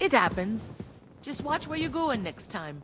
It happens. Just watch where you're going next time.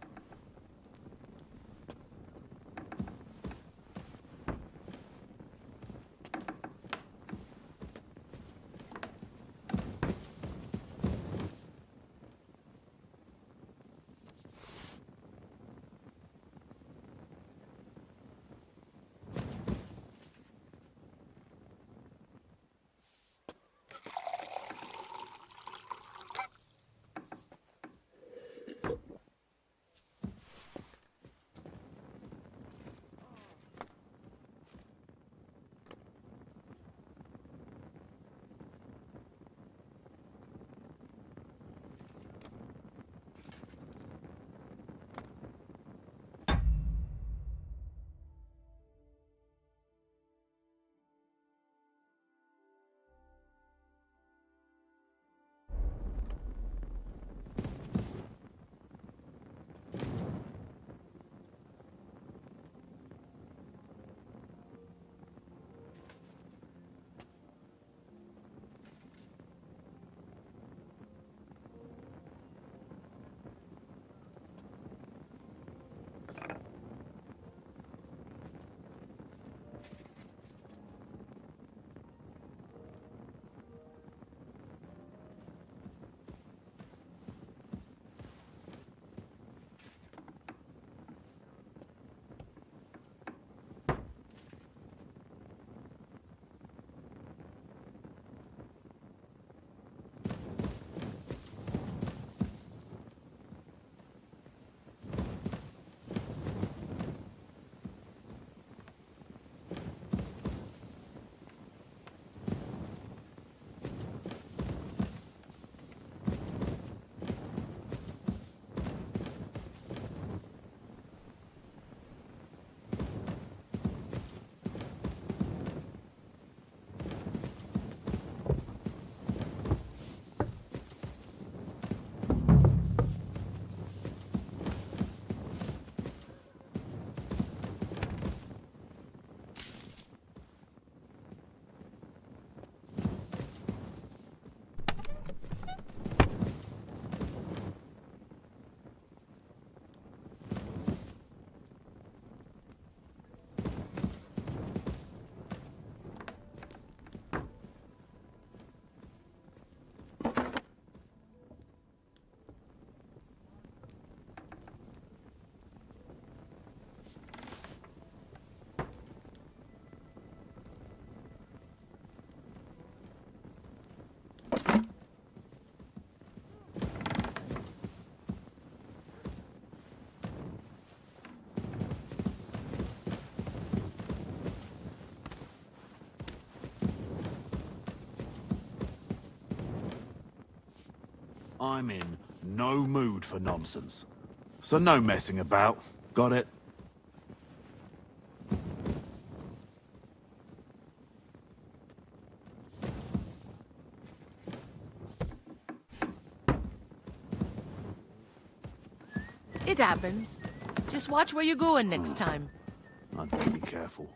I'm in no mood for nonsense. So no messing about. Got it? It happens. Just watch where you're going next time. I'd better be careful.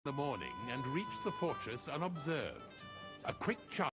the morning and reached the fortress unobserved. A quick chance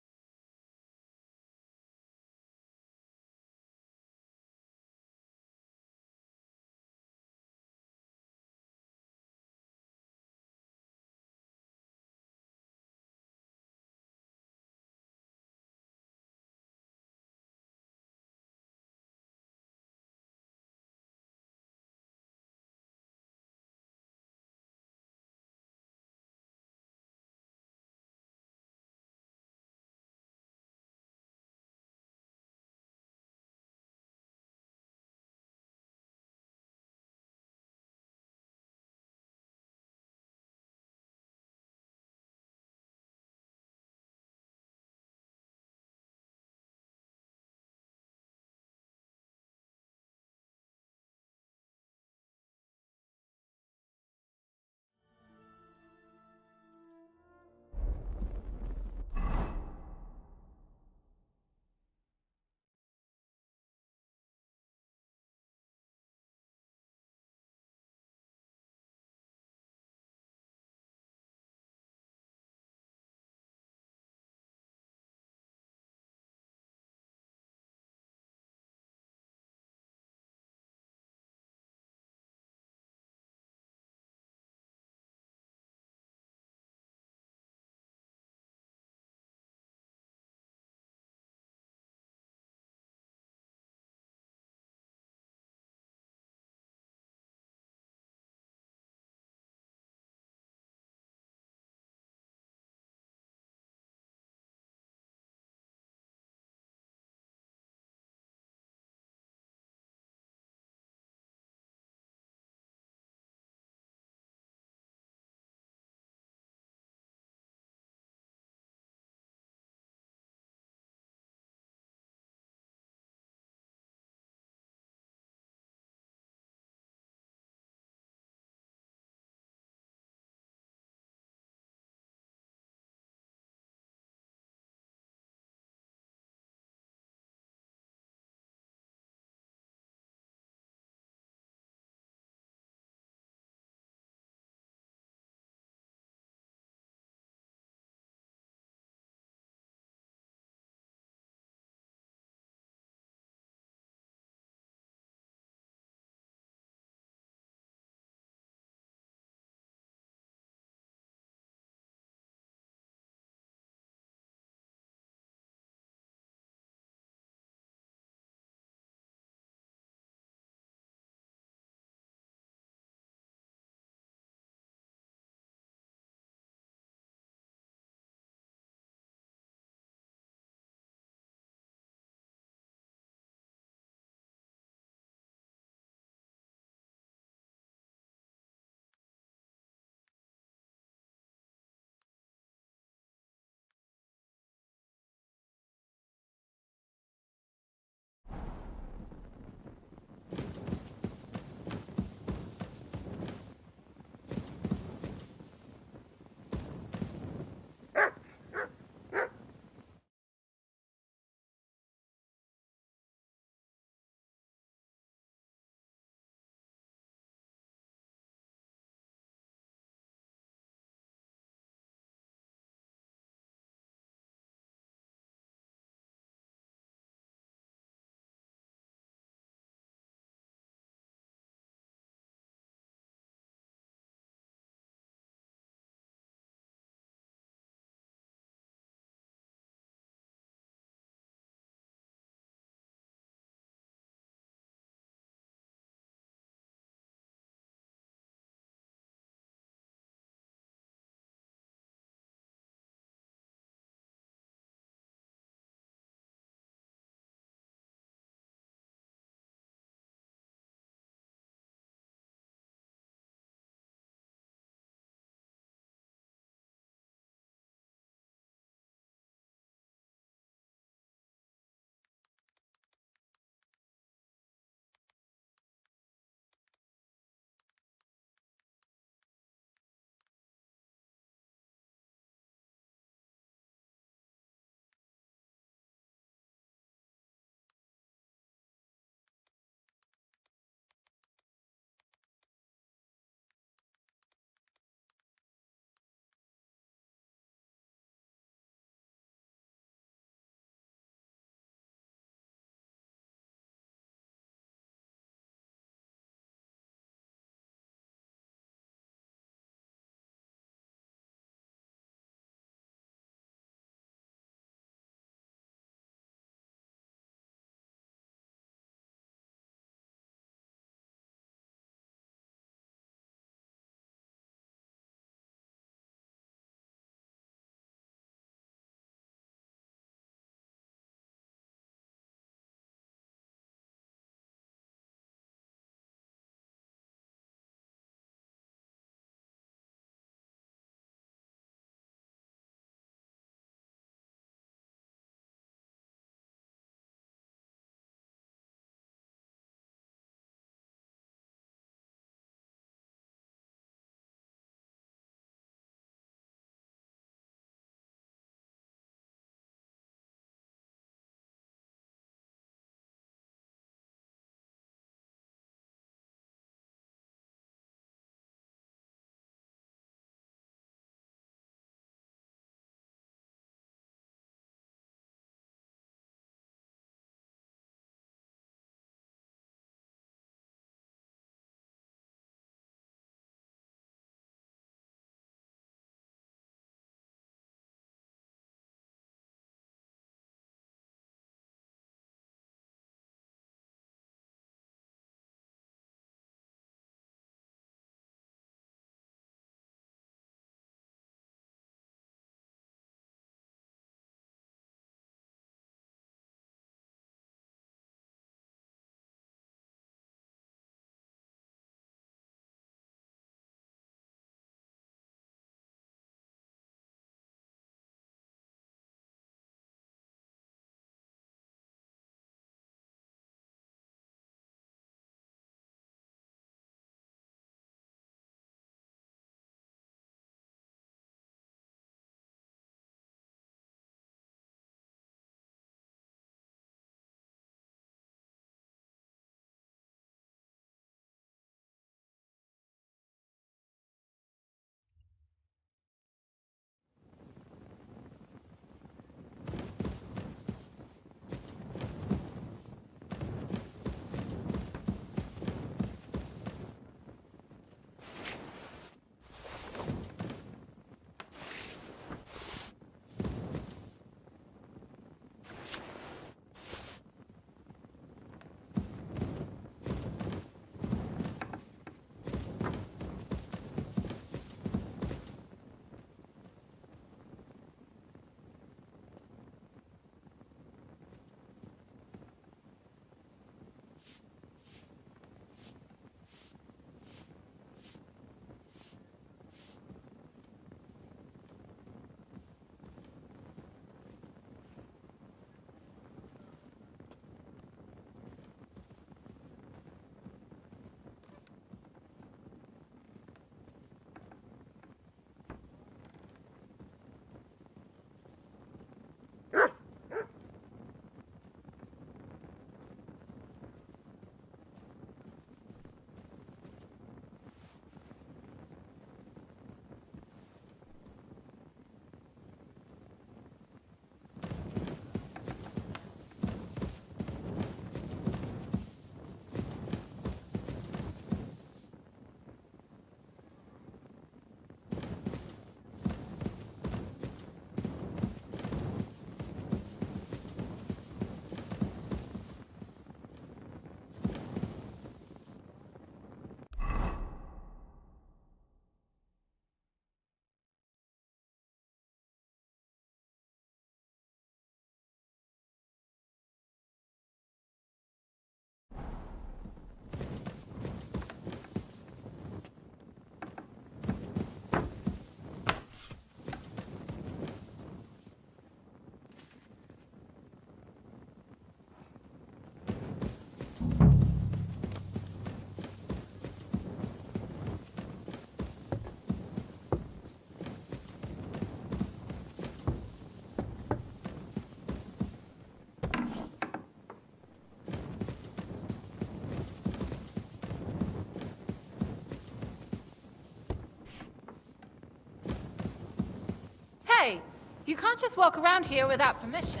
You can't just walk around here without permission.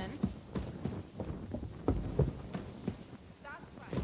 That's right.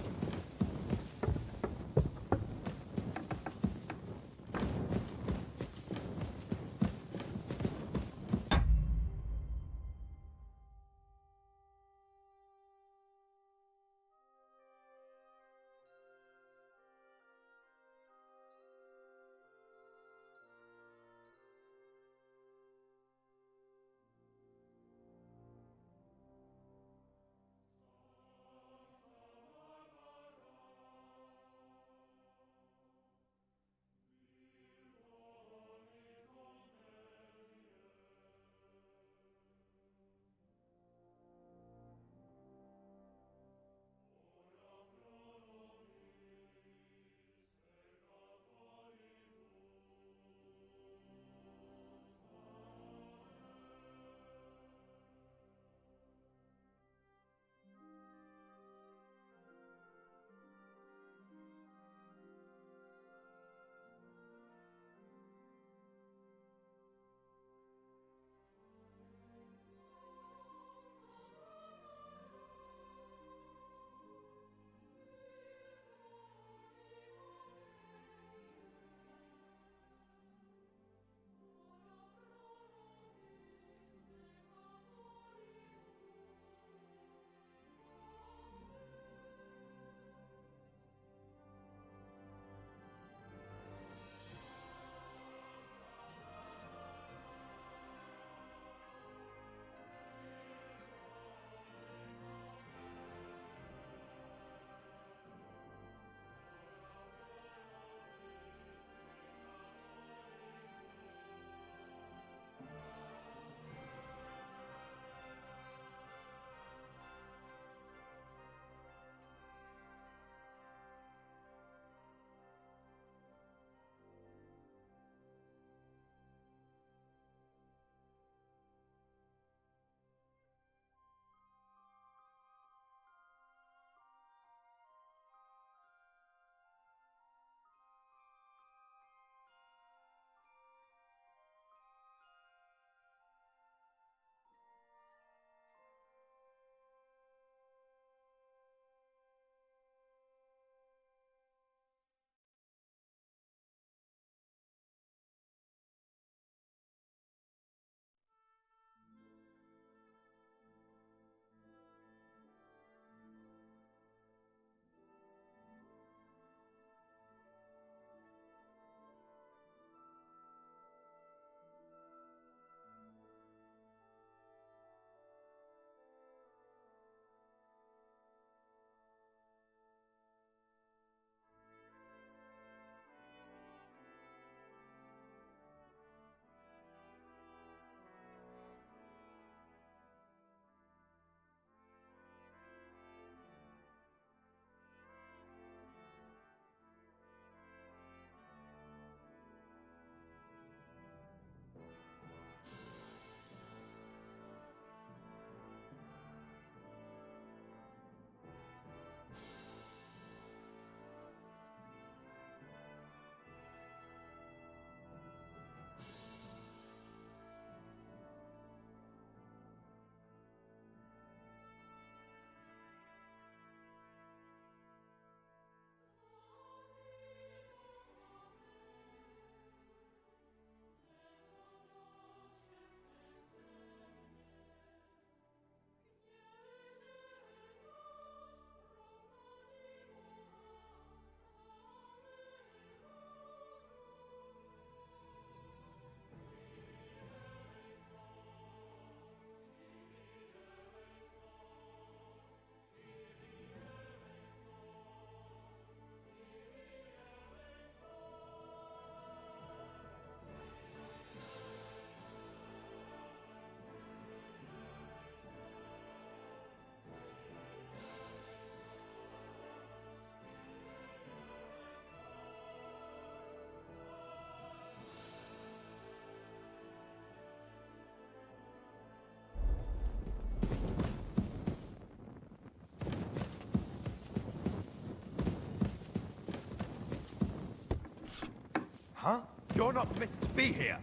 Huh? You're not permitted to be here.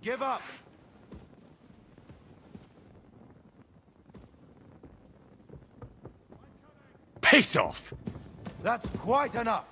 Give up. Piss off! That's quite enough.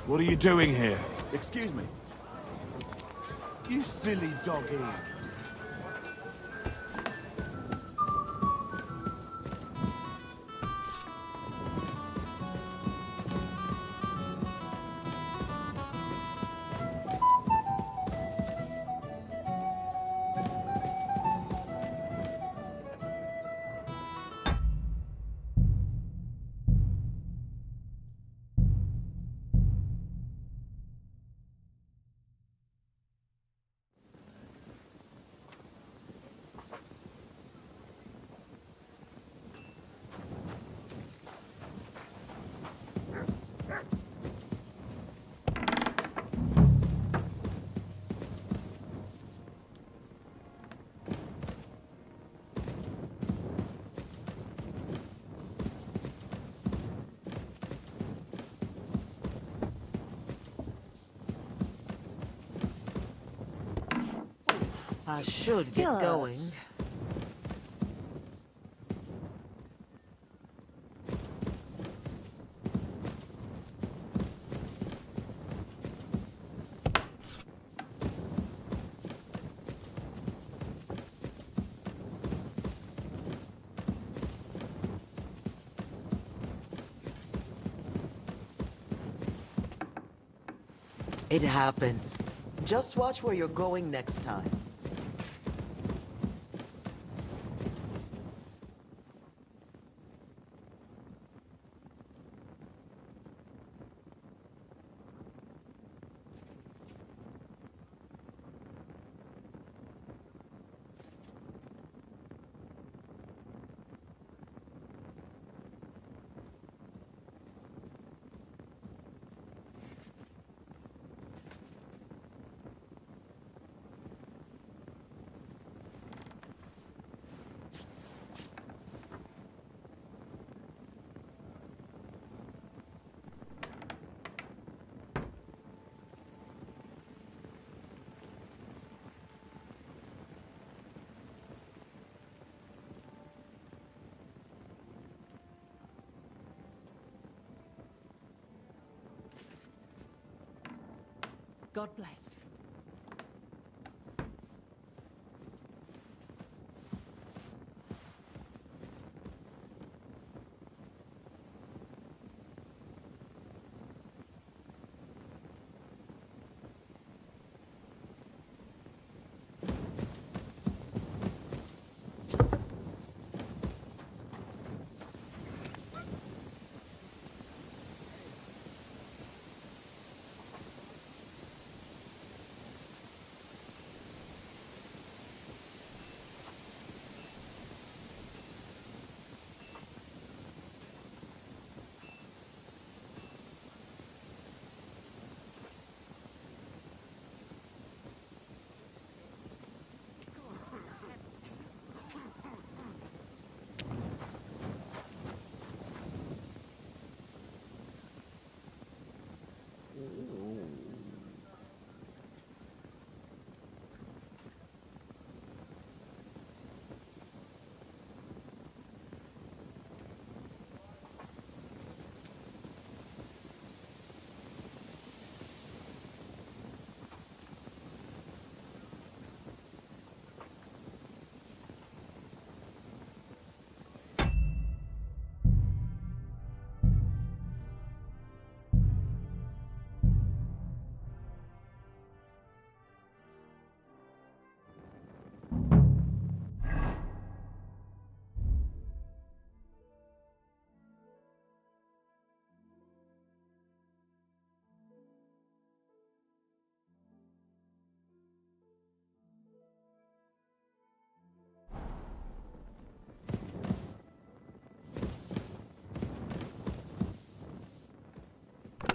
What are you doing here? Excuse me. You silly doggy. I should get going. It happens. Just watch where you're going next time. God bless.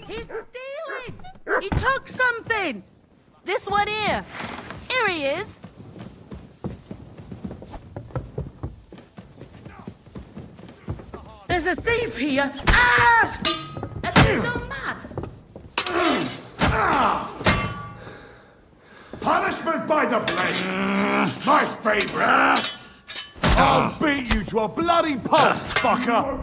He's stealing! He took something! This one here. Here he is. There's a thief here. Ah! Have you gone mad? Punishment by the blade! My favorite! I'll beat you to a bloody pulp, fucker!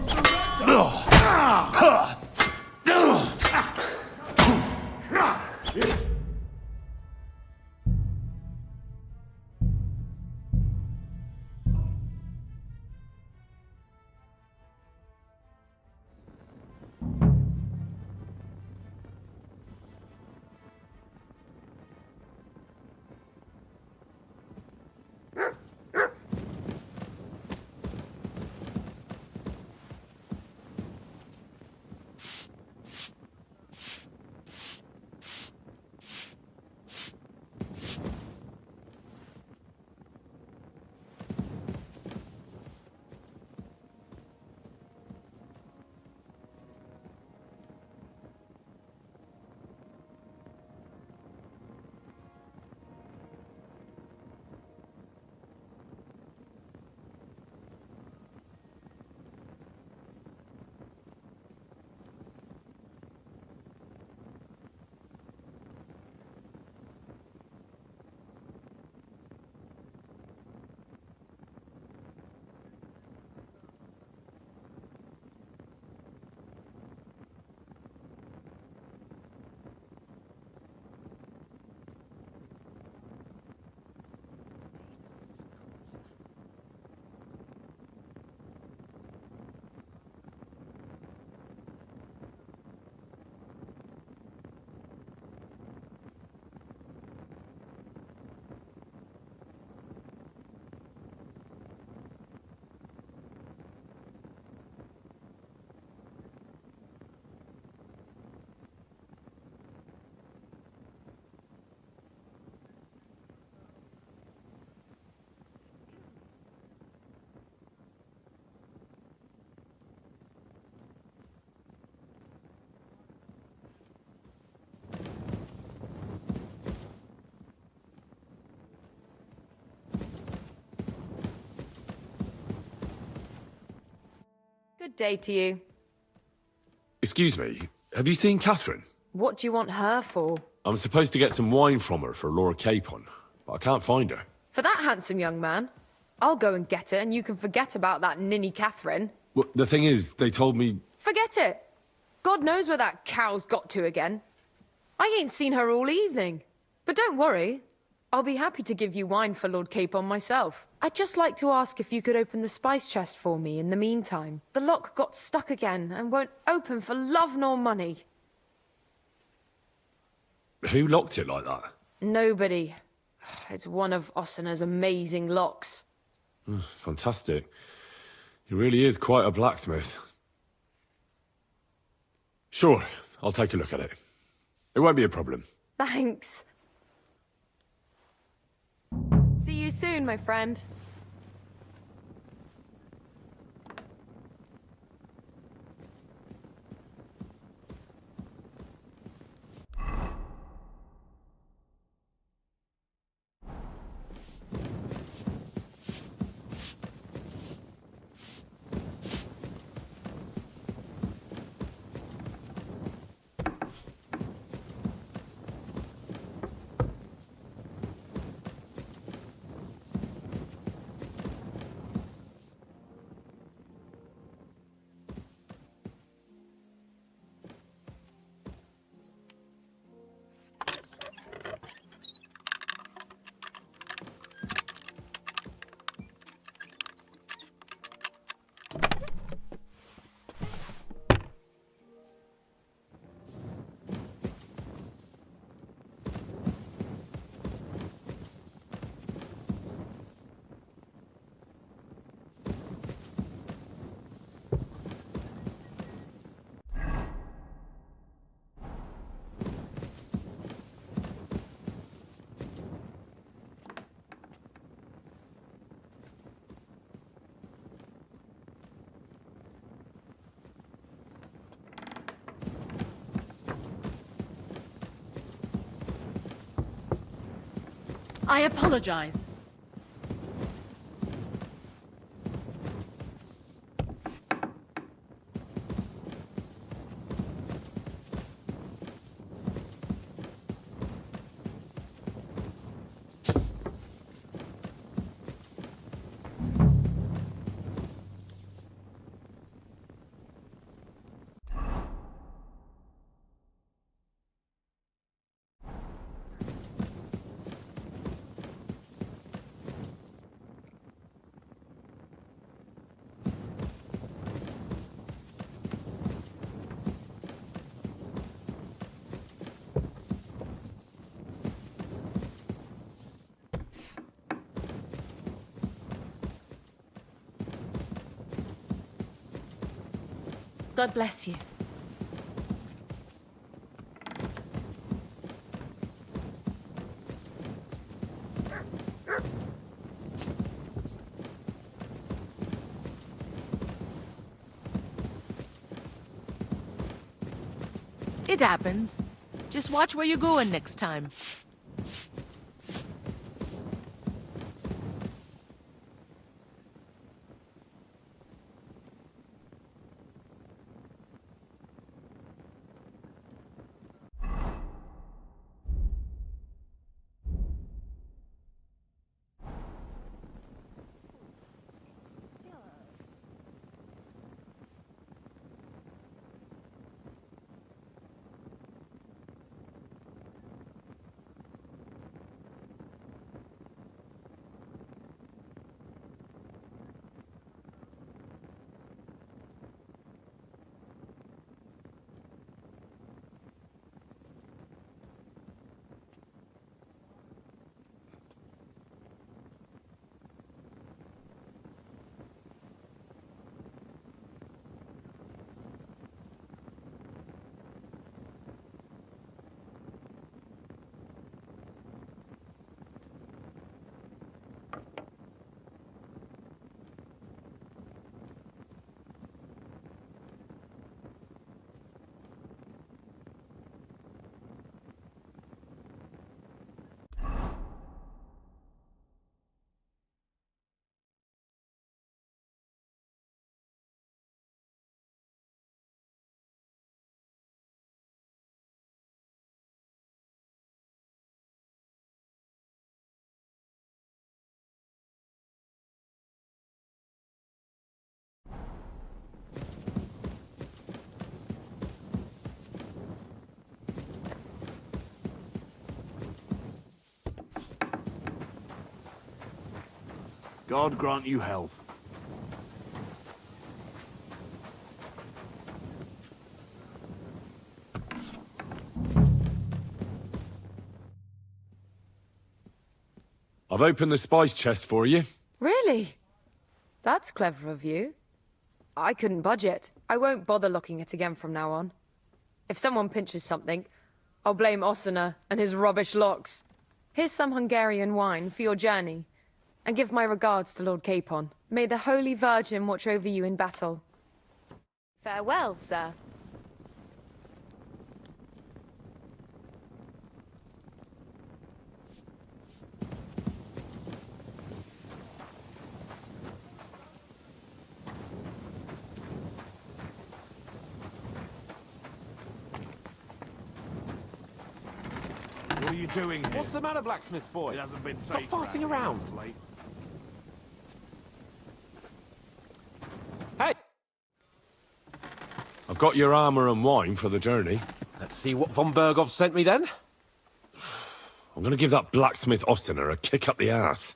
Good day to you. Excuse me, have you seen Catherine? What do you want her for? I'm supposed to get some wine from her for Laura Capon, but I can't find her. For that handsome young man? I'll go and get her, and you can forget about that ninny Catherine. Well, the thing is, they told me... Forget it. God knows where that cow's got to again. I ain't seen her all evening. But don't worry. I'll be happy to give you wine for Lord Capon myself. I'd just like to ask if you could open the spice chest for me in the meantime. The lock got stuck again and won't open for love nor money. Who locked it like that? Nobody. It's one of Ossina's amazing locks. Fantastic. He really is quite a blacksmith. Sure, I'll take a look at it. It won't be a problem. Thanks. See you soon, my friend. I apologize. God bless you. It happens. Just watch where you're going next time. God grant you health. I've opened the spice chest for you. Really? That's clever of you. I couldn't budget. I won't bother locking it again from now on. If someone pinches something, I'll blame Ossina and his rubbish locks. Here's some Hungarian wine for your journey. And give my regards to Lord Capon. May the Holy Virgin watch over you in battle. Farewell, sir. What are you doing here? What's the matter, blacksmith boy? It hasn't been Stop safe farting around. of late. Hey! I've got your armor and wine for the journey. Let's see what von Berghoff sent me then. I'm gonna give that blacksmith Ossina a kick up the ass.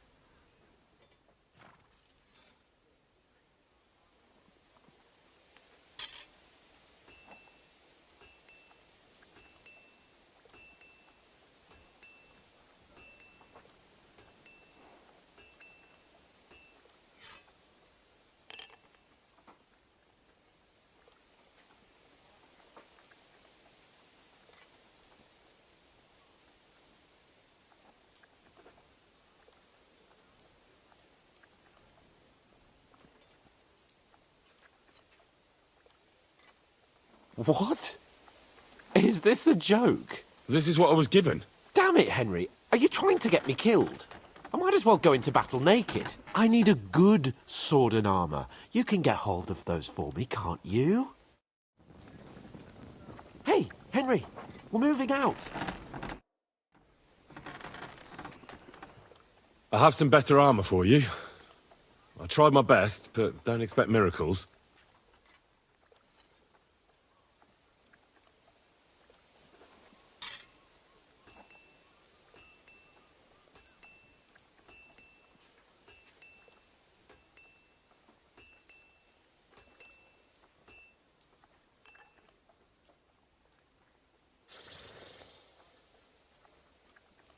What? Is this a joke? This is what I was given. Damn it, Henry. Are you trying to get me killed? I might as well go into battle naked. I need a good sword and armor. You can get hold of those for me, can't you? Hey, Henry, we're moving out. I have some better armor for you. I tried my best, but don't expect miracles.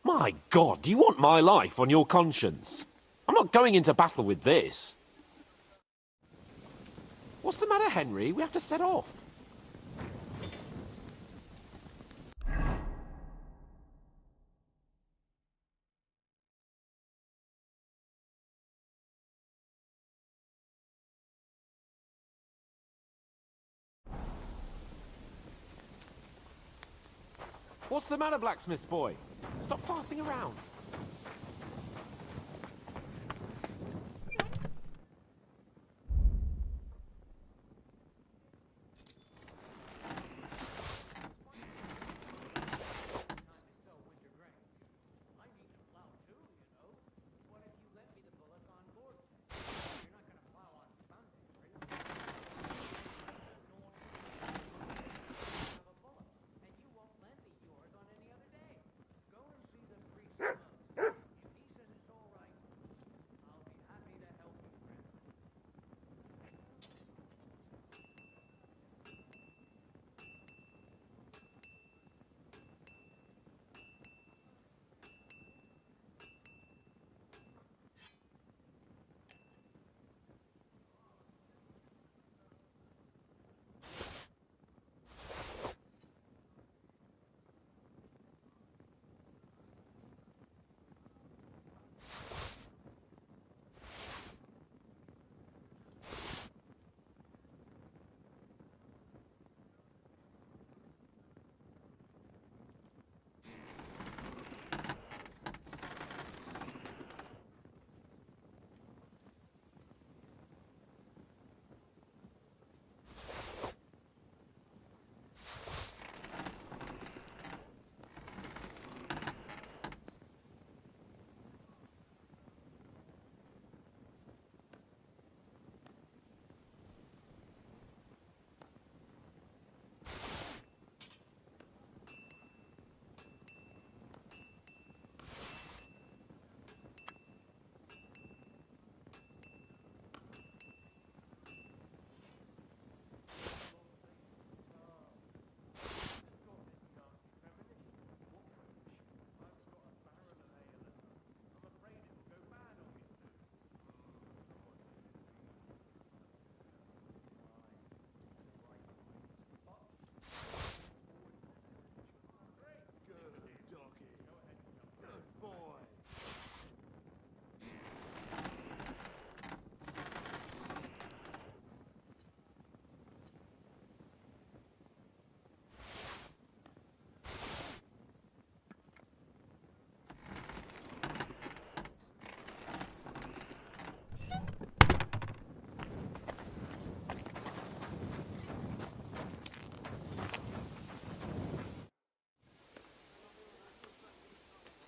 My God, do you want my life on your conscience? I'm not going into battle with this. What's the matter, Henry? We have to set off. What's the matter, blacksmith boy? Stop farting around.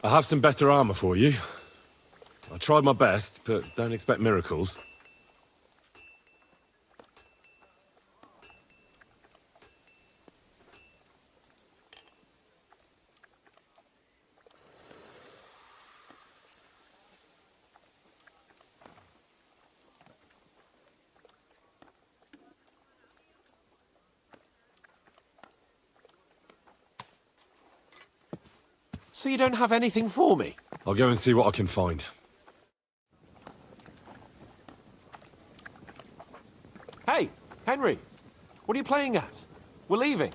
I have some better armor for you. I tried my best, but don't expect miracles. So you don't have anything for me? I'll go and see what I can find. Hey, Henry, what are you playing at? We're leaving.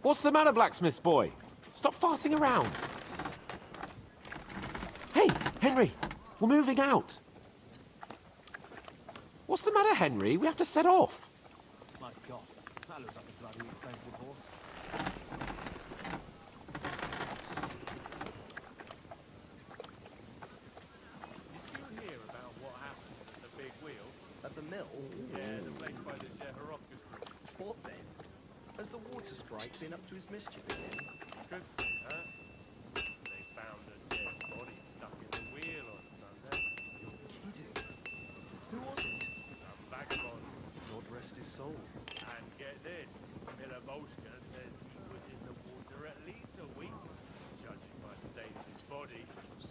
What's the matter, blacksmith's boy? Stop farting around. Hey, Henry, we're moving out. What's the matter, Henry? We have to set off. My God, that looks like a bloody expensive horse. Did you hear about what happened at the big wheel? At the mill? Yeah, the place by the Jehorovka group. What then? Has the water sprite been up to his mischief again? Could be, huh? They found a dead body stuck in the wheel on Sunday. You're kidding. Who was it? Some vagabond. God rest his soul. And get this, Milovoshka says he was in the water at least a week, judging by the state of his body.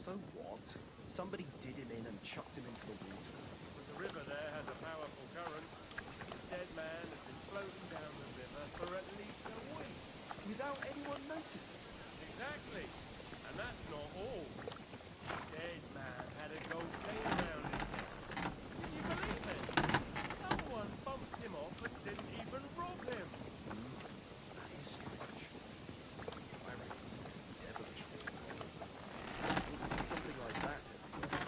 So what? Somebody did him in and chucked him into the water. But the river there has a powerful current. The dead man has been floating down the river for at least a week. Without anyone noticing. Exactly. And that's not all. The dead man had a gold chain around his neck. Can you believe it? Someone bumped him off and didn't even rob him. That is strange. I reckon it's devilish. We'll see something like that everywhere.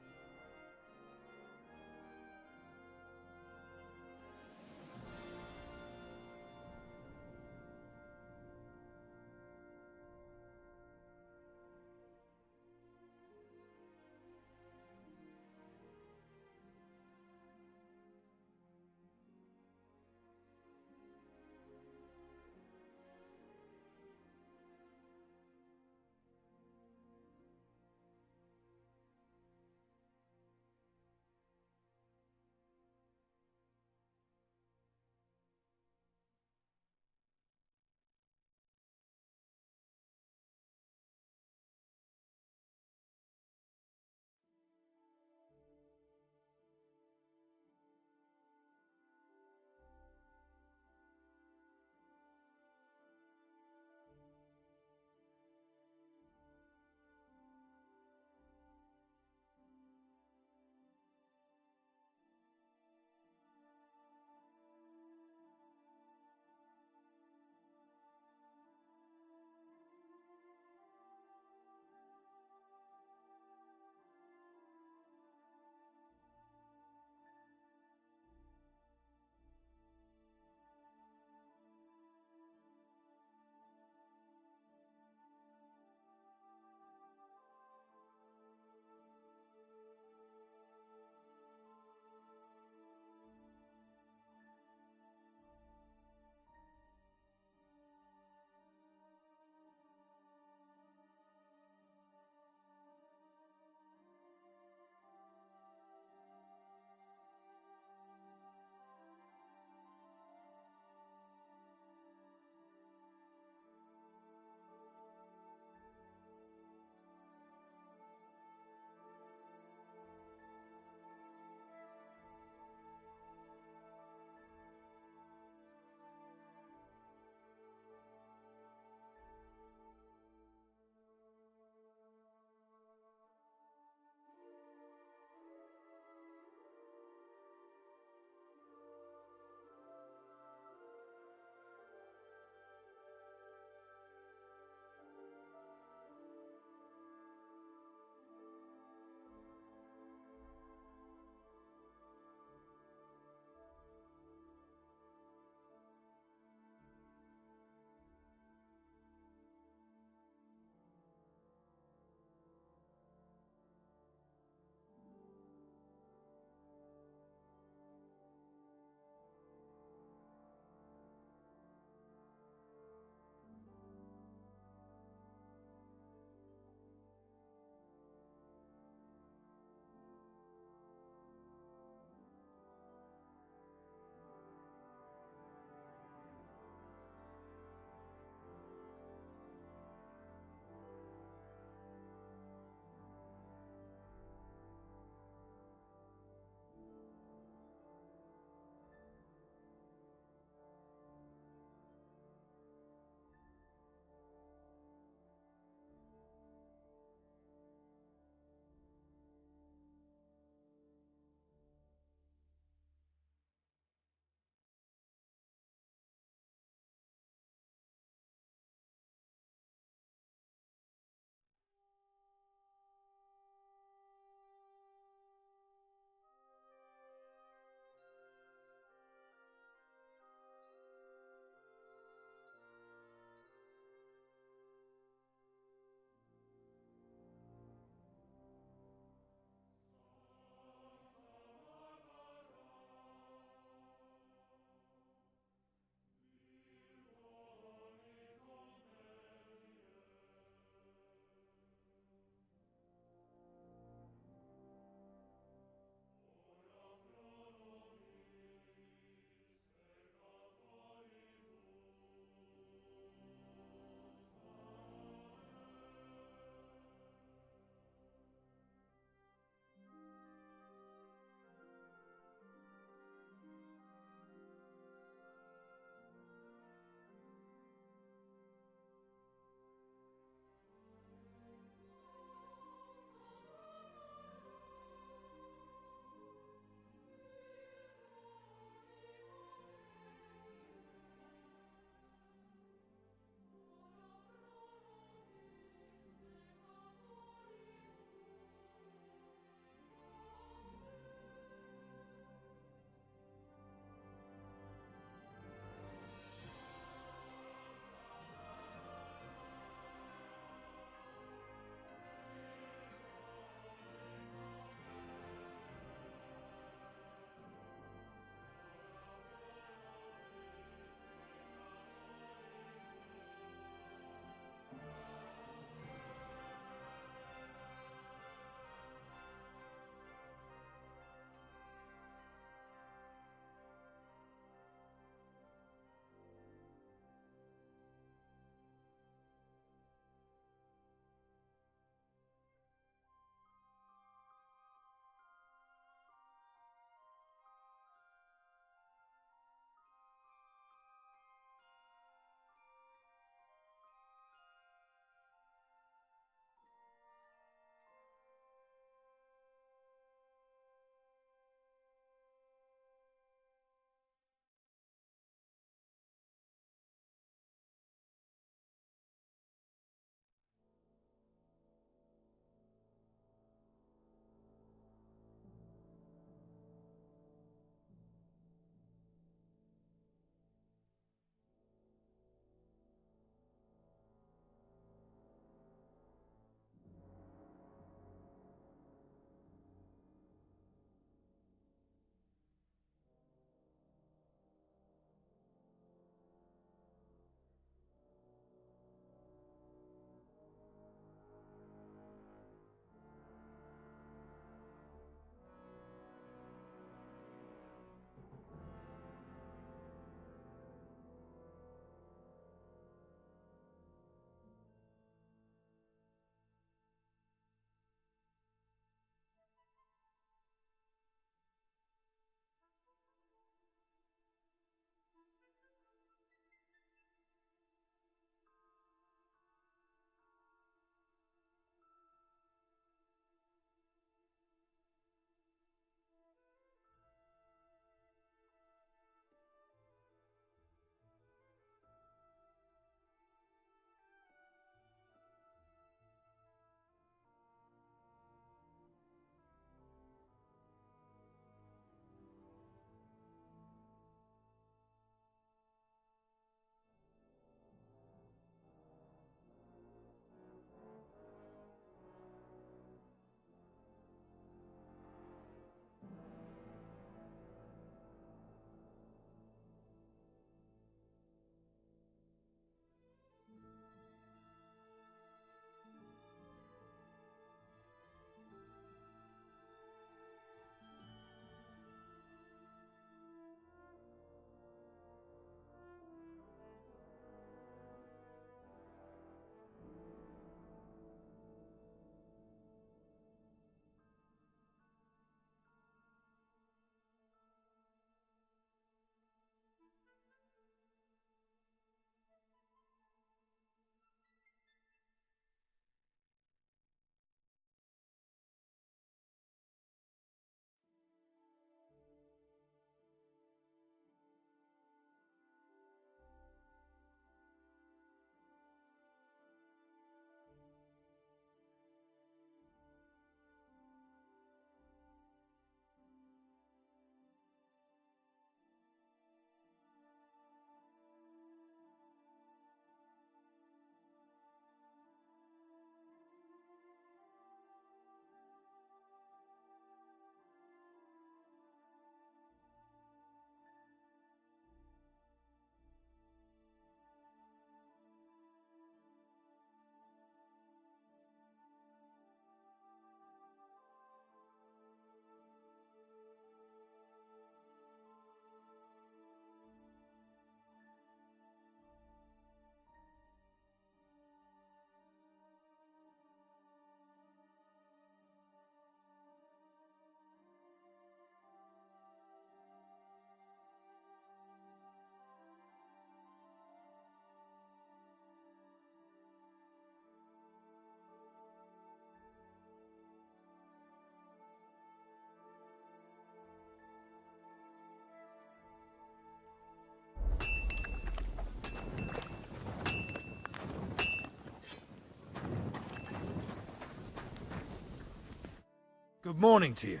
Good morning to you.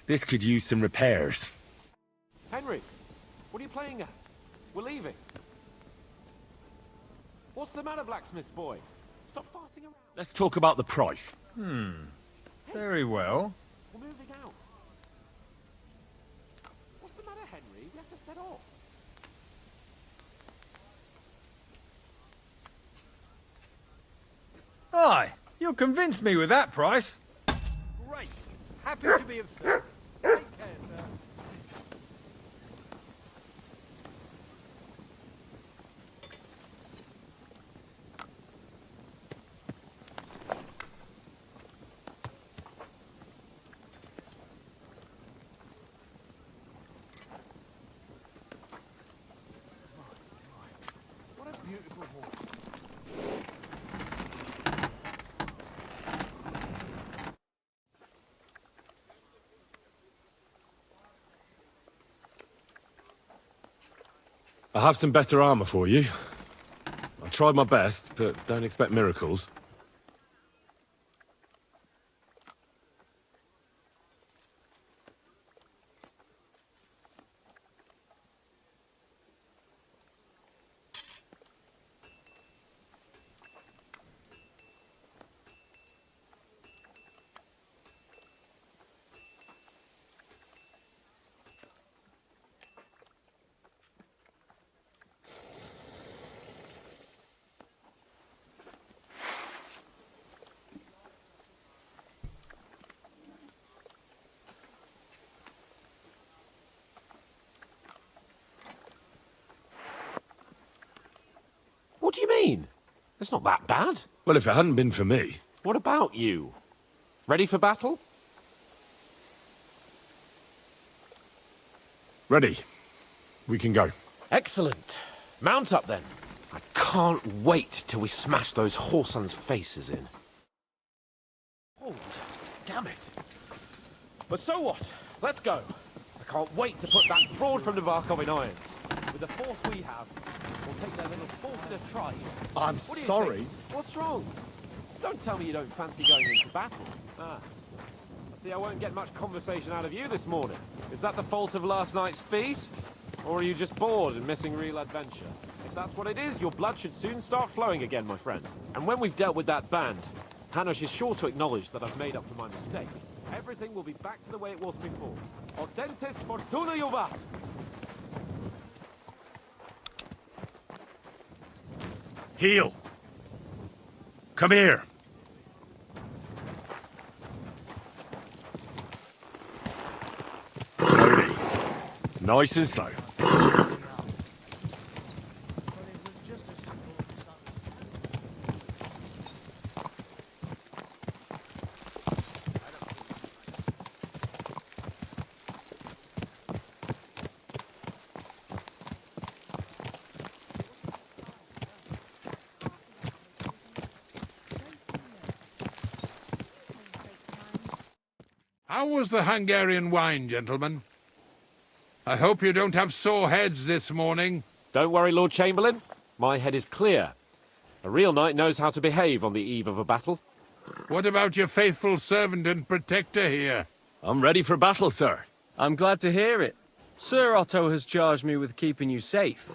This could use some repairs. Henry, what are you playing at? We're leaving. What's the matter, blacksmith's boy? Stop farting around. Let's talk about the price. Very well. We're moving out. What's the matter, Henry? We have to set off. Aye, you'll convince me with that price. Great. Happy to be of service. Take care, sir. What a beautiful horse. I have some better armor for you. I tried my best, but don't expect miracles. What do you mean? It's not that bad. Well, if it hadn't been for me... What about you? Ready for battle? Ready. We can go. Excellent. Mount up then. I can't wait till we smash those whoresons' faces in. Oh, damn it. But so what? Let's go. I can't wait to put that fraud from Navarkov in irons. With the force we have, we'll take their little fortunate tries. I'm What do you sorry. think? What's wrong? Don't tell me you don't fancy going into battle. Ah. I see I won't get much conversation out of you this morning. Is that the fault of last night's feast? Or are you just bored and missing real adventure? If that's what it is, your blood should soon start flowing again, my friend. And when we've dealt with that band, Hanush is sure to acknowledge that I've made up for my mistake. Everything will be back to the way it was before. Audentis Fortuna Juvat! Heel! Come here! Slowly. Nice and slow. How was the Hungarian wine, gentlemen? I hope you don't have sore heads this morning. Don't worry, Lord Chamberlain. My head is clear. A real knight knows how to behave on the eve of a battle. What about your faithful servant and protector here? I'm ready for battle, sir. I'm glad to hear it. Sir Otto has charged me with keeping you safe.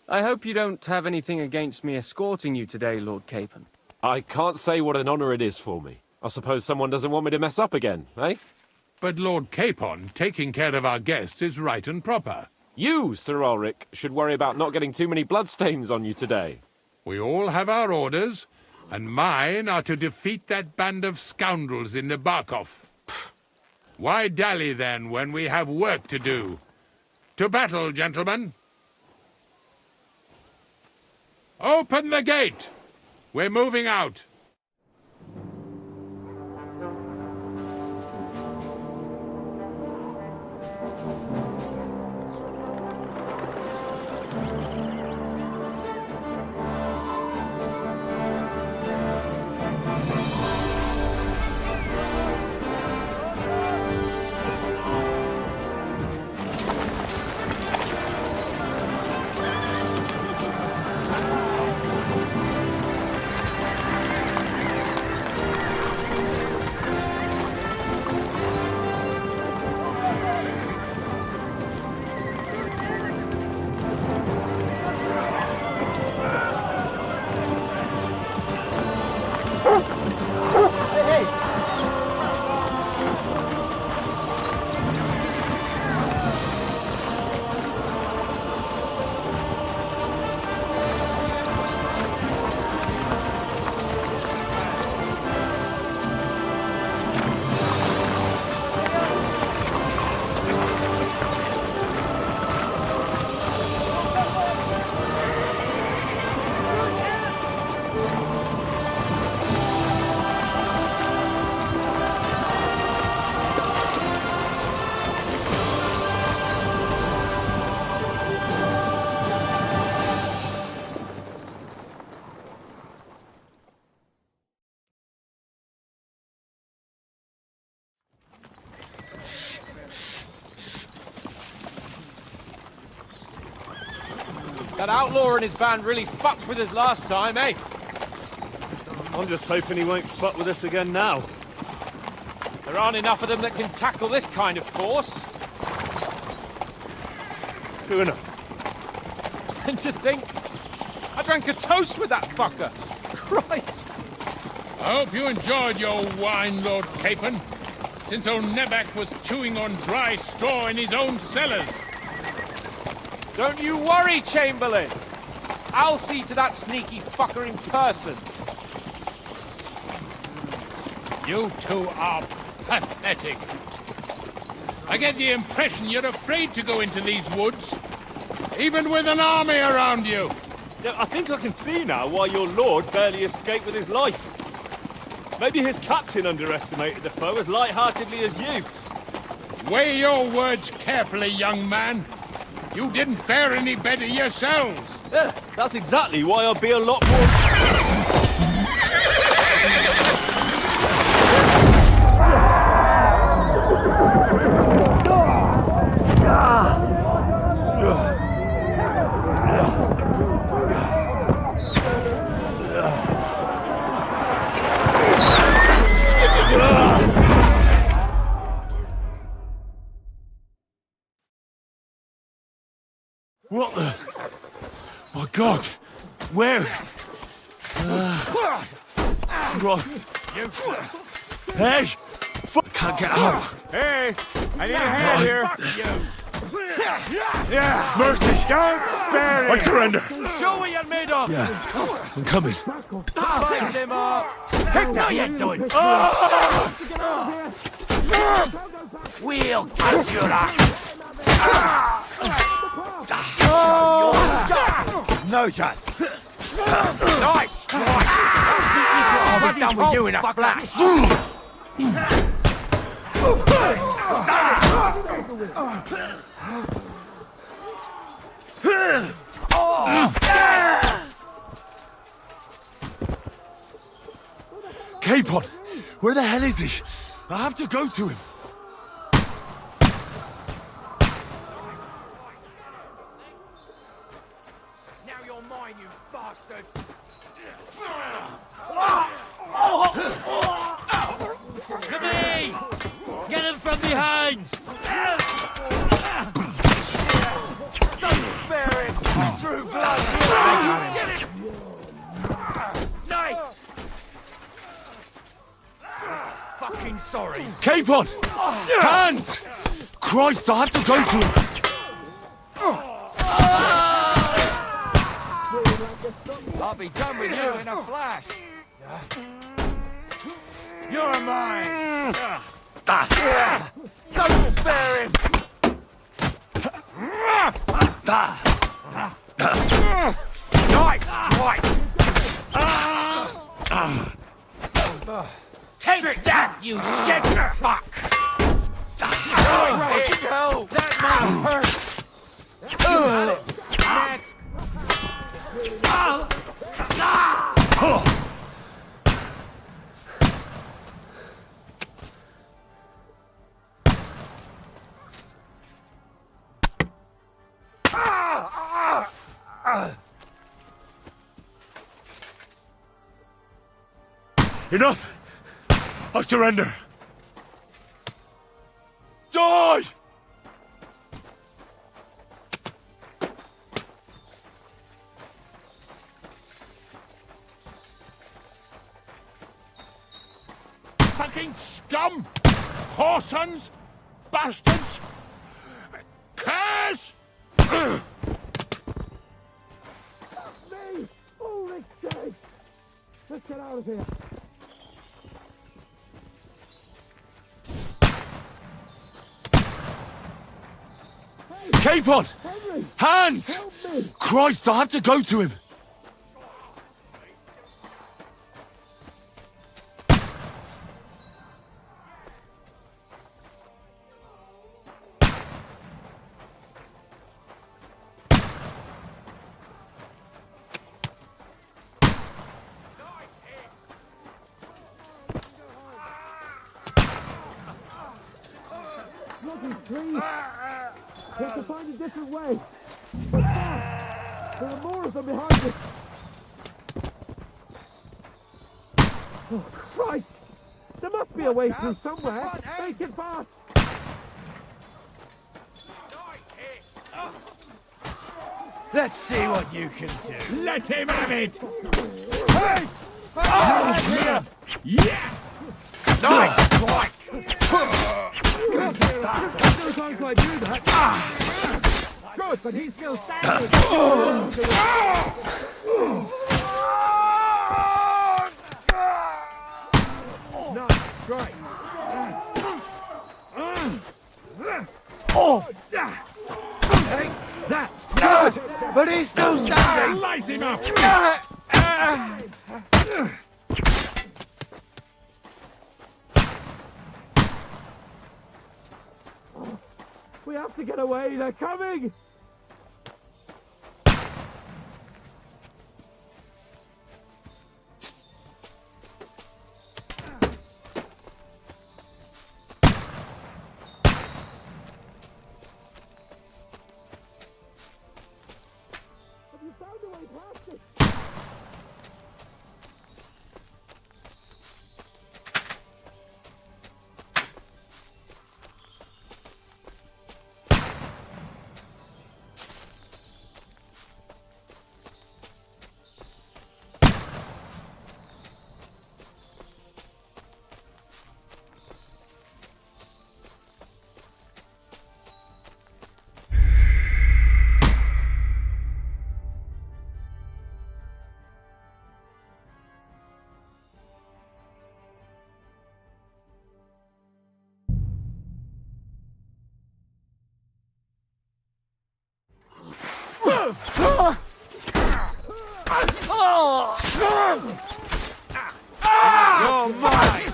I hope you don't have anything against me escorting you today, Lord Capon. I can't say what an honor it is for me. I suppose someone doesn't want me to mess up again, eh? But Lord Capon, taking care of our guests is right and proper. You, Sir Ulrich, should worry about not getting too many bloodstains on you today. We all have our orders, and mine are to defeat that band of scoundrels in Nabarkov. Why dally, then, when we have work to do? To battle, gentlemen! Open the gate! We're moving out! That outlaw and his band really fucked with us last time, eh? I'm just hoping he won't fuck with us again now. There aren't enough of them that can tackle this kind of force. True enough. And to think, I drank a toast with that fucker. Christ. I hope you enjoyed your wine, Lord Capon, since old Neback was chewing on dry straw in his own cellars. Don't you worry, Chamberlain. I'll see to that sneaky fucker in person. You two are pathetic. I get the impression you're afraid to go into these woods, even with an army around you. Yeah, I think I can see now why your lord barely escaped with his life. Maybe his captain underestimated the foe as light-heartedly as you. Weigh your words carefully, young man. You didn't fare any better yourselves. Yeah, that's exactly why I'll be a lot more... What the? My God! Where? Christ! Hey! Fuck! Can't get out! Hey, I need a hand here. Yeah! Mercy! Don't spare him! I surrender! Show what you're made of. Yeah, I'm coming. Fight him up. Now you're doing. We'll get you that! No chance! Nice. I'll be done with you in a flash! Capon! Where the hell is he? I have to go to him. Now you're mine, you bastard. To me! Get him from behind! Don't spare him. True blood. Get it. Nice. Fucking sorry. Capon! Hands! Christ, I have to go to him. I'll be done with you in a flash. You're mine. Don't spare him. Nice. Right. Take that, you shit fuck. That might hurt. Next. Enough! I surrender! Die! Fucking scum! Whoresons! Bastards! Curs! Let's get out of here. Capon! Hands! Christ, I have to go to him. We have to find a different way. There are more of them behind me. Oh, Christ! There must be a way through somewhere. Make it fast! Let's see what you can do. Let him have it! Hey! Yeah! Nice strike! No time quite do that. Good, but he's still standing. Nice strike. Oh! Take that. Good! But he's still standing! Light him up! We have to get away. They're coming. Have you found a way past it? You're mine!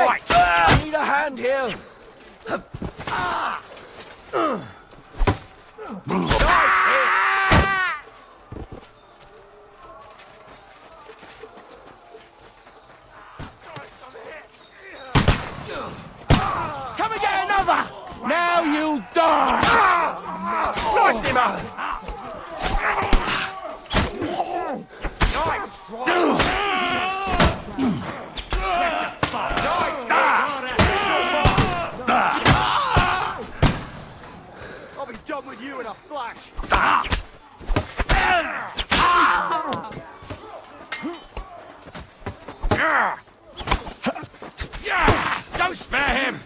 I need a hand here! Come and get another! Now you'll die! Slice him up! Nice strike! I'll be done with you in a flash! Don't spare him!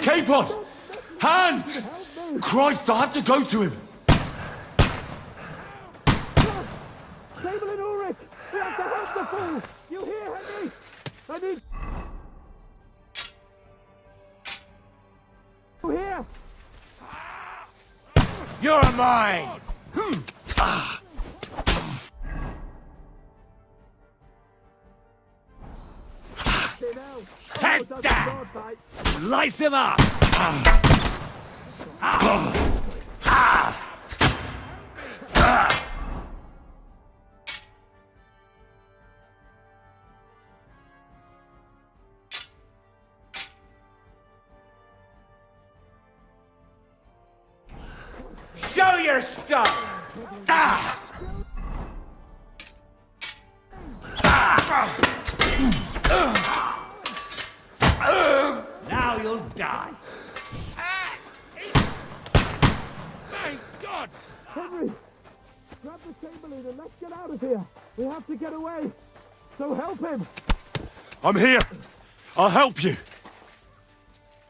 Capon! Hands! Christ, I have to go to him! Sable and Ulrich! We have to help the fool! You hear, Henry? I need... You hear? You're mine! Take that! Slice him up! Show your stuff! Now you'll die. Thank God! Henry! Grab the chamberlain and let's get out of here! We have to get away! So help him! I'm here. I'll help you.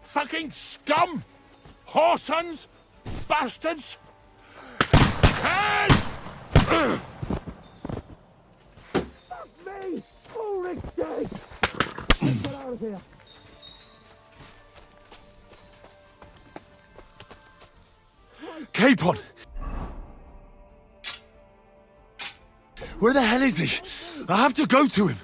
Fucking scum! Whoresons! Bastards! Hands! Fuck me! Ulrich's dead! Let's get out of here! Capon! Where the hell is he? I have to go to him.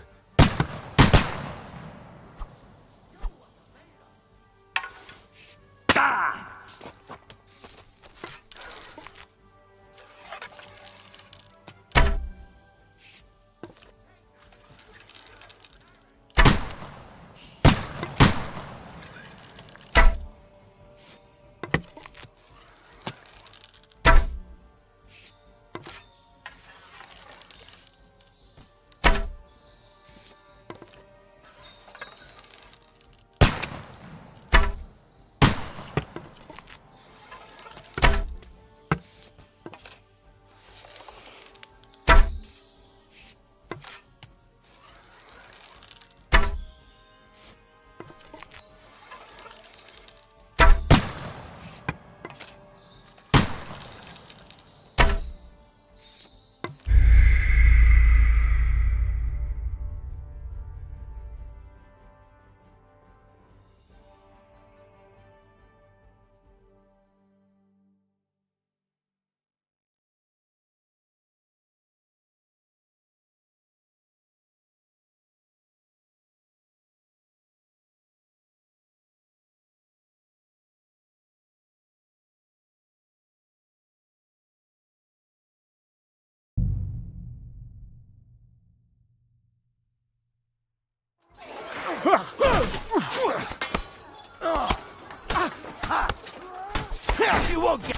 You won't get...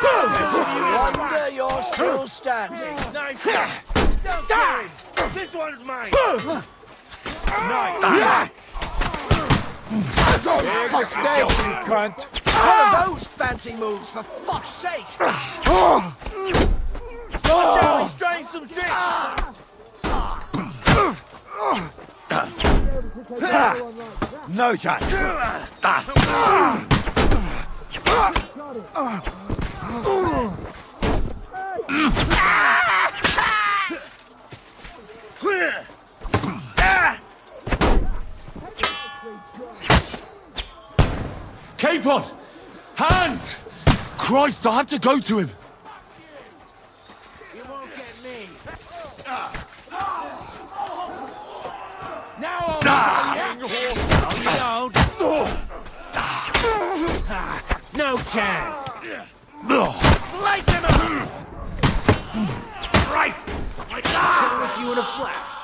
Wonder you're still standing. Nice. Don't kill him. This one's mine. Nice. You cunt. One of those fancy moves, for fuck's sake. Watch out, he's trying some tricks. No chance. Capon! Hands! Christ, I have to go to him. You won't get me. Now I'm no chance. Light him up! Christ! I'll with you in a flash.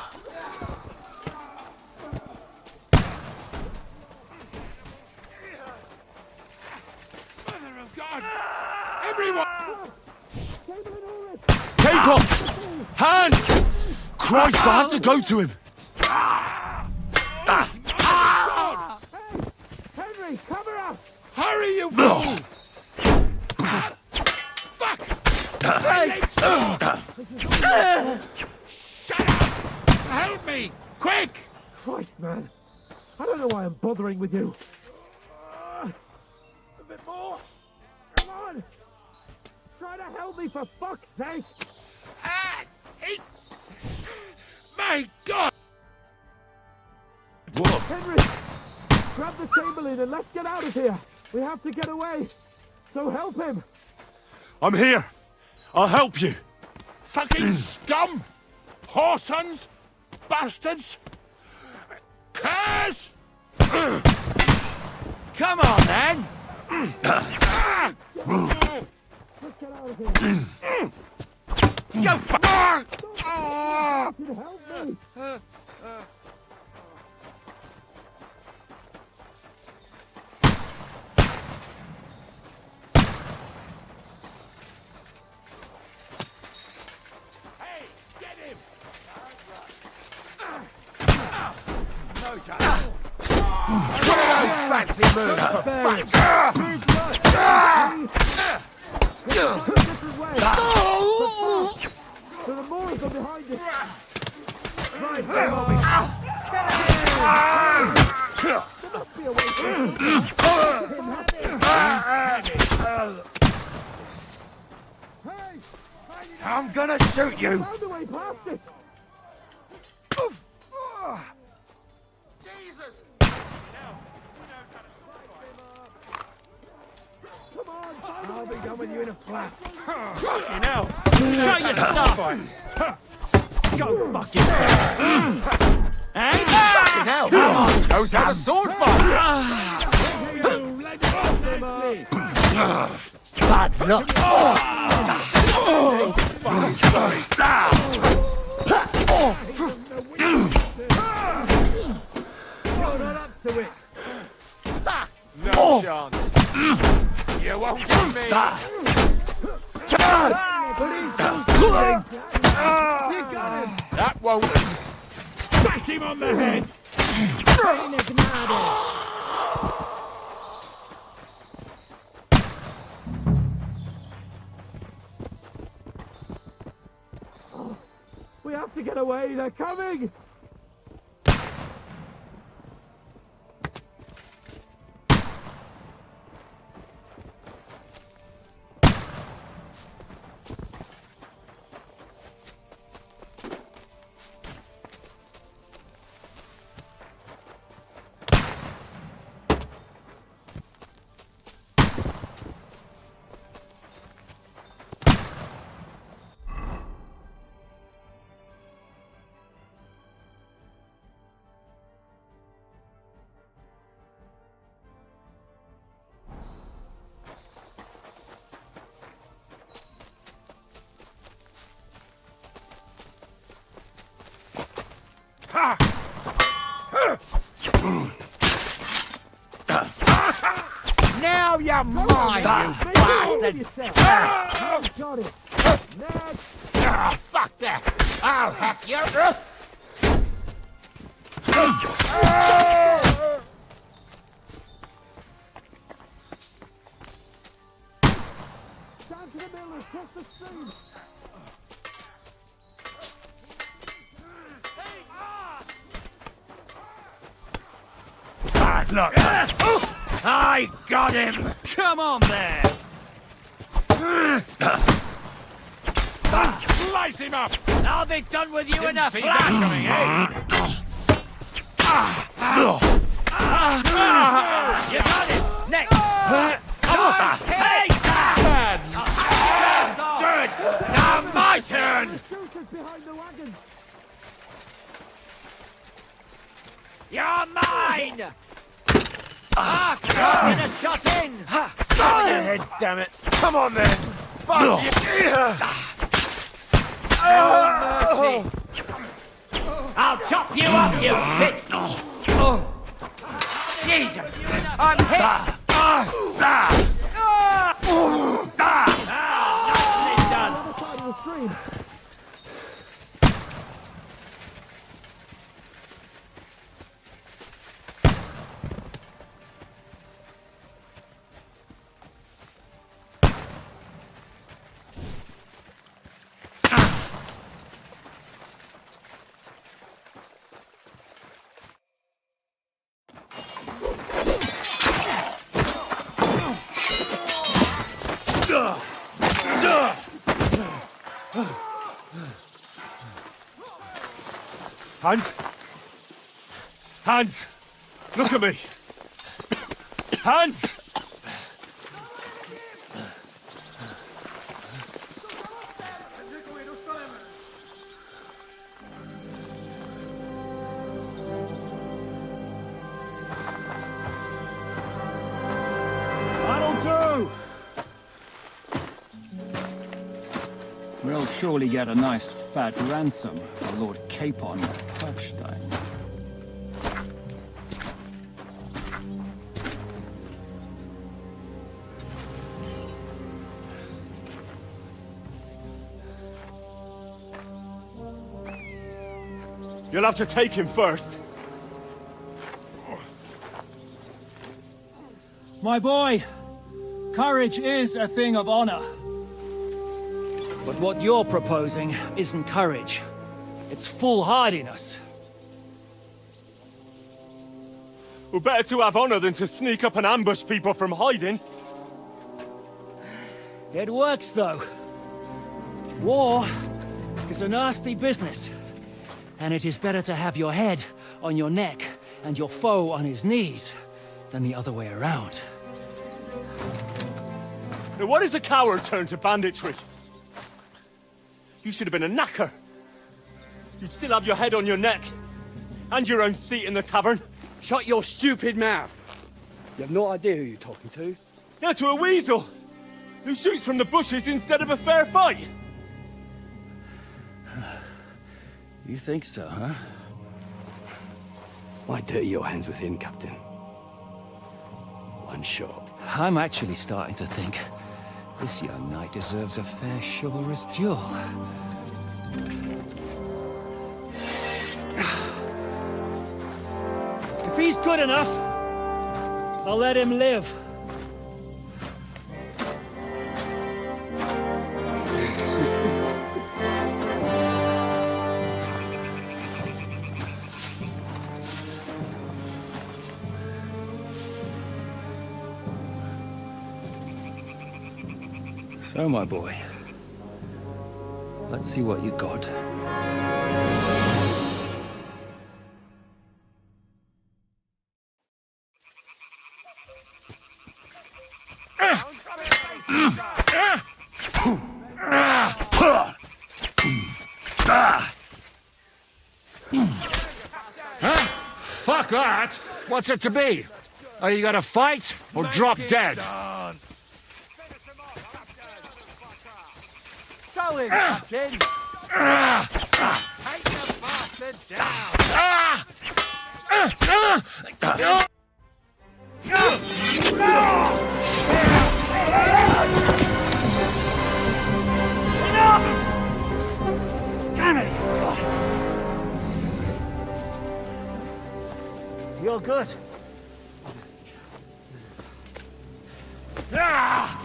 Mother of God! Everyone! Capon! Hands! Christ, I have to go to him. Henry, cover up! Hurry, you fool! Fuck! Help me! Quick! Christ, man. I don't know why I'm bothering with you. A bit more. Come on. Try to help me, for fuck's sake. My God! Henry, grab the Chamberlain and let's get out of here. We have to get away. So help him. I'm here. I'll help you. Fucking scum! Whoresons! Bastards! Curs! Come on, then. Let's get out of here. Go fuck! You should help me. Hey, get him! No chance. One of those fancy moves. Different way. So the Moors are behind us. Right, come on. There must be a way I'm gonna shoot you. Found a way past it. I'll be done with you in a flash. Fucking hell. Show your stuff. Go fuck yourself. Hey, fucking hell. Knows how to sword fight. Bad luck. No chance. You won't get me! That won't. Smack him on the head. We have to get away. They're coming. mine, you bastard! Fuck that! I'll hack you! Bad luck. I got him! Come on there! Slice him up! I'll be done with you in a See that coming, eh? You got it! Next! Hey! Good! Now my turn! You're mine! Get a shot in! Down your head, damn it. Come on then. Fuck you. Mercy. I'll chop you up, you shit! Jesus! I'm hit! Nothing's done! Hans? Hans! Look at me! Hans! That'll do! We'll surely get a nice fat ransom for Lord Capon of Kirkstein. You'll have to take him first. My boy, courage is a thing of honor. But what you're proposing isn't courage. It's foolhardiness. Well, better to have honor than to sneak up and ambush people from hiding. It works, though. War is a nasty business. And it is better to have your head on your neck and your foe on his knees than the other way around. Now, what is a coward turned to banditry? You should have been a knacker. You'd still have your head on your neck. And your own seat in the tavern. Shut your stupid mouth. You have no idea who you're talking to. Yeah, to a weasel. Who shoots from the bushes instead of a fair fight. You think so, huh? Why dirty your hands with him, Captain? One shot. I'm actually starting to think this young knight deserves a fair chivalrous duel. If he's good enough, I'll let him live. So, my boy, let's see what you got. Huh? Fuck that! What's it to be? Are you gonna fight or drop dead? Show him, Captain! Take the bastard down! You're good. Ah!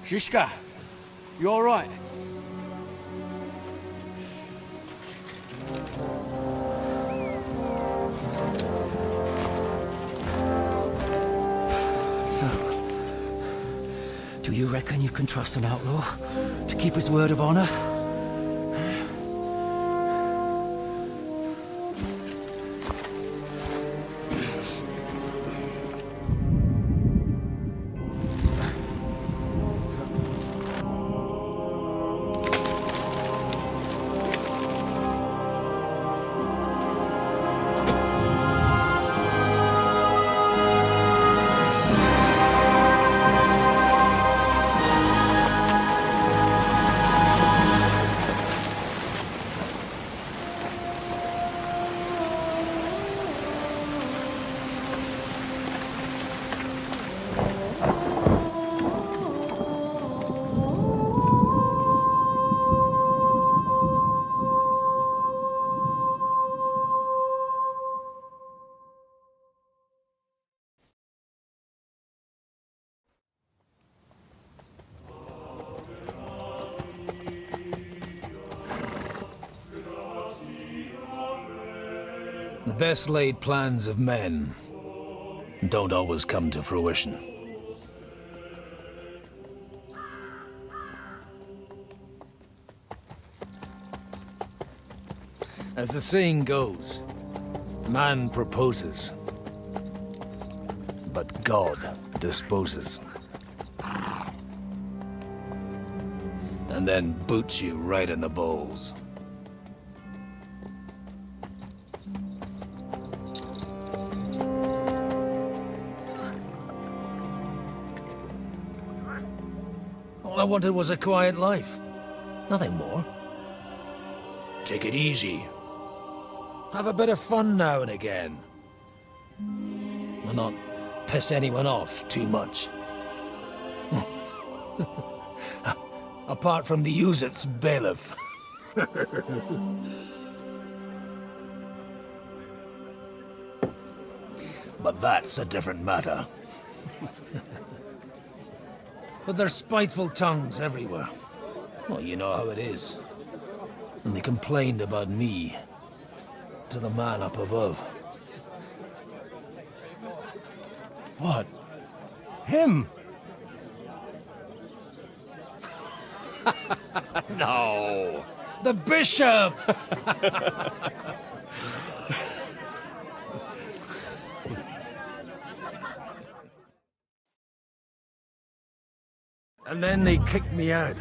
Shishka, you all right? Do you reckon you can trust an outlaw to keep his word of honor? The best laid plans of men don't always come to fruition. As the saying goes, man proposes, but God disposes. And then boots you right in the balls. All I wanted was a quiet life. Nothing more. Take it easy. Have a bit of fun now and again. And not piss anyone off too much. Apart from the Uzit's bailiff. But that's a different matter. But there's spiteful tongues everywhere. Well, you know how it is. And they complained about me to the man up above. What? Him? No! The bishop! And then they kicked me out,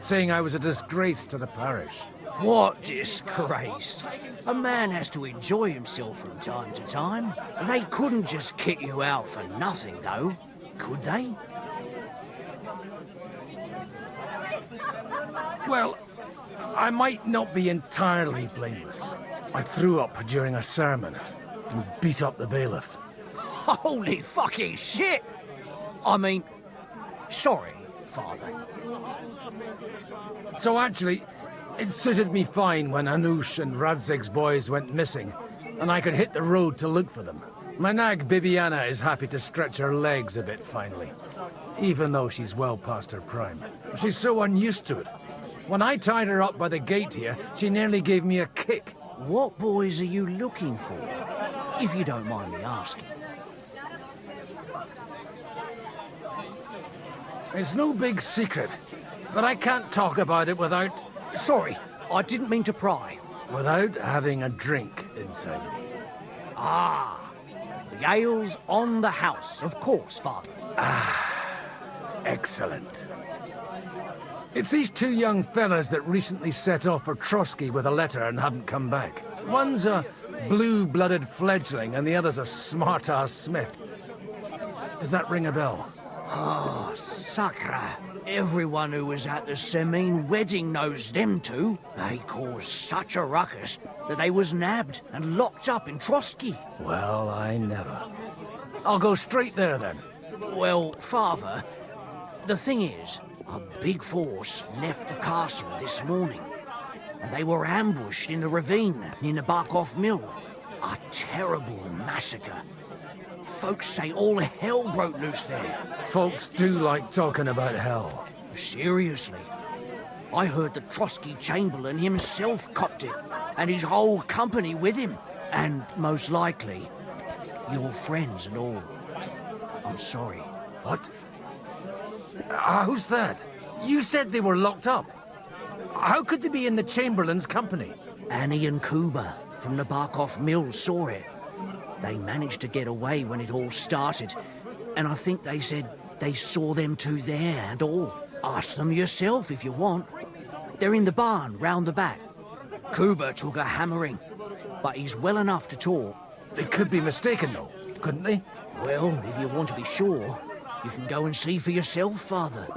saying I was a disgrace to the parish. What disgrace? A man has to enjoy himself from time to time. They couldn't just kick you out for nothing, though, could they? Well, I might not be entirely blameless. I threw up during a sermon and beat up the bailiff. Holy fucking shit! I mean, sorry, Father. So actually, it suited me fine when Anush and Radzig's boys went missing, and I could hit the road to look for them. My nag Bibiana is happy to stretch her legs a bit finally, even though she's well past her prime. She's so unused to it. When I tied her up by the gate here, she nearly gave me a kick. What boys are you looking for, if you don't mind me asking? It's no big secret, but I can't talk about it without... Sorry, I didn't mean to pry. Without having a drink inside me. Ah, the ale's on the house, of course, Father. Ah, excellent. It's these two young fellas that recently set off for Trotsky with a letter and haven't come back. One's a blue-blooded fledgling and the other's a smart-ass smith. Does that ring a bell? Ah, Sakra. Everyone who was at the Semine wedding knows them two. They caused such a ruckus that they was nabbed and locked up in Trotsky. Well, I never. I'll go straight there, then. Well, Father, the thing is, a big force left the castle this morning. and they were ambushed in the ravine near the Barkov Mill. A terrible massacre. Folks say all hell broke loose there. Folks do like talking about hell. Seriously. I heard the Trotsky Chamberlain himself copped it, and his whole company with him. And most likely, your friends and all. I'm sorry. What? How's that? You said they were locked up. How could they be in the Chamberlain's company? Annie and Kuba from the Barkov Mill saw it. They managed to get away when it all started, and I think they said they saw them two there and all. Ask them yourself if you want. They're in the barn round the back. Kuba took a hammering, but he's well enough to talk. They could be mistaken, though, couldn't they? Well, if you want to be sure, you can go and see for yourself, Father.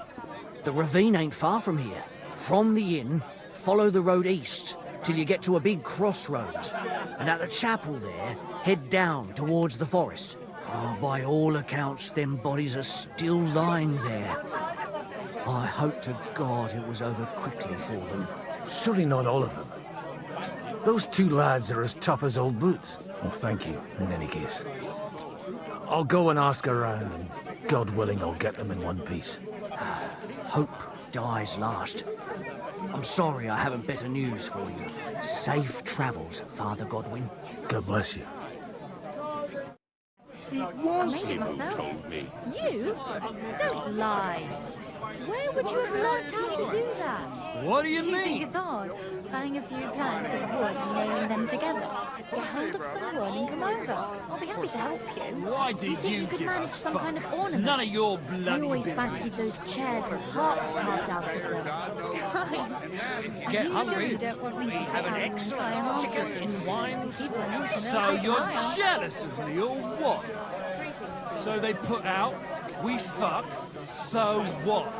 The ravine ain't far from here. From the inn, follow the road east till you get to a big crossroads, and at the chapel there, head down towards the forest. Oh, by all accounts, them bodies are still lying there. I hope to God it was over quickly for them. Surely not all of them. Those two lads are as tough as old boots. Well, thank you, in any case. I'll go and ask around, and God willing, I'll get them in one piece. Hope dies last. I'm sorry I haven't better news for you. Safe travels, Father Godwin. God bless you. It was him who told me. You? Don't lie. Where would you have learned how to do that? What do you You think mean? it's odd, finding a few planks of wood and nailing them together? Get hold of some wood and come over. I'll be happy to help you. Why Do you think you could give a manage some fuck? kind of ornament? None of your I bloody always business. fancied those chairs with hearts carved out of them. Guys, Get are you hungry, sure you don't want me to have an sit down and excellent try and chicken offer? in wine. People are not gonna So take you're mine. jealous of me, or what? So they put out, we fuck, so what?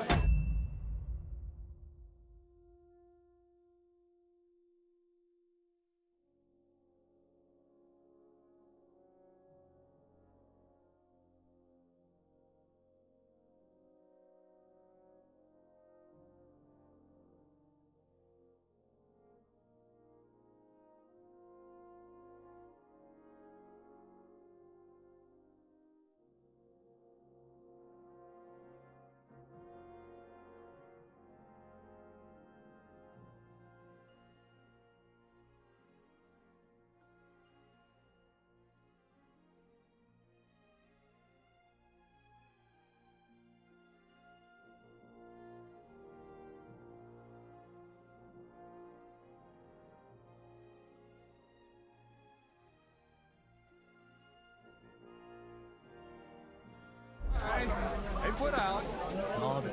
They put out.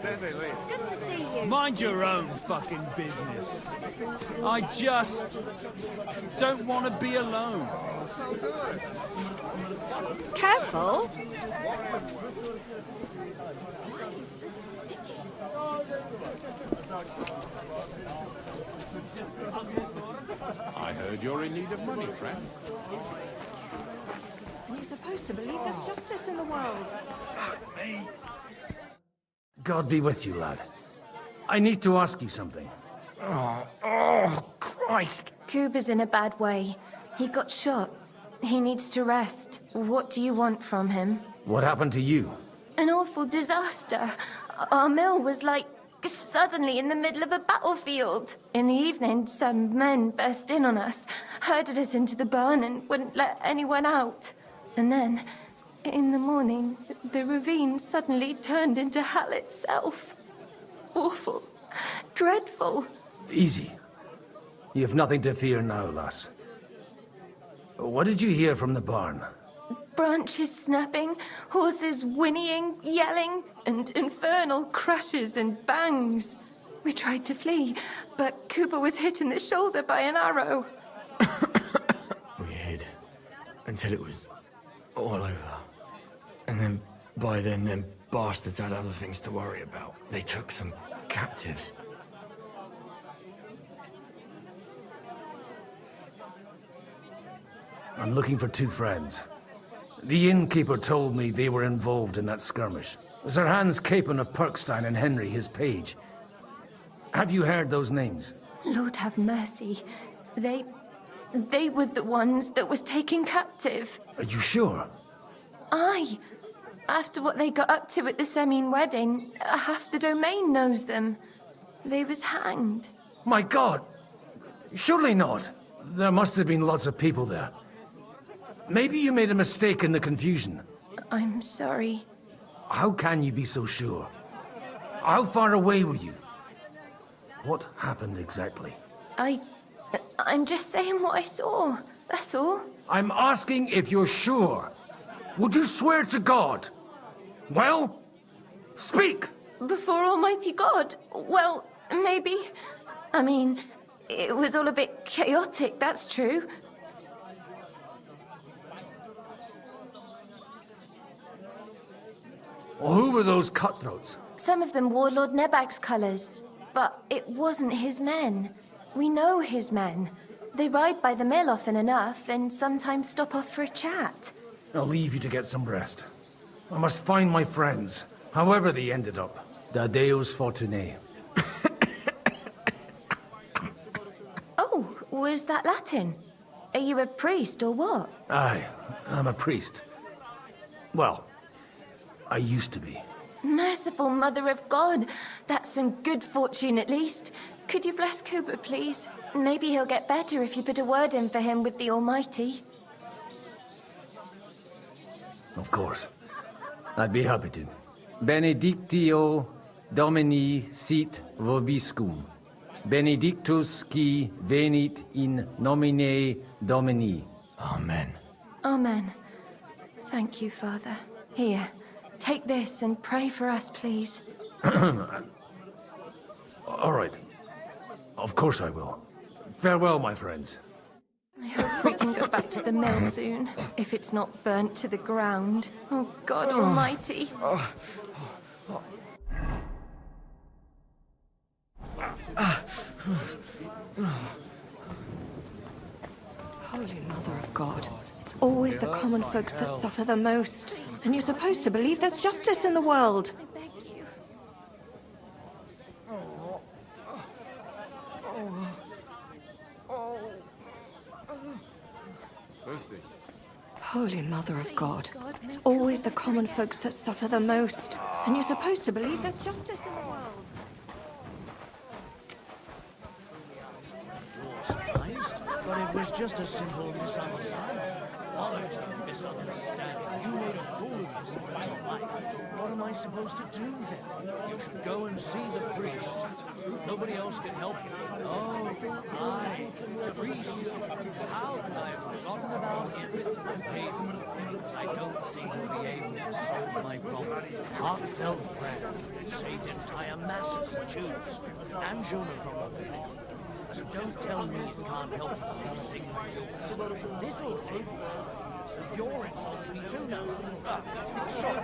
Then they leave. Good to see you. Mind your own fucking business. I just don't want to be alone. Careful. I heard you're in need of money, friend. You're supposed to believe there's justice in the world. God be with you, lad. I need to ask you something. Oh, Christ. Kuba's in a bad way. He got shot. He needs to rest. What do you want from him? What happened to you? An awful disaster. Our mill was like suddenly in the middle of a battlefield. In the evening, some men burst in on us, herded us into the barn and wouldn't let anyone out. And then, in the morning, the ravine suddenly turned into hell itself. Awful. Dreadful. Easy. You have nothing to fear now, lass. What did you hear from the barn? Branches snapping, horses whinnying, yelling, and infernal crashes and bangs. We tried to flee, but Cooper was hit in the shoulder by an arrow. We hid until it was all over. And then, by then, them bastards had other things to worry about. They took some captives. I'm looking for two friends. The innkeeper told me they were involved in that skirmish. Sir Hans Capon of Perkstein and Henry, his page. Have you heard those names? Lord have mercy. They were the ones that was taken captive. Are you sure? Aye. After what they got up to at the Semine wedding, half the domain knows them. They was hanged. My God! Surely not. There must have been lots of people there. Maybe you made a mistake in the confusion. I'm sorry. How can you be so sure? How far away were you? What happened exactly? I'm just saying what I saw. That's all. I'm asking if you're sure. Would you swear to God? Well, speak! Before Almighty God? Well, maybe. I mean, it was all a bit chaotic, that's true. Well, who were those cutthroats? Some of them wore Lord Nebag's colours, but it wasn't his men. We know his men. They ride by the mill often enough, and sometimes stop off for a chat. I'll leave you to get some rest. I must find my friends, however they ended up. Da Deus Fortunae. Oh, was that Latin? Are you a priest or what? Aye, I'm a priest. Well, I used to be. Merciful Mother of God. That's some good fortune at least. Could you bless Cooper, please? Maybe he'll get better if you put a word in for him with the Almighty. Of course. I'd be happy to. Benedictio Domini sit vobiscum. Benedictus qui venit in nomine Domini. Amen. Amen. Thank you, Father. Here, take this and pray for us, please. All right. Of course I will. Farewell, my friends. I hope we can go back to the mill soon, if it's not burnt to the ground. Oh, God Almighty. Holy Mother of God. It's always the common folks that suffer the most. And you're supposed to believe there's justice in the world. Holy Mother of God. It's always the common folks that suffer the most. And you're supposed to believe there's justice in the world. But it was just a simple misunderstanding. Follows the misunderstanding. You made a fool of yourself in your life. What am I supposed to do then? You should go and see the priest. Nobody else can help you. Oh, I, the priest. How could I have forgotten about him? Because I don't think he'll be able to solve my problem. Heartfelt prayer. Saved entire masses of Jews. And Jonah from the village. So don't tell me it can't help you with anything like yours. Little thing. So you're insulting me too now. Sorry.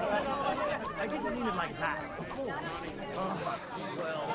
I didn't mean it like that. Of course. Well.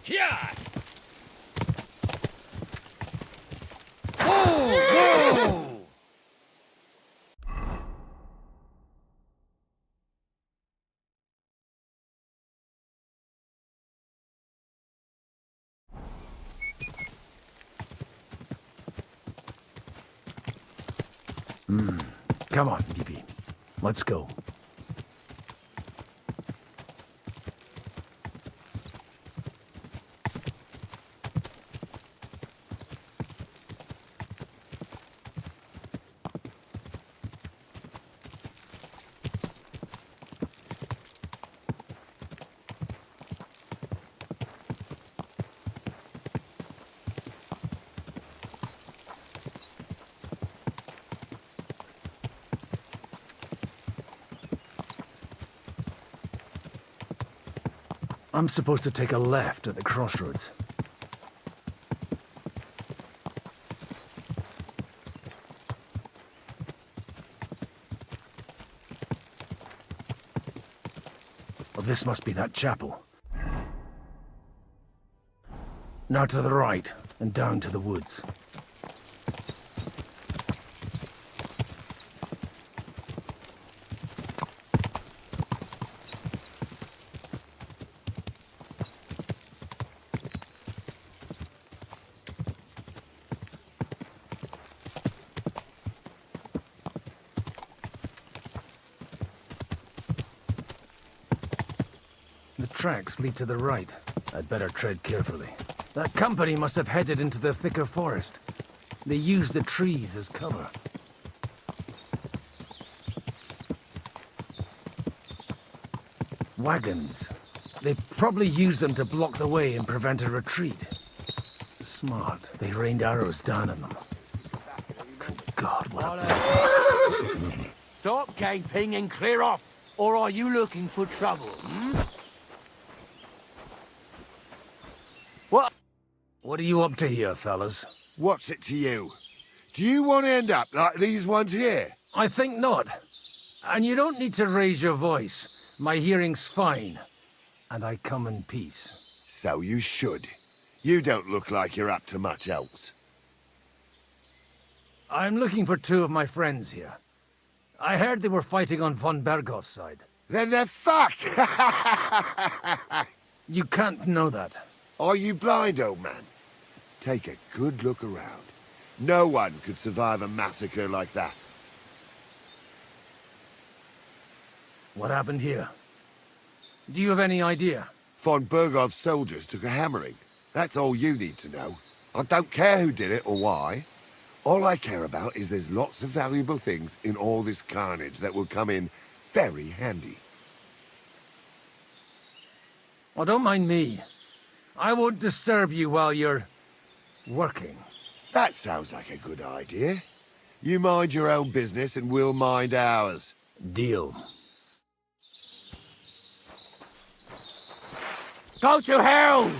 Yeah! Come on, DP. Let's go. I'm supposed to take a left at the crossroads. Well, this must be that chapel. Now to the right, and down to the woods. The tracks lead to the right. I'd better tread carefully. That company must have headed into the thicker forest. They used the trees as cover. Wagons. They probably used them to block the way and prevent a retreat. Smart. They rained arrows down on them. Good God, what a... Stop gaping and clear off, or are you looking for trouble, hmm? What are you up to here, fellas? What's it to you? Do you want to end up like these ones here? I think not. And you don't need to raise your voice. My hearing's fine. And I come in peace. So you should. You don't look like you're up to much else. I'm looking for two of my friends here. I heard they were fighting on von Berghoff's side. Then they're fucked! You can't know that. Are you blind, old man? Take a good look around. No one could survive a massacre like that. What happened here? Do you have any idea? Von Berghoff's soldiers took a hammering. That's all you need to know. I don't care who did it or why. All I care about is there's lots of valuable things in all this carnage that will come in very handy. Well, don't mind me. I won't disturb you while you're... working. That sounds like a good idea. You mind your own business and we'll mind ours. Deal. Go to hell!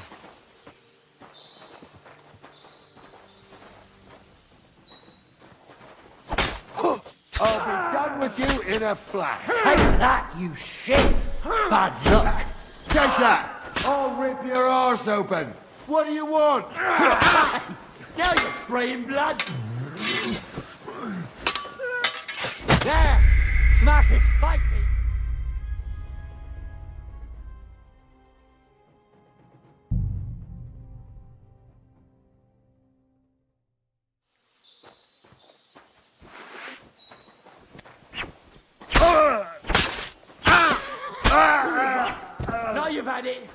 I'll be done with you in a flash. Take that, you shit! Bad luck! Take that! I'll rip your arse open! What do you want? Now you're spraying blood! There! Smash his spicy! Now you've had it!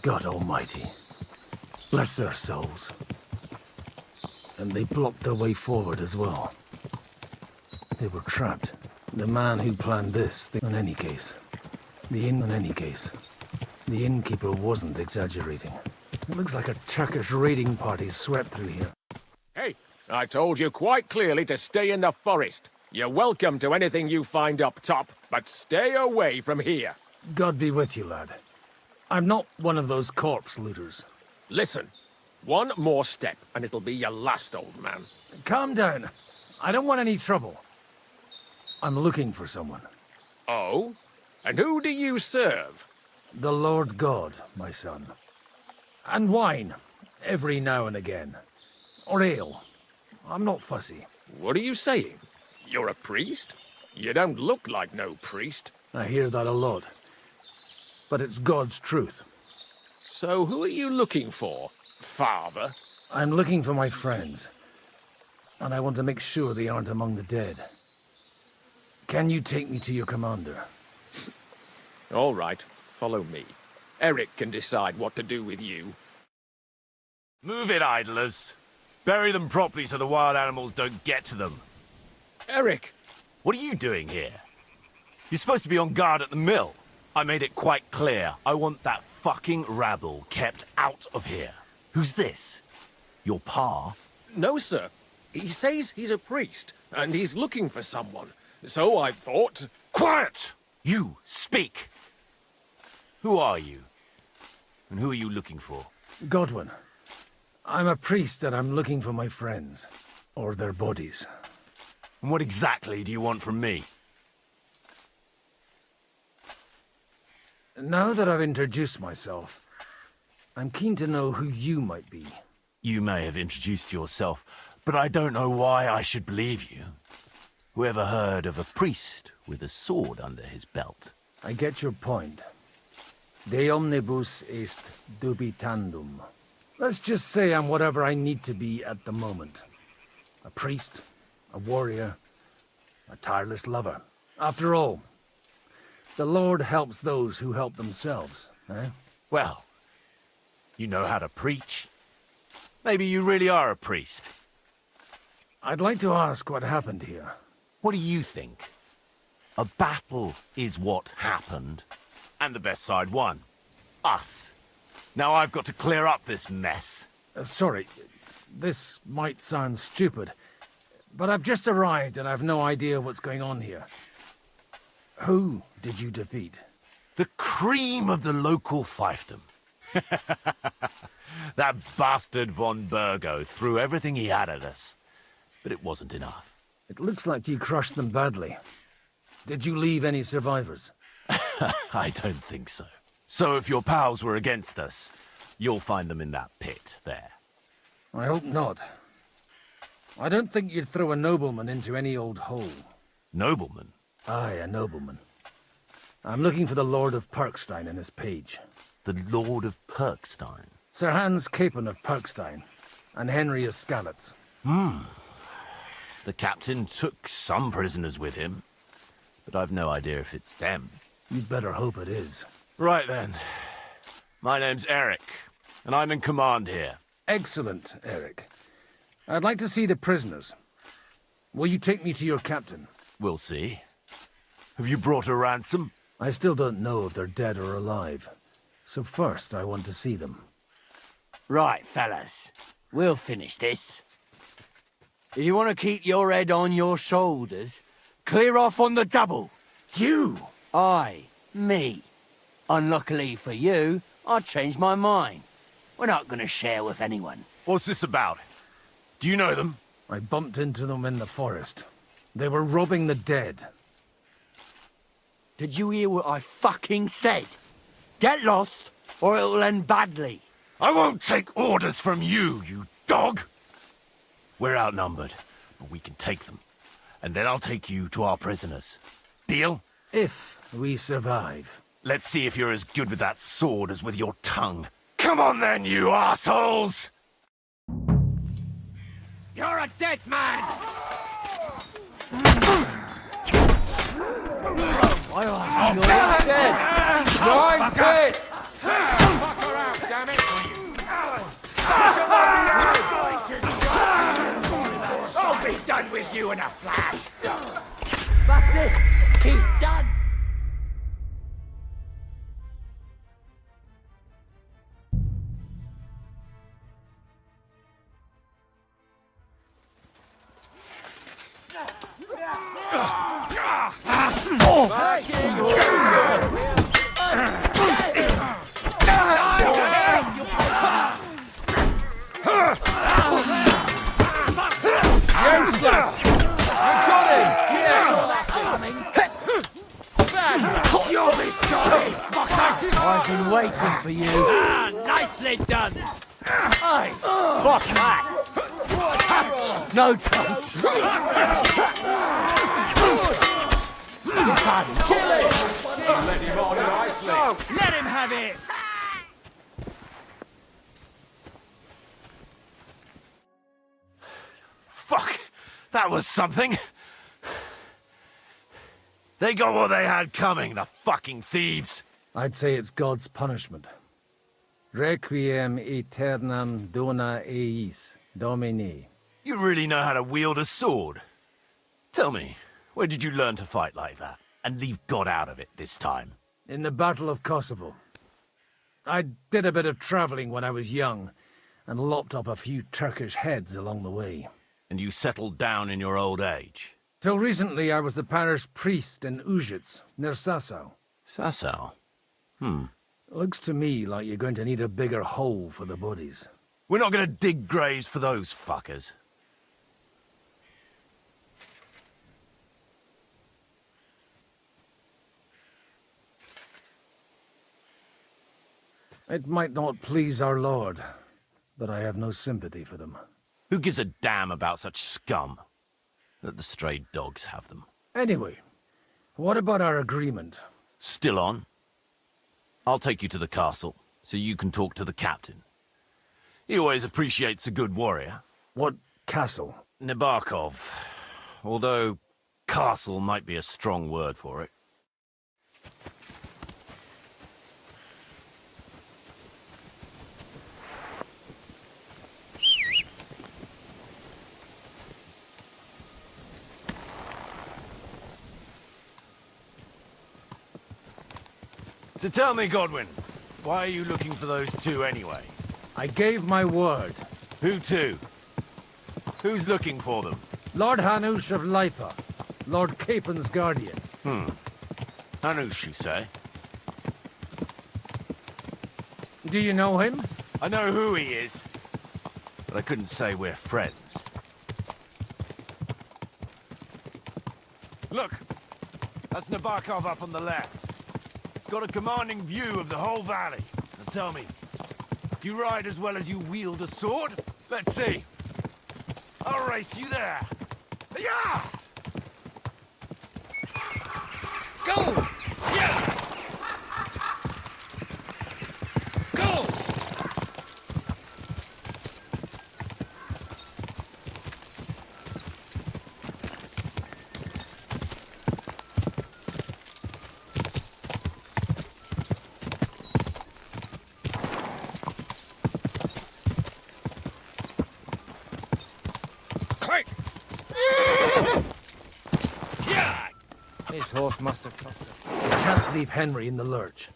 God Almighty. Bless their souls. And they blocked their way forward as well. They were trapped. The man who planned this, in any case. The innkeeper wasn't exaggerating. It looks like a Turkish raiding party swept through here. Hey, I told you quite clearly to stay in the forest. You're welcome to anything you find up top, but stay away from here. God be with you, lad. I'm not one of those corpse looters. Listen, one more step, and it'll be your last, old man. Calm down. I don't want any trouble. I'm looking for someone. Oh? And who do you serve? The Lord God, my son. And wine, every now and again. Or ale. I'm not fussy. What are you saying? You're a priest? You don't look like no priest. I hear that a lot. But it's God's truth. So who are you looking for, Father? I'm looking for my friends. And I want to make sure they aren't among the dead. Can you take me to your commander? All right, follow me. Eric can decide what to do with you. Move it, idlers. Bury them properly so the wild animals don't get to them. Eric! What are you doing here? You're supposed to be on guard at the mill. I made it quite clear. I want that fucking rabble kept out of here. Who's this? Your pa? No, sir. He says he's a priest, and he's looking for someone. So I thought... Quiet! You, speak! Who are you? And who are you looking for? Godwin. I'm a priest and I'm looking for my friends. Or their bodies. And what exactly do you want from me? Now that I've introduced myself, I'm keen to know who you might be. You may have introduced yourself, but I don't know why I should believe you. Whoever heard of a priest with a sword under his belt? I get your point. De omnibus est dubitandum. Let's just say I'm whatever I need to be at the moment. A priest, a warrior, a tireless lover. After all, the Lord helps those who help themselves, eh? Well, you know how to preach. Maybe you really are a priest. I'd like to ask what happened here. What do you think? A battle is what happened, and the best side won. Us. Now I've got to clear up this mess. Sorry, this might sound stupid, but I've just arrived and I've no idea what's going on here. Who did you defeat? The cream of the local fiefdom. That bastard von Burgo threw everything he had at us, but it wasn't enough. It looks like you crushed them badly. Did you leave any survivors? I don't think so. So if your pals were against us, you'll find them in that pit there. I hope not. I don't think you'd throw a nobleman into any old hole. Nobleman? Aye, a nobleman. I'm looking for the Lord of Perkstein and his page. The Lord of Perkstein? Sir Hans Capon of Perkstein, and Henry of Skalitz. The captain took some prisoners with him, but I've no idea if it's them. You'd better hope it is. Right then. My name's Eric, and I'm in command here. Excellent, Eric. I'd like to see the prisoners. Will you take me to your captain? We'll see. Have you brought a ransom? I still don't know if they're dead or alive. So first, I want to see them. Right, fellas. We'll finish this. If you want to keep your head on your shoulders, clear off on the double. You? Aye, me. Unluckily for you, I changed my mind. We're not going to share with anyone. What's this about? Do you know them? I bumped into them in the forest. They were robbing the dead. Did you hear what I fucking said? Get lost, or it'll end badly. I won't take orders from you, you dog! We're outnumbered, but we can take them. And then I'll take you to our prisoners. Deal? If we survive. Let's see if you're as good with that sword as with your tongue. Come on then, you assholes! You're a dead man! You're dead! You're dead! Fuck around, damn it! I'll be done with you in a flash! That's it! He's done! I've been waiting for you. Ah, nicely done! Aye! Fuck that! No chance. Kill him! Let him on nicely. Let him have it! Fuck! That was something! They got what they had coming, the fucking thieves! I'd say it's God's punishment. Requiem aeternam dona eis, Domini. You really know how to wield a sword? Tell me, where did you learn to fight like that? And leave God out of it this time? In the Battle of Kosovo. I did a bit of traveling when I was young, and lopped up a few Turkish heads along the way. And you settled down in your old age? Till recently I was the parish priest in Užice, near Sasau. Sasau? Looks to me like you're going to need a bigger hole for the bodies. We're not gonna dig graves for those fuckers. It might not please our Lord, but I have no sympathy for them. Who gives a damn about such scum? Let the stray dogs have them. Anyway, what about our agreement? Still on? I'll take you to the castle, so you can talk to the captain. He always appreciates a good warrior. What castle? Nabarkov. Although, castle might be a strong word for it. So tell me, Godwin, why are you looking for those two anyway? I gave my word. Who to? Who's looking for them? Lord Hanush of Lipa, Lord Capen's guardian. Hanush, you say? Do you know him? I know who he is, but I couldn't say we're friends. Look, that's Nabarkov up on the left. Got a commanding view of the whole valley. Now tell me, do you ride as well as you wield a sword? Let's see. I'll race you there. Yeah! Go! Yeah! Go! Quick! Yeah! His horse must have cost him. We can't leave Henry in the lurch.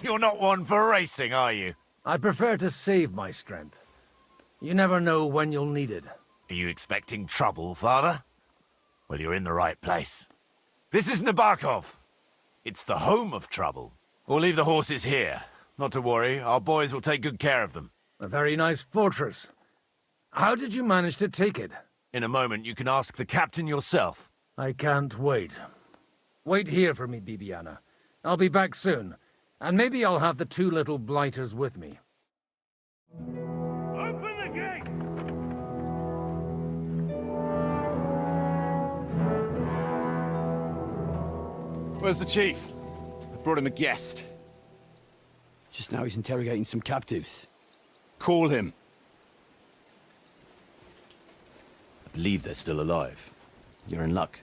You're not one for racing, are you? I prefer to save my strength. You never know when you'll need it. Are you expecting trouble, father? Well, you're in the right place. This is Nabarkov. It's the home of trouble. We'll leave the horses here. Not to worry, our boys will take good care of them. A very nice fortress. How did you manage to take it? In a moment, you can ask the captain yourself. I can't wait. Wait here for me, Bibiana. I'll be back soon. And maybe I'll have the two little blighters with me. Open the gate! Where's the chief? I brought him a guest. Just now he's interrogating some captives. Call him. I believe they're still alive. You're in luck.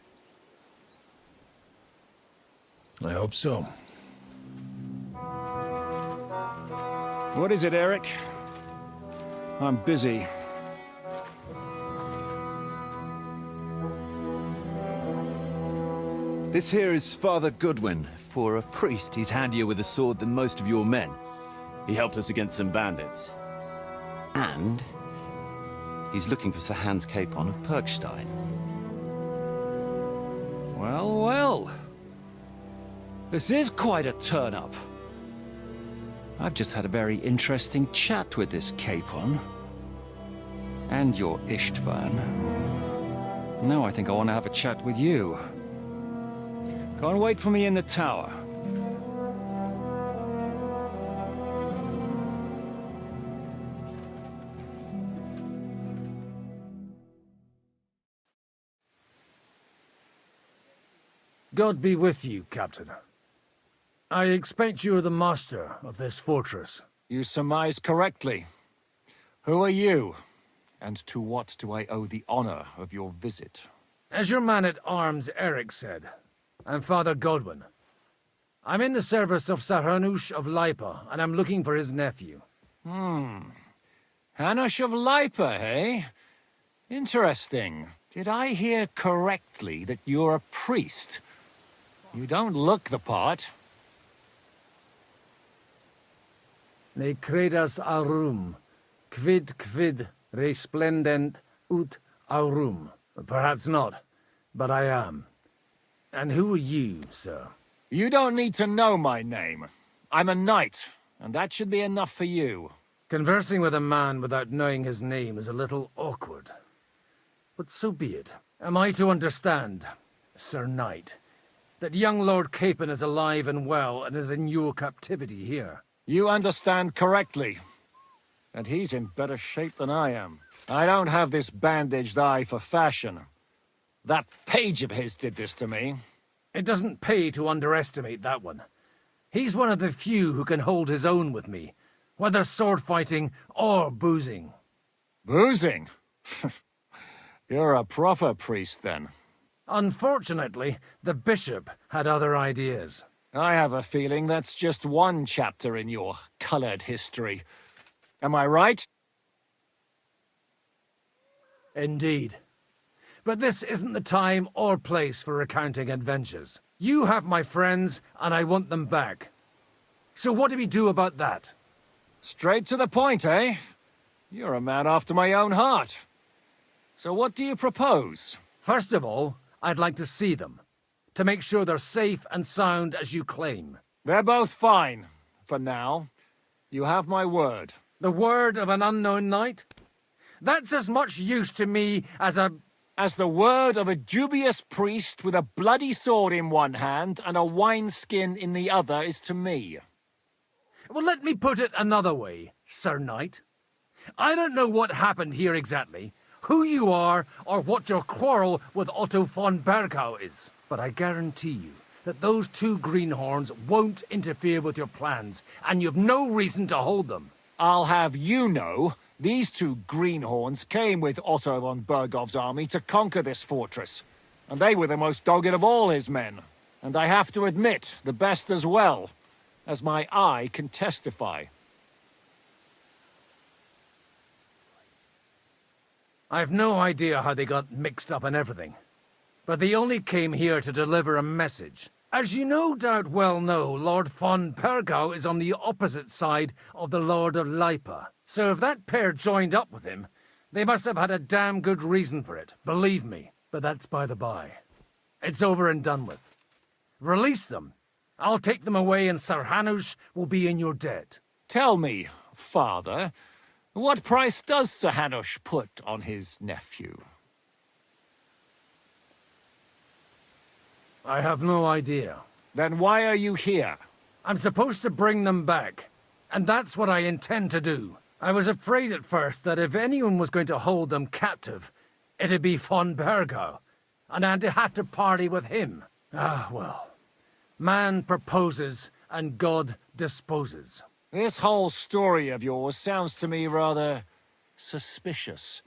I hope so. What is it, Eric? I'm busy. This here is Father Goodwin. For a priest, he's handier with a sword than most of your men. He helped us against some bandits. And he's looking for Sir Hans Capon of Perkstein. Well, well. This is quite a turn-up. I've just had a very interesting chat with this Capon. And your Ishtvan. Now I think I want to have a chat with you. Go and wait for me in the tower. God be with you, Captain. I expect you're the master of this fortress. You surmise correctly. Who are you? And to what do I owe the honor of your visit? As your man-at-arms Eric said, I'm Father Godwin. I'm in the service of Sir Hanush of Lipa, and I'm looking for his nephew. Hanush of Lipa, eh? Interesting. Did I hear correctly that you're a priest? You don't look the part. Ne credas aurum, quid resplendent ut aurum. Perhaps not, but I am. And who are you, sir? You don't need to know my name. I'm a knight, and that should be enough for you. Conversing with a man without knowing his name is a little awkward. But so be it. Am I to understand, Sir Knight, that young Lord Capon is alive and well and is in your captivity here? You understand correctly. And he's in better shape than I am. I don't have this bandaged eye for fashion. That page of his did this to me. It doesn't pay to underestimate that one. He's one of the few who can hold his own with me, whether sword fighting or boozing. Boozing? You're a proper priest, then. Unfortunately, the bishop had other ideas. I have a feeling that's just one chapter in your colored history. Am I right? Indeed. But this isn't the time or place for recounting adventures. You have my friends, and I want them back. So what do we do about that? Straight to the point, eh? You're a man after my own heart. So what do you propose? First of all, I'd like to see them, to make sure they're safe and sound as you claim. They're both fine, for now. You have my word. The word of an unknown knight? That's as much use to me as the word of a dubious priest with a bloody sword in one hand and a wineskin in the other is to me. Well, let me put it another way, Sir Knight. I don't know what happened here exactly, who you are, or what your quarrel with Otto von Bergau is. But I guarantee you that those two greenhorns won't interfere with your plans, and you've no reason to hold them. I'll have you know, these two greenhorns came with Otto von Bergov's army to conquer this fortress, and they were the most dogged of all his men. And I have to admit, the best as well, as my eye can testify. I've no idea how they got mixed up in everything, but they only came here to deliver a message. As you no doubt well know, Lord von Bergau is on the opposite side of the Lord of Lipa. So if that pair joined up with him, they must have had a damn good reason for it, believe me. But that's by the by. It's over and done with. Release them. I'll take them away and Sir Hanush will be in your debt. Tell me, Father, what price does Sir Hanush put on his nephew? I have no idea. Then why are you here? I'm supposed to bring them back, and that's what I intend to do. I was afraid at first that if anyone was going to hold them captive, it'd be von Bergau, and I'd have to party with him. Ah, well. Man proposes, and God disposes. This whole story of yours sounds to me rather suspicious.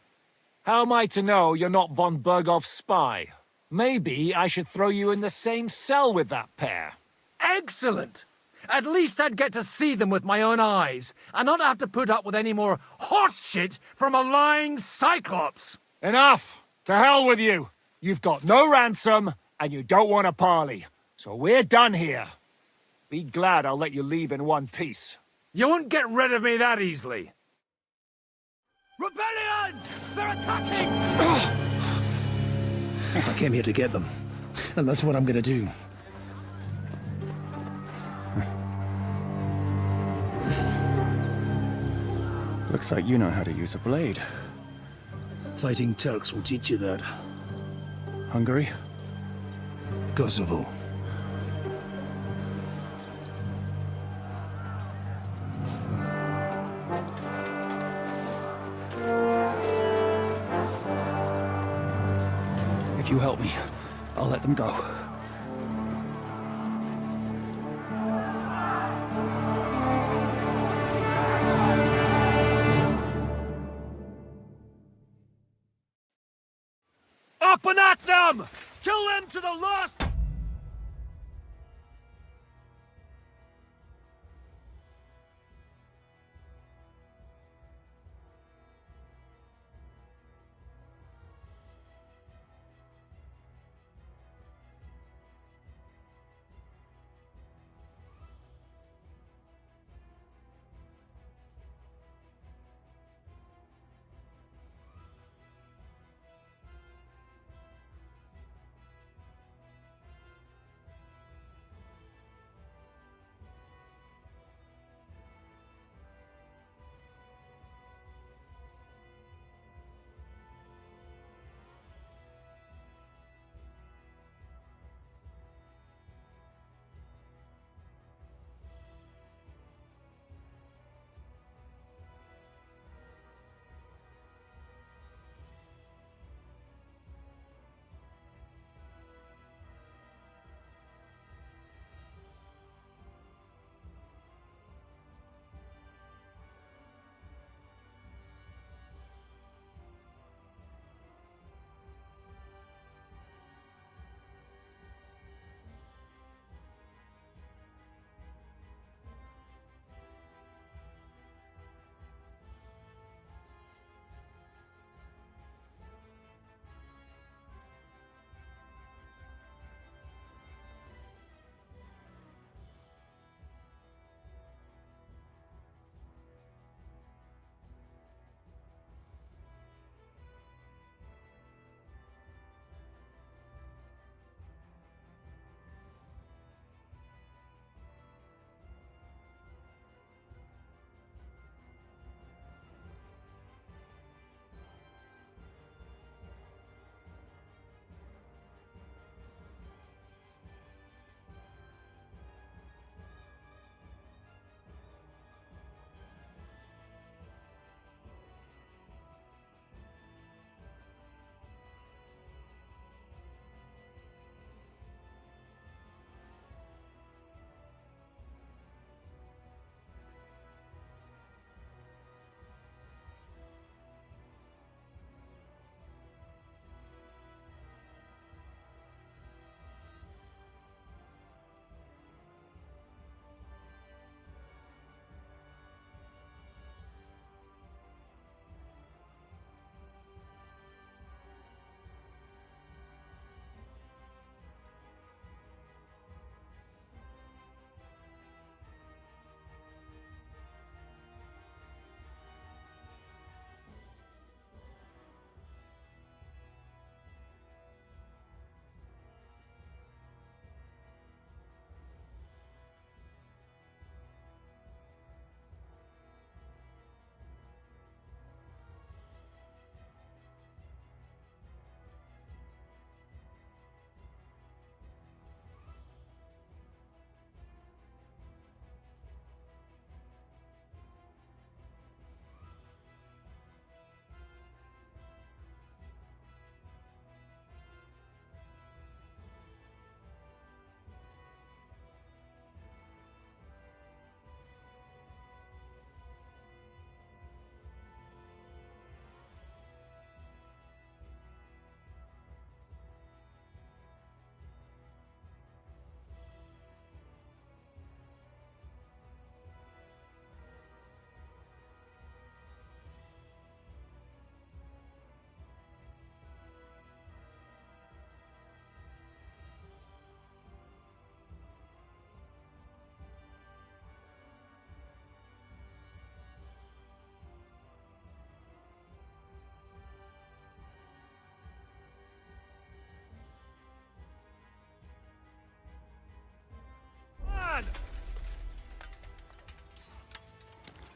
How am I to know you're not von Bergov's spy? Maybe I should throw you in the same cell with that pair. Excellent! At least I'd get to see them with my own eyes, and not have to put up with any more horse shit from a lying cyclops! Enough! To hell with you! You've got no ransom, and you don't want a parley. So we're done here. Be glad I'll let you leave in one piece. You won't get rid of me that easily. Rebellion! They're attacking! I came here to get them, and that's what I'm gonna do. Looks like you know how to use a blade. Fighting Turks will teach you that. Hungary? Kosovo. If you help me, I'll let them go. Up and at them! Kill them to the last!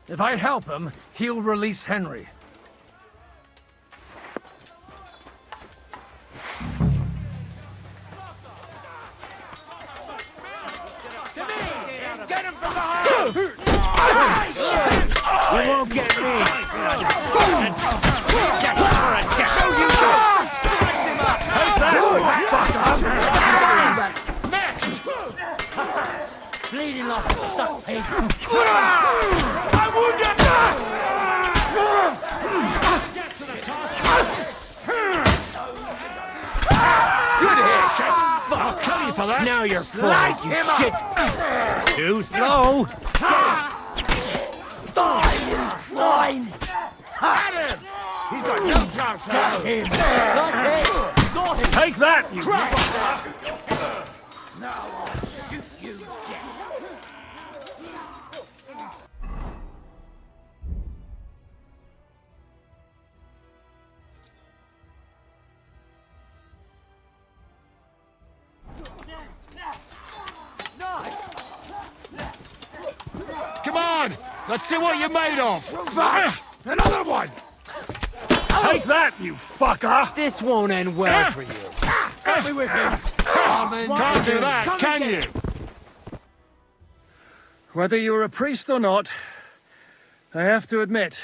If I help him, he'll release Henry. Good here, shit! I'll kill you for that! Now you're Slice full, you him shit! Too slow! Die, you swine! At him! He's got no chance to Got him! Got him! Got him! Take that, you Now I'll shoot you dead! Come on! Let's see what you're made of! Another one! Take that, you fucker! This won't end well for you. Help me with him! Can't do that, can you? Whether you're a priest or not, I have to admit,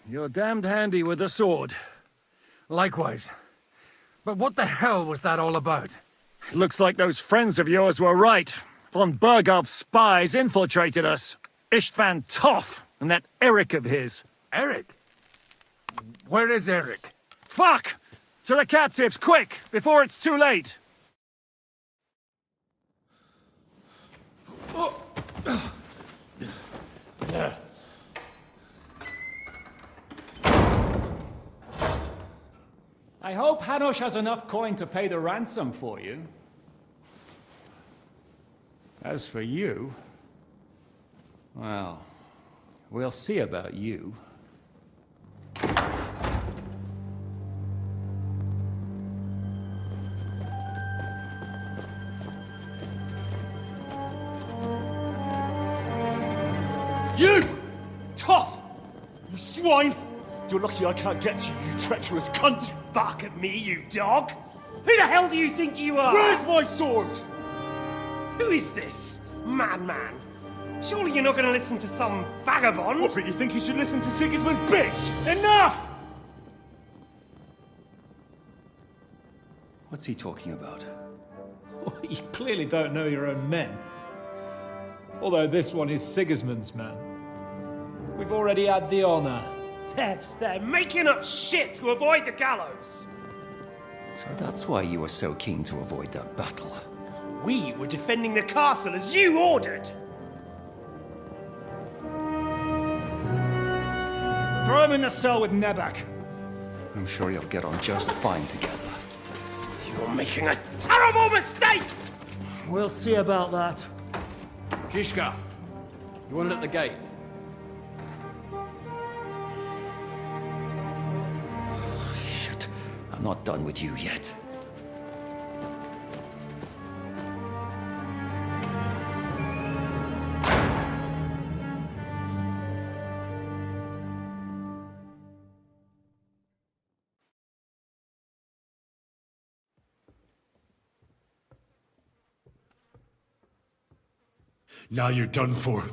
you're damned handy with a sword. Likewise. But what the hell was that all about? It looks like those friends of yours were right. Von Bergov's spies infiltrated us. Istvan Toth and that Eric of his. Eric? Where is Eric? Fuck! To the captives, quick, before it's too late! I hope Hanush has enough coin to pay the ransom for you. As for you, well, we'll see about you. You! Tough! You swine! You're lucky I can't get to you, you treacherous cunt! Bark at me, you dog! Who the hell do you think you are? Where's my sword? Who is this? Man. Surely you're not going to listen to some vagabond? What, but you think you should listen to Sigismund's bitch? Enough! What's he talking about? You clearly don't know your own men. Although this one is Sigismund's man. We've already had the honor. They're making up shit to avoid the gallows! So that's why you were so keen to avoid that battle. We were defending the castle as you ordered! Throw him in the cell with Nebak. I'm sure you'll get on just fine together. You're making a terrible mistake! We'll see about that. Zhishka, you want it at the gate? Shit, I'm not done with you yet. Now you're done for.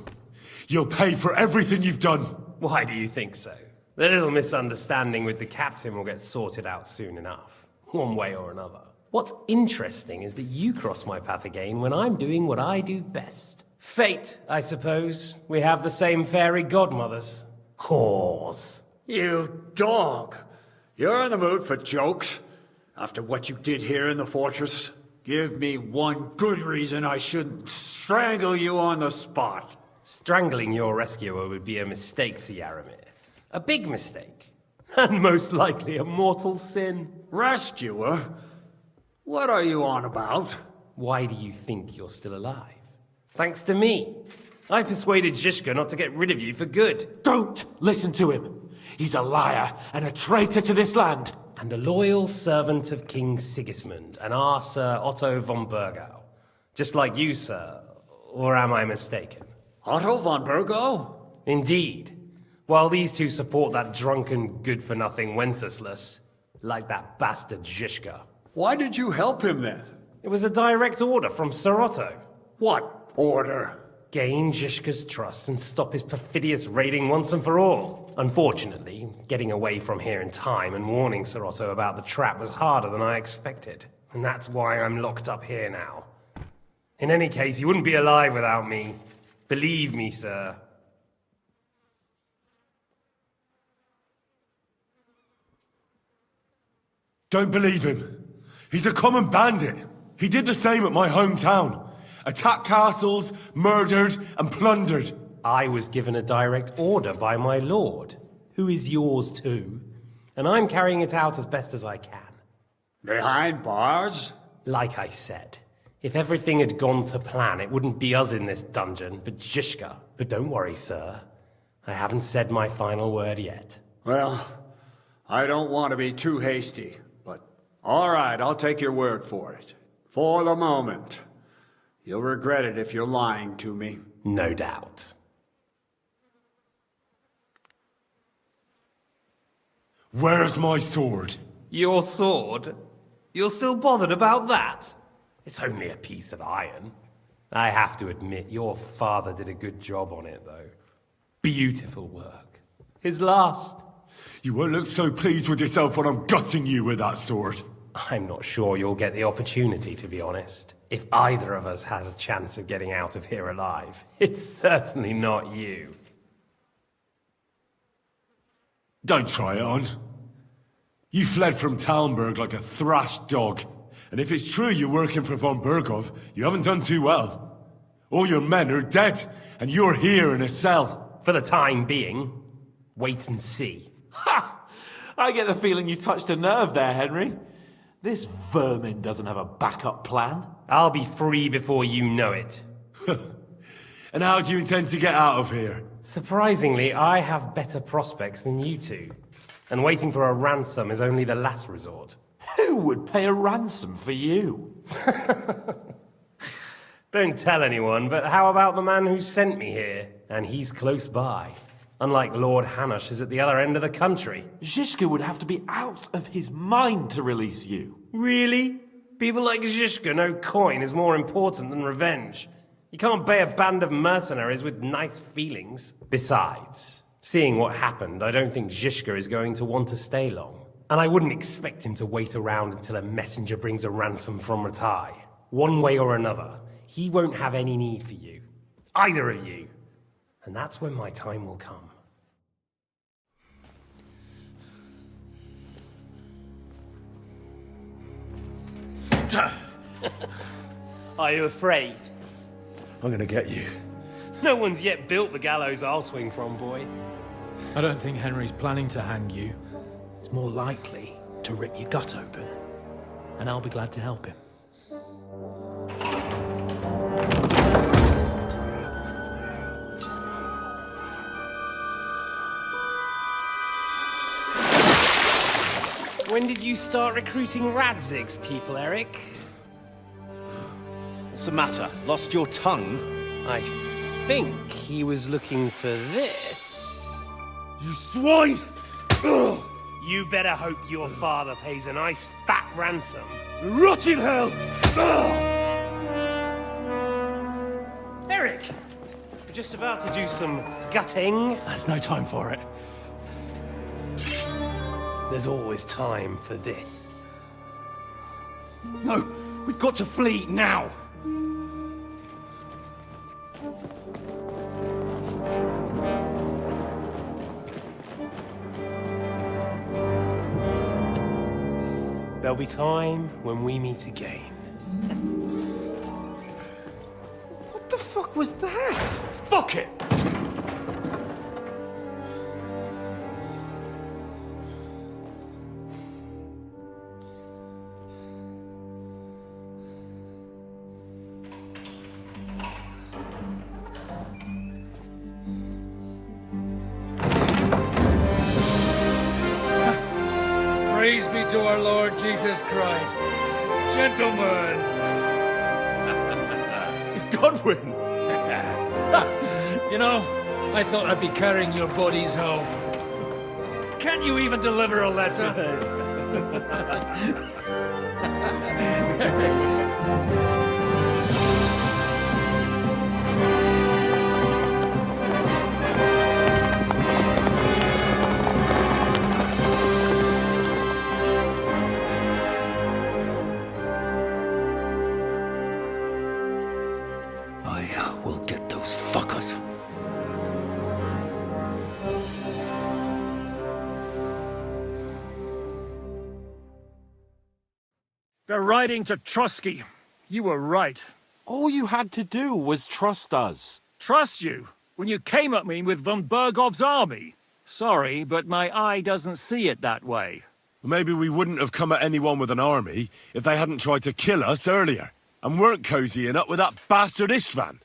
You'll pay for everything you've done. Why do you think so? The little misunderstanding with the captain will get sorted out soon enough, one way or another. What's interesting is that you cross my path again when I'm doing what I do best. Fate, I suppose. We have the same fairy godmothers. Whores. You dog! You're in the mood for jokes? After what you did here in the fortress? Give me one good reason I shouldn't strangle you on the spot. Strangling your rescuer would be a mistake, Siaramir. A big mistake. And most likely a mortal sin. Rescuer? What are you on about? Why do you think you're still alive? Thanks to me. I persuaded Zhishka not to get rid of you for good. Don't listen to him. He's a liar and a traitor to this land. And a loyal servant of King Sigismund and our Sir Otto von Bergau. Just like you, sir. Or am I mistaken? Otto von Bergau? Indeed. While these two support that drunken, good-for-nothing Wenceslas, like that bastard Zhishka. Why did you help him then? It was a direct order from Sir Otto. What order? Gain Zhishka's trust and stop his perfidious raiding once and for all. Unfortunately, getting away from here in time and warning Sir Otto about the trap was harder than I expected. And that's why I'm locked up here now. In any case, you wouldn't be alive without me. Believe me, sir. Don't believe him. He's a common bandit. He did the same at my hometown. Attacked castles, murdered, and plundered. I was given a direct order by my lord, who is yours too, and I'm carrying it out as best as I can. Behind bars? Like I said, if everything had gone to plan, it wouldn't be us in this dungeon, but Zizka. But don't worry, sir. I haven't said my final word yet. Well, I don't want to be too hasty, but all right, I'll take your word for it. For the moment. You'll regret it if you're lying to me. No doubt. Where's my sword? Your sword? You're still bothered about that? It's only a piece of iron. I have to admit, your father did a good job on it, though. Beautiful work. His last. You won't look so pleased with yourself when I'm gutting you with that sword. I'm not sure you'll get the opportunity, to be honest. If either of us has a chance of getting out of here alive, it's certainly not you. Don't try it on. You fled from Talmberg like a thrashed dog. And if it's true you're working for von Bergov, you haven't done too well. All your men are dead, and you're here in a cell. For the time being, wait and see. Ha! I get the feeling you touched a nerve there, Henry. This vermin doesn't have a backup plan. I'll be free before you know it. And how do you intend to get out of here? Surprisingly, I have better prospects than you two. And waiting for a ransom is only the last resort. Who would pay a ransom for you? Don't tell anyone, but how about the man who sent me here? And he's close by. Unlike Lord Hanush is at the other end of the country. Zizka would have to be out of his mind to release you. Really? People like Zizka know coin is more important than revenge. You can't pay a band of mercenaries with nice feelings. Besides, seeing what happened, I don't think Zizka is going to want to stay long. And I wouldn't expect him to wait around until a messenger brings a ransom from Ratai. One way or another, he won't have any need for you. Either of you. And that's when my time will come. Are you afraid? I'm gonna get you. No one's yet built the gallows I'll swing from, boy. I don't think Henry's planning to hang you. It's more likely to rip your gut open. And I'll be glad to help him. When did you start recruiting Radzig's people, Eric? What's the matter? Lost your tongue? I think he was looking for this. You swine! Ugh. You better hope your father pays a nice fat ransom. Rot in hell! Ugh. Eric! We're just about to do some gutting. There's no time for it. There's always time for this. No, we've got to flee now. There'll be time when we meet again. What the fuck was that? Fuck it! Praise be to our Lord Jesus Christ. Gentlemen! It's Godwin! You know, I thought I'd be carrying your bodies home. Can't you even deliver a letter? I will get those fuckers. They're riding to Trusky. You were right. All you had to do was trust us. Trust you? When you came at me with von Bergov's army? Sorry, but my eye doesn't see it that way. Maybe we wouldn't have come at anyone with an army if they hadn't tried to kill us earlier, and weren't cozying up with that bastard Istvan.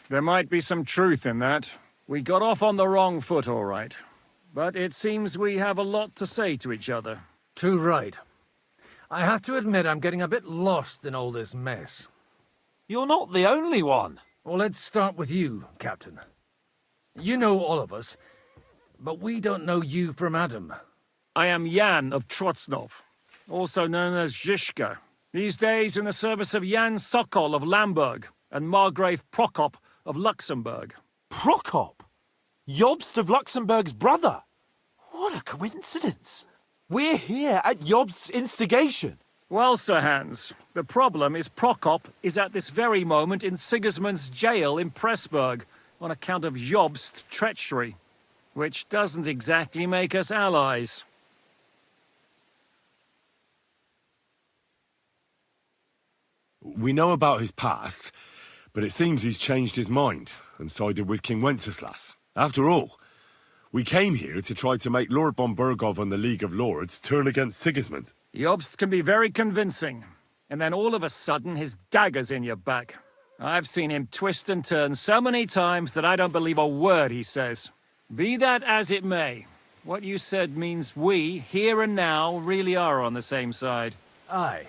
There might be some truth in that. We got off on the wrong foot, all right. But it seems we have a lot to say to each other. Too right. I have to admit I'm getting a bit lost in all this mess. You're not the only one. Well, let's start with you, Captain. You know all of us, but we don't know you from Adam. I am Jan of Trotznov, also known as Zizka. These days in the service of Jan Sokol of Lamberg and Margrave Prokop of Luxembourg. Prokop? Jobst of Luxembourg's brother? What a coincidence. We're here at Jobst's instigation. Well, Sir Hans, the problem is Prokop is at this very moment in Sigismund's jail in Pressburg on account of Jobst's treachery, which doesn't exactly make us allies. We know about his past, but it seems he's changed his mind and sided with King Wenceslas. After all, we came here to try to make Lord von Bergov and the League of Lords turn against Sigismund. Jobst can be very convincing, and then all of a sudden his dagger's in your back. I've seen him twist and turn so many times that I don't believe a word he says. Be that as it may, what you said means we, here and now, really are on the same side. Aye.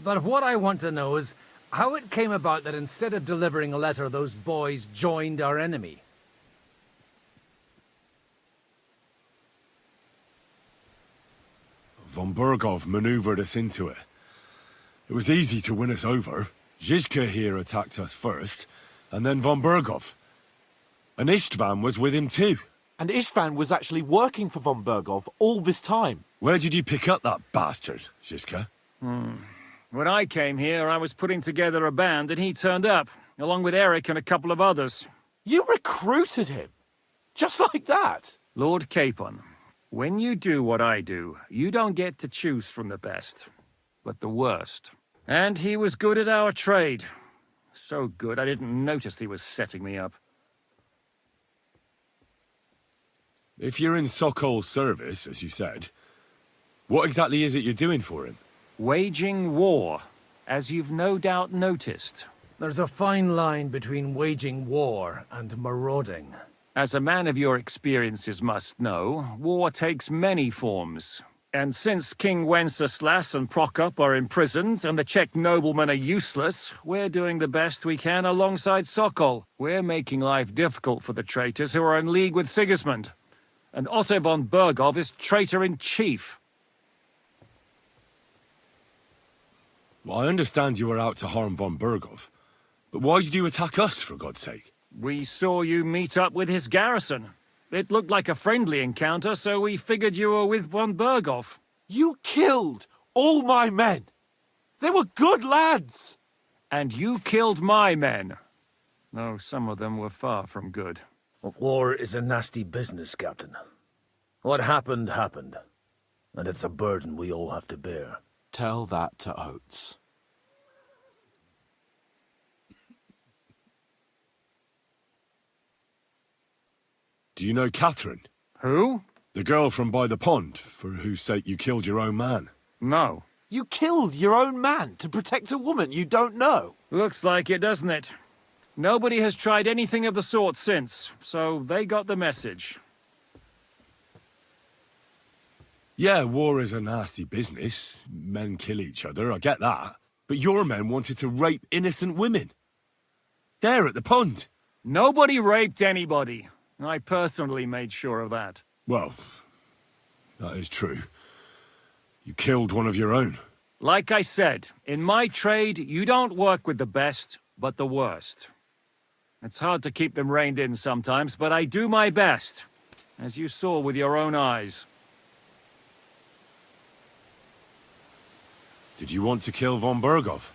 But what I want to know is how it came about that instead of delivering a letter, those boys joined our enemy. Von Bergov maneuvered us into it. It was easy to win us over. Zizka here attacked us first, and then Von Bergov. And Istvan was with him too. And Istvan was actually working for von Bergov all this time. Where did you pick up that bastard, Zizka? When I came here, I was putting together a band, and he turned up, along with Eric and a couple of others. You recruited him? Just like that? Lord Capon, when you do what I do, you don't get to choose from the best, but the worst. And he was good at our trade. So good, I didn't notice he was setting me up. If you're in Sokol's service, as you said, what exactly is it you're doing for him? Waging war, as you've no doubt noticed. There's a fine line between waging war and marauding. As a man of your experiences must know, war takes many forms. And since King Wenceslas and Prokop are imprisoned and the Czech noblemen are useless, we're doing the best we can alongside Sokol. We're making life difficult for the traitors who are in league with Sigismund. And Otto von Bergov is traitor-in-chief. Well, I understand you were out to harm von Bergov, but why did you attack us, for God's sake? We saw you meet up with his garrison. It looked like a friendly encounter, so we figured you were with von Bergov. You killed all my men. They were good lads. And you killed my men. Though some of them were far from good. War is a nasty business, Captain. What happened, happened. And it's a burden we all have to bear. Tell that to Oates. Do you know Catherine? Who? The girl from by the pond, for whose sake you killed your own man. No. You killed your own man to protect a woman you don't know. Looks like it, doesn't it? Nobody has tried anything of the sort since, so they got the message. Yeah, war is a nasty business. Men kill each other, I get that. But your men wanted to rape innocent women. There at the pond. Nobody raped anybody. I personally made sure of that. Well, that is true. You killed one of your own. Like I said, in my trade, you don't work with the best, but the worst. It's hard to keep them reined in sometimes, but I do my best, as you saw with your own eyes. Did you want to kill von Bergov?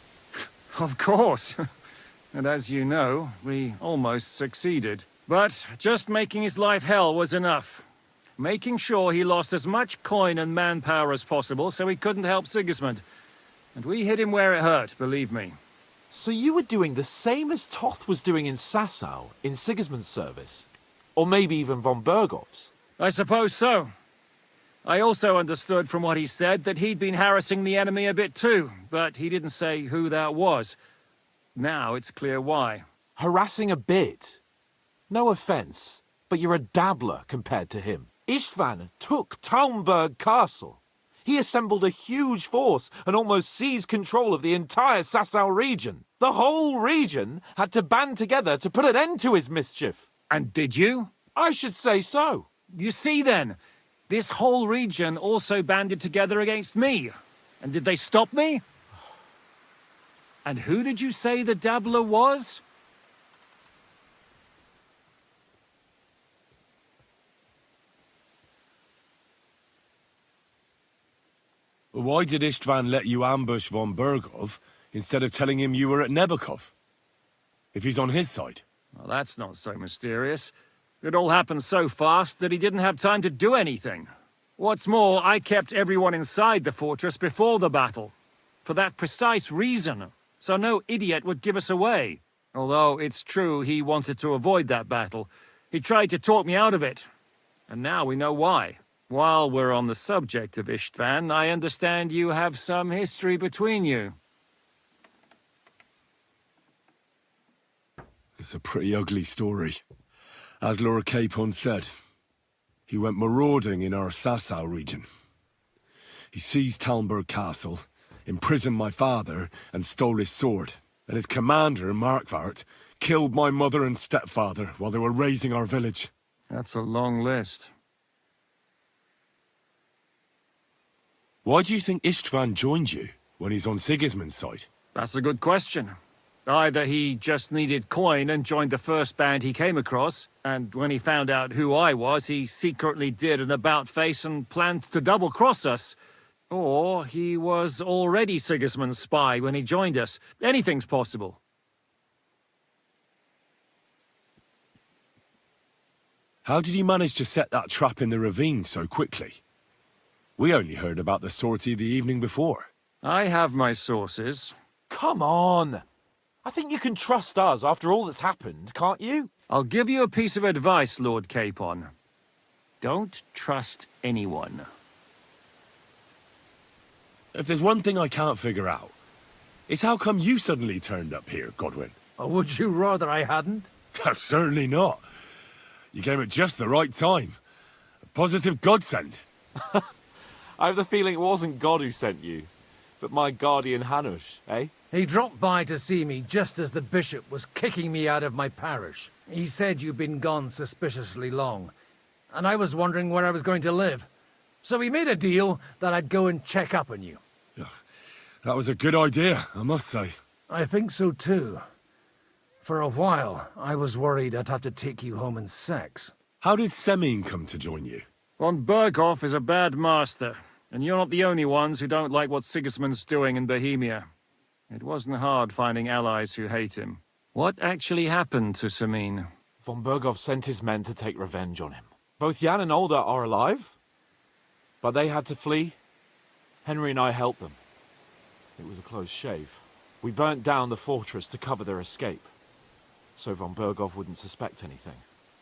Of course. And as you know, we almost succeeded. But just making his life hell was enough. making sure he lost as much coin and manpower as possible so he couldn't help Sigismund. And we hit him where it hurt, believe me. So you were doing the same as Toth was doing in Sasau, in Sigismund's service? Or maybe even von Bergov's? I suppose so. I also understood from what he said that he'd been harassing the enemy a bit too, but he didn't say who that was. Now it's clear why. Harassing a bit? No offense, but you're a dabbler compared to him. Istvan took Talmberg Castle. He assembled a huge force and almost seized control of the entire Sasau region. The whole region had to band together to put an end to his mischief. And did you? I should say so. You see then, this whole region also banded together against me. And did they stop me? And who did you say the dabbler was? Why did Istvan let you ambush von Bergov instead of telling him you were at Nebukov? If he's on his side. Well, that's not so mysterious. It all happened so fast that he didn't have time to do anything. What's more, I kept everyone inside the fortress before the battle. For that precise reason. So no idiot would give us away. Although it's true he wanted to avoid that battle. He tried to talk me out of it. And now we know why. While we're on the subject of Istvan, I understand you have some history between you. It's a pretty ugly story. As Lord Capon said, he went marauding in our Sasau region. He seized Talmberg Castle, imprisoned my father, and stole his sword. And his commander, Markvart, killed my mother and stepfather while they were raising our village. That's a long list. Why do you think Istvan joined you when he's on Sigismund's side? That's a good question. Either he just needed coin and joined the first band he came across, and when he found out who I was, he secretly did an about-face and planned to double-cross us. Or he was already Sigismund's spy when he joined us. Anything's possible. How did you manage to set that trap in the ravine so quickly? We only heard about the sortie the evening before. I have my sources. Come on! I think you can trust us after all that's happened, can't you? I'll give you a piece of advice, Lord Capon. Don't trust anyone. If there's one thing I can't figure out, it's how come you suddenly turned up here, Godwin? Or would you rather I hadn't? Certainly not. You came at just the right time. A positive godsend. I have the feeling it wasn't God who sent you, but my guardian Hanush, eh? He dropped by to see me just as the bishop was kicking me out of my parish. He said you'd been gone suspiciously long, and I was wondering where I was going to live. So we made a deal that I'd go and check up on you. That was a good idea, I must say. I think so too. For a while, I was worried I'd have to take you home in sex. How did Semyon come to join you? Von Berghoff is a bad master, and you're not the only ones who don't like what Sigismund's doing in Bohemia. It wasn't hard finding allies who hate him. What actually happened to Semyon? Von Berghoff sent his men to take revenge on him. Both Jan and Olda are alive, but they had to flee. Henry and I helped them. It was a close shave. We burnt down the fortress to cover their escape, so von Berghoff wouldn't suspect anything.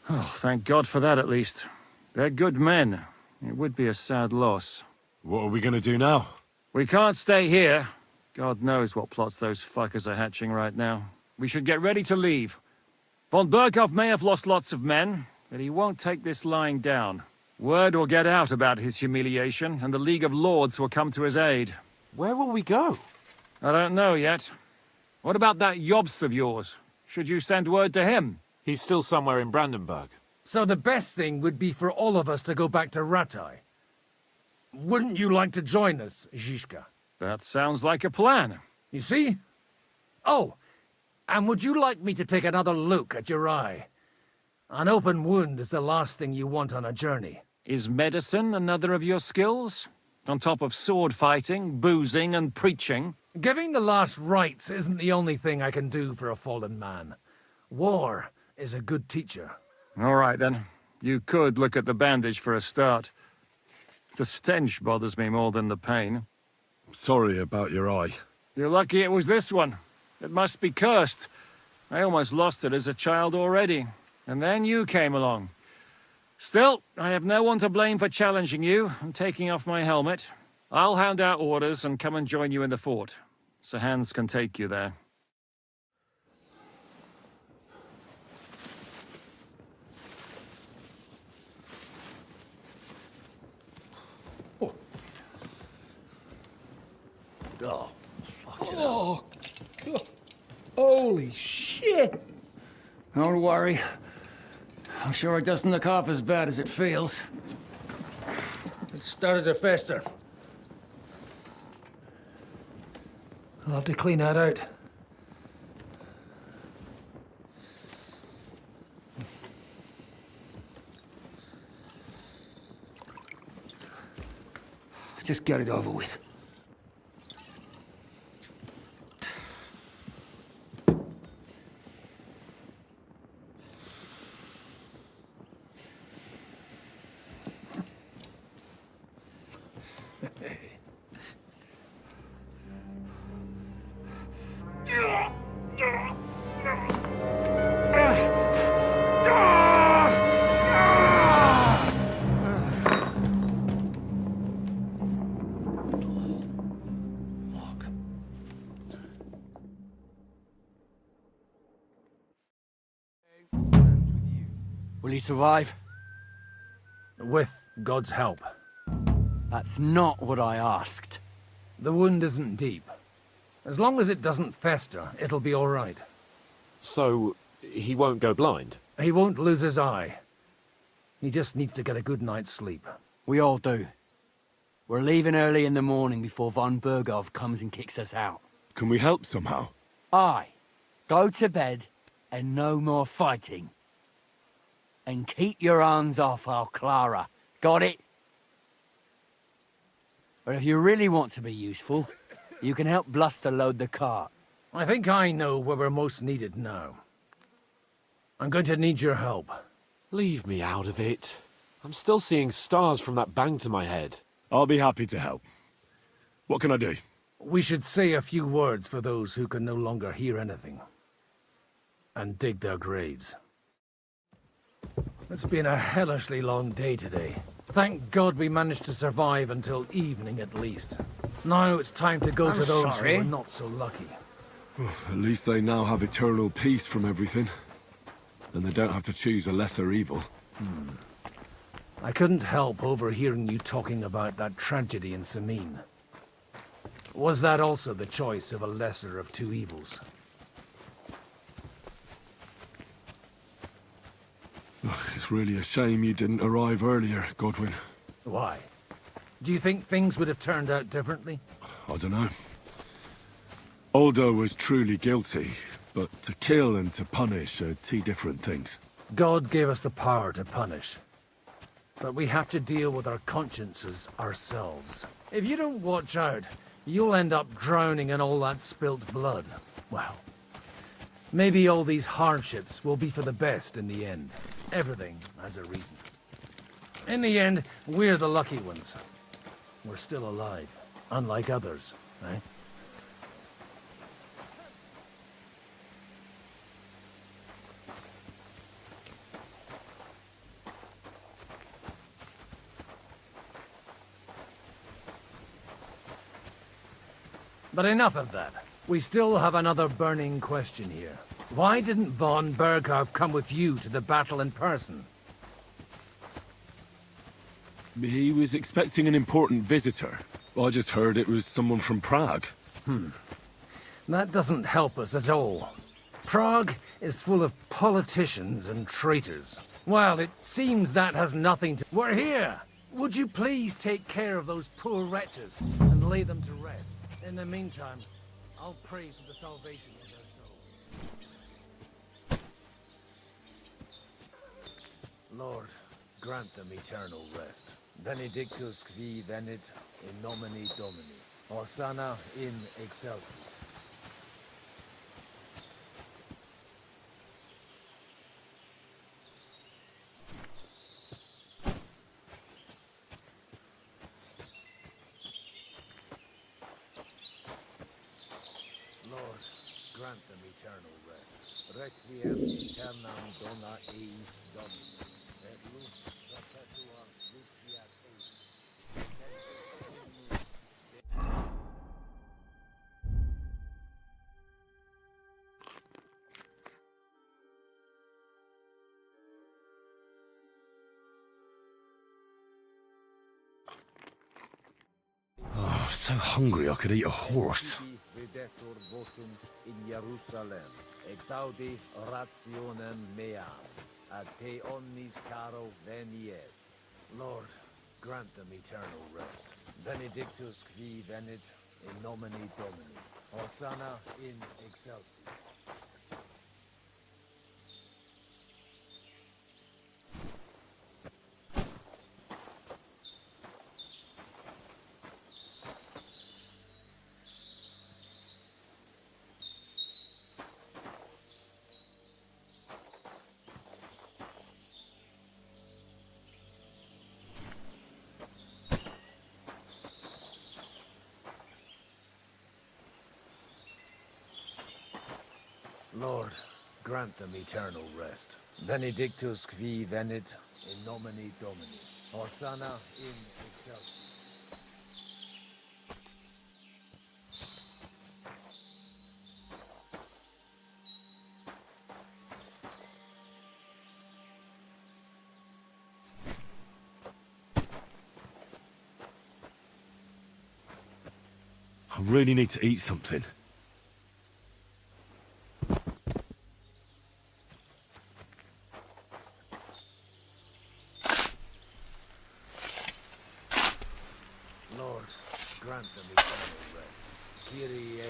Oh, thank God for that at least. They're good men. It would be a sad loss. What are we gonna do now? We can't stay here. God knows what plots those fuckers are hatching right now. We should get ready to leave. Von Berghoff may have lost lots of men, but he won't take this lying down. Word will get out about his humiliation, and the League of Lords will come to his aid. Where will we go? I don't know yet. What about that Jobst of yours? Should you send word to him? He's still somewhere in Brandenburg. So the best thing would be for all of us to go back to Ratai. Wouldn't you like to join us, Zizka? That sounds like a plan. You see? Oh, and would you like me to take another look at your eye? An open wound is the last thing you want on a journey. Is medicine another of your skills? On top of sword fighting, boozing, and preaching? Giving the last rites isn't the only thing I can do for a fallen man. War is a good teacher. All right, then. You could look at the bandage for a start. The stench bothers me more than the pain. Sorry about your eye. You're lucky it was this one. It must be cursed. I almost lost it as a child already. And then you came along. Still, I have no one to blame for challenging you and taking off my helmet. I'll hand out orders and come and join you in the fort. Sir Hans can take you there. Oh, fucking hell. God. Holy shit! Don't worry. I'm sure it doesn't look half as bad as it feels. It started to fester. I'll have to clean that out. Just get it over with. Will he survive? With God's help. That's not what I asked. The wound isn't deep. As long as it doesn't fester, it'll be all right. So, he won't go blind? He won't lose his eye. He just needs to get a good night's sleep. We all do. We're leaving early in the morning before von Bergov comes and kicks us out. Can we help somehow? Aye. Go to bed and no more fighting. And keep your hands off our Clara. Got it? But if you really want to be useful, you can help Bluster load the cart. I think I know where we're most needed now. I'm going to need your help. Leave me out of it. I'm still seeing stars from that bang to my head. I'll be happy to help. What can I do? We should say a few words for those who can no longer hear anything. And dig their graves. It's been a hellishly long day today. Thank God we managed to survive until evening at least. Now it's time to go to those who are not so lucky. At least they now have eternal peace from everything. And they don't have to choose a lesser evil. I couldn't help overhearing you talking about that tragedy in Samin. Was that also the choice of a lesser of two evils? It's really a shame you didn't arrive earlier, Godwin. Why? Do you think things would have turned out differently? I don't know. Aldo was truly guilty, but to kill and to punish are two different things. God gave us the power to punish. But we have to deal with our consciences ourselves. If you don't watch out, you'll end up drowning in all that spilt blood. Well, maybe all these hardships will be for the best in the end. Everything has a reason. In the end, we're the lucky ones. We're still alive, unlike others, right? But enough of that. We still have another burning question here. Why didn't von Berghoff come with you to the battle in person? He was expecting an important visitor. I just heard it was someone from Prague. That doesn't help us at all. Prague is full of politicians and traitors. Well, it seems that has nothing to... We're here! Would you please take care of those poor wretches and lay them to rest? In the meantime, I'll pray for the salvation of their souls. Lord, grant them eternal rest. Benedictus qui venit in nomine Domini. Hosanna in excelsis. grant them eternal rest. Requiem aeternam dona eis Domini. Et lux perpetua luciat eis. Oh, so hungry I could eat a horse. Videtur votum in Jerusalem, exaudi rationem meam, ad te omnis caro veniet. Lord, grant them eternal rest. Benedictus qui venit in nomine Domini. Hosanna in excelsis. Lord, grant them eternal rest. Benedictus qui venit in nomine Domini. Hosanna in excelsis. I really need to eat something. Lord, grant them eternal rest. Kyrie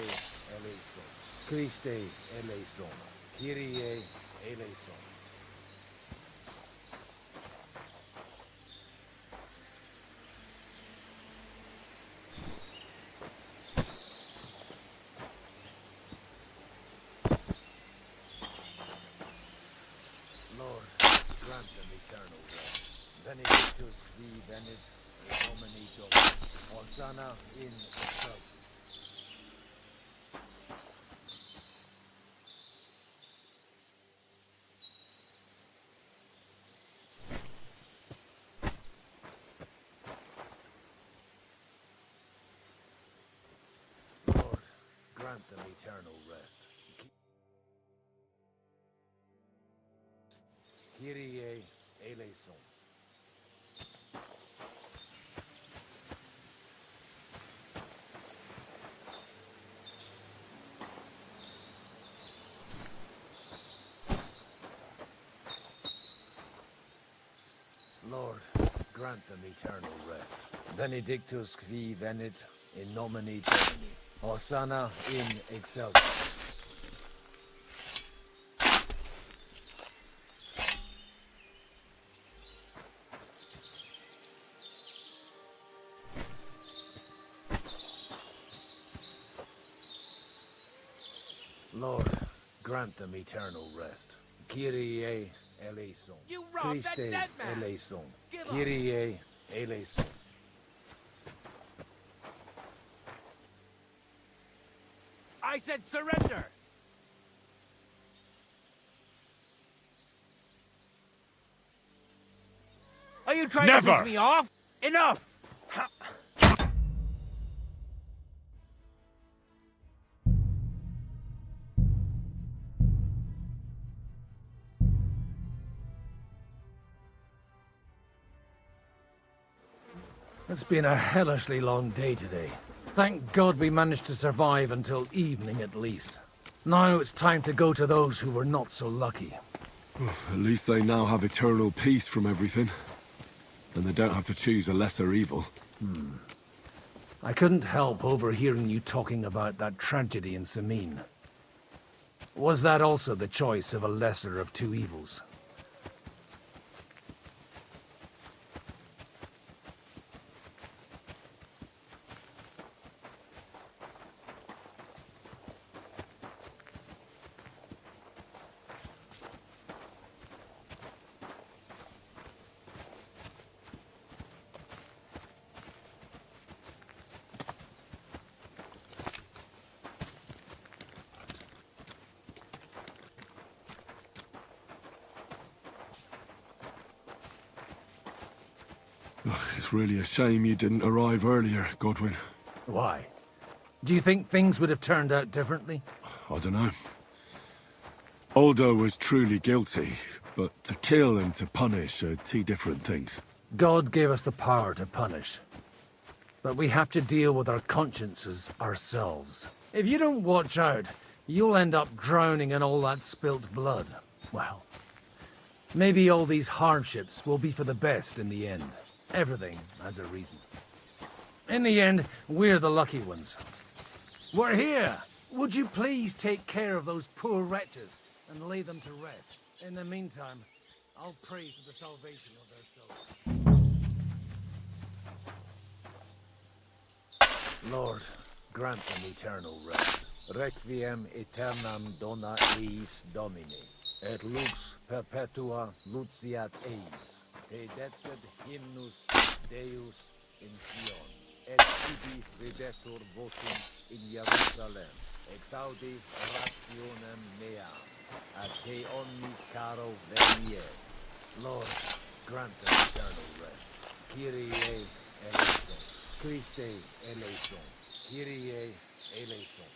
eleison. Christe eleison. Kyrie eleison. Lord, grant them eternal rest. Benedictus qui venit in nomine Domini. Hosanna in excelsis. Lord, grant them eternal rest. Kyrie eleison. Lord, grant them eternal rest. Benedictus qui venit in nomine Domini. Hosanna in excelsis. Lord, grant them eternal rest. Kyrie eleison. You robbed that Christe dead man. eleison. Give up. Kyrie eleison. I said surrender! Are you trying to Never. piss me off? Enough! It's been a hellishly long day today. Thank God we managed to survive until evening at least. Now it's time to go to those who were not so lucky. At least they now have eternal peace from everything. And they don't have to choose a lesser evil. I couldn't help overhearing you talking about that tragedy in Sameen. Was that also the choice of a lesser of two evils? It's really a shame you didn't arrive earlier, Godwin. Why? Do you think things would have turned out differently? I don't know. Aldo was truly guilty, but to kill and to punish are two different things. God gave us the power to punish. But we have to deal with our consciences ourselves. If you don't watch out, you'll end up drowning in all that spilt blood. Well, maybe all these hardships will be for the best in the end. Everything has a reason. In the end, we're the lucky ones. We're here! Would you please take care of those poor wretches and lay them to rest? In the meantime, I'll pray for the salvation of their souls. Lord, grant them eternal rest. Requiem aeternam dona eis Domine, et lux perpetua luciat eis. Te decet hymnus Deus in Sion, et tibi videtur votum in Jerusalem. Exaudi rationem meam, ad te omnis caro venie. Lord, grant them eternal rest. Kyrie eleison. Christe eleison. Kyrie eleison.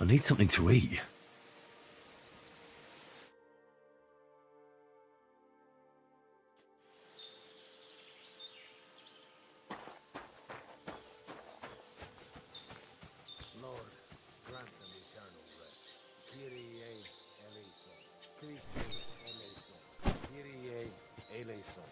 I need something to eat. Lord, grant them eternal rest. Kyrie eleison. Christe eleison. Kyrie eleison.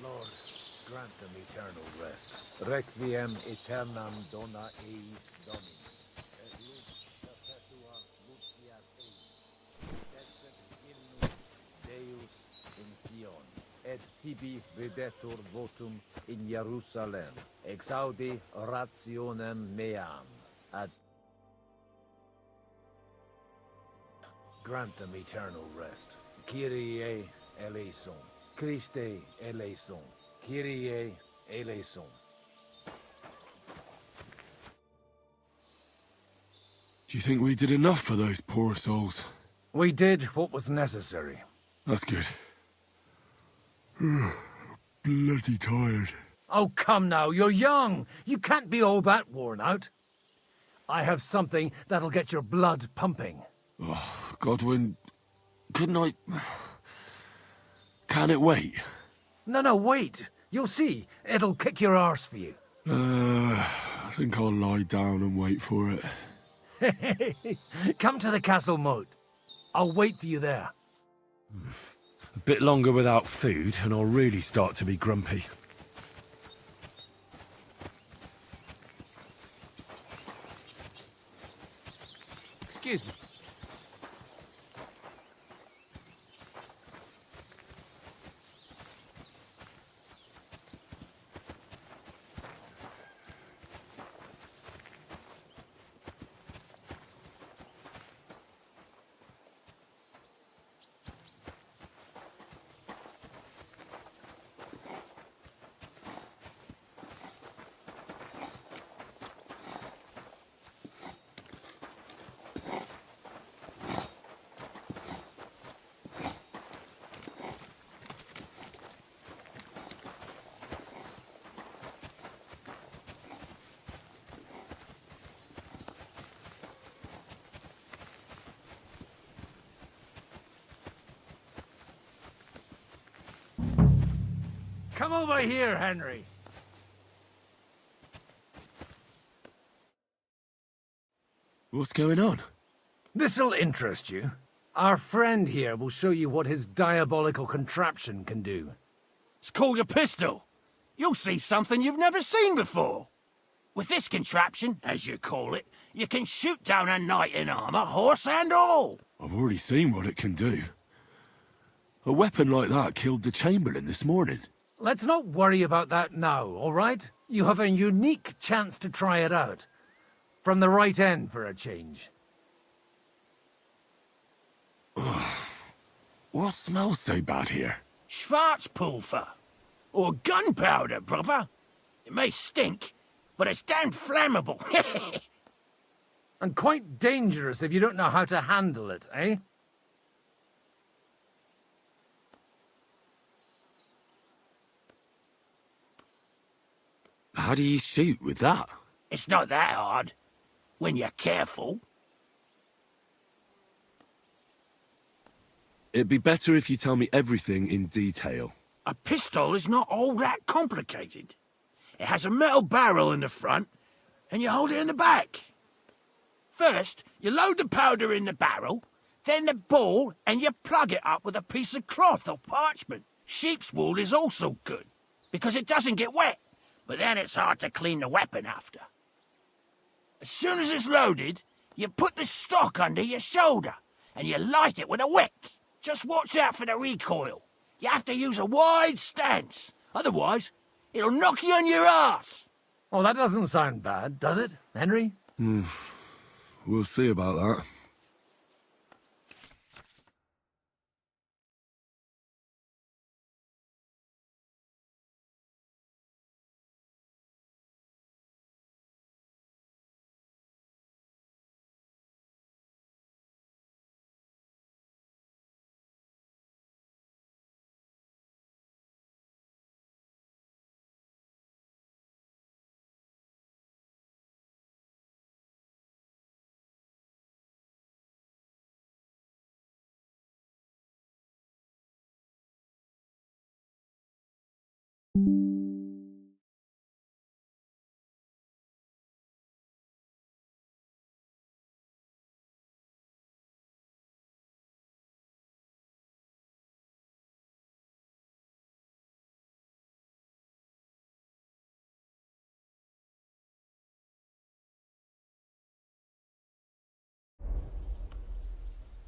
Lord, grant them eternal rest. Requiem aeternam dona eis Domini. Et lux perpetua luciat eis. Decet hymnus Deus in Sion. Et tibi videtur votum in Jerusalem. Exaudi rationem meam. Ad grant them eternal rest. Kyrie eleison. Christe eleison. Kyrie eleison. Do you think we did enough for those poor souls? We did what was necessary. That's good. Bloody tired. Oh, come now, you're young. You can't be all that worn out. I have something that'll get your blood pumping. Oh, Godwin, couldn't I... Can it wait? No, wait. You'll see. It'll kick your arse for you. I think I'll lie down and wait for it. Come to the castle moat. I'll wait for you there. A bit longer without food, and I'll really start to be grumpy. Excuse me. Come over here, Henry. What's going on? This'll interest you. Our friend here will show you what his diabolical contraption can do. It's called a pistol. You'll see something you've never seen before. With this contraption, as you call it, you can shoot down a knight in armor, horse and all. I've already seen what it can do. A weapon like that killed the Chamberlain this morning. Let's not worry about that now, all right? You have a unique chance to try it out. From the right end for a change. What smells so bad here? Schwarzpulver. Or gunpowder, brother. It may stink, but it's damn flammable. And quite dangerous if you don't know how to handle it, eh? How do you shoot with that? It's not that hard, when you're careful. It'd be better if you tell me everything in detail. A pistol is not all that complicated. It has a metal barrel in the front, and you hold it in the back. First, you load the powder in the barrel, then the ball, and you plug it up with a piece of cloth or parchment. Sheep's wool is also good, because it doesn't get wet, but then it's hard to clean the weapon after. As soon as it's loaded, you put the stock under your shoulder, and you light it with a wick. Just watch out for the recoil. You have to use a wide stance, otherwise it'll knock you on your ass. Oh, that doesn't sound bad, does it, Henry? We'll see about that.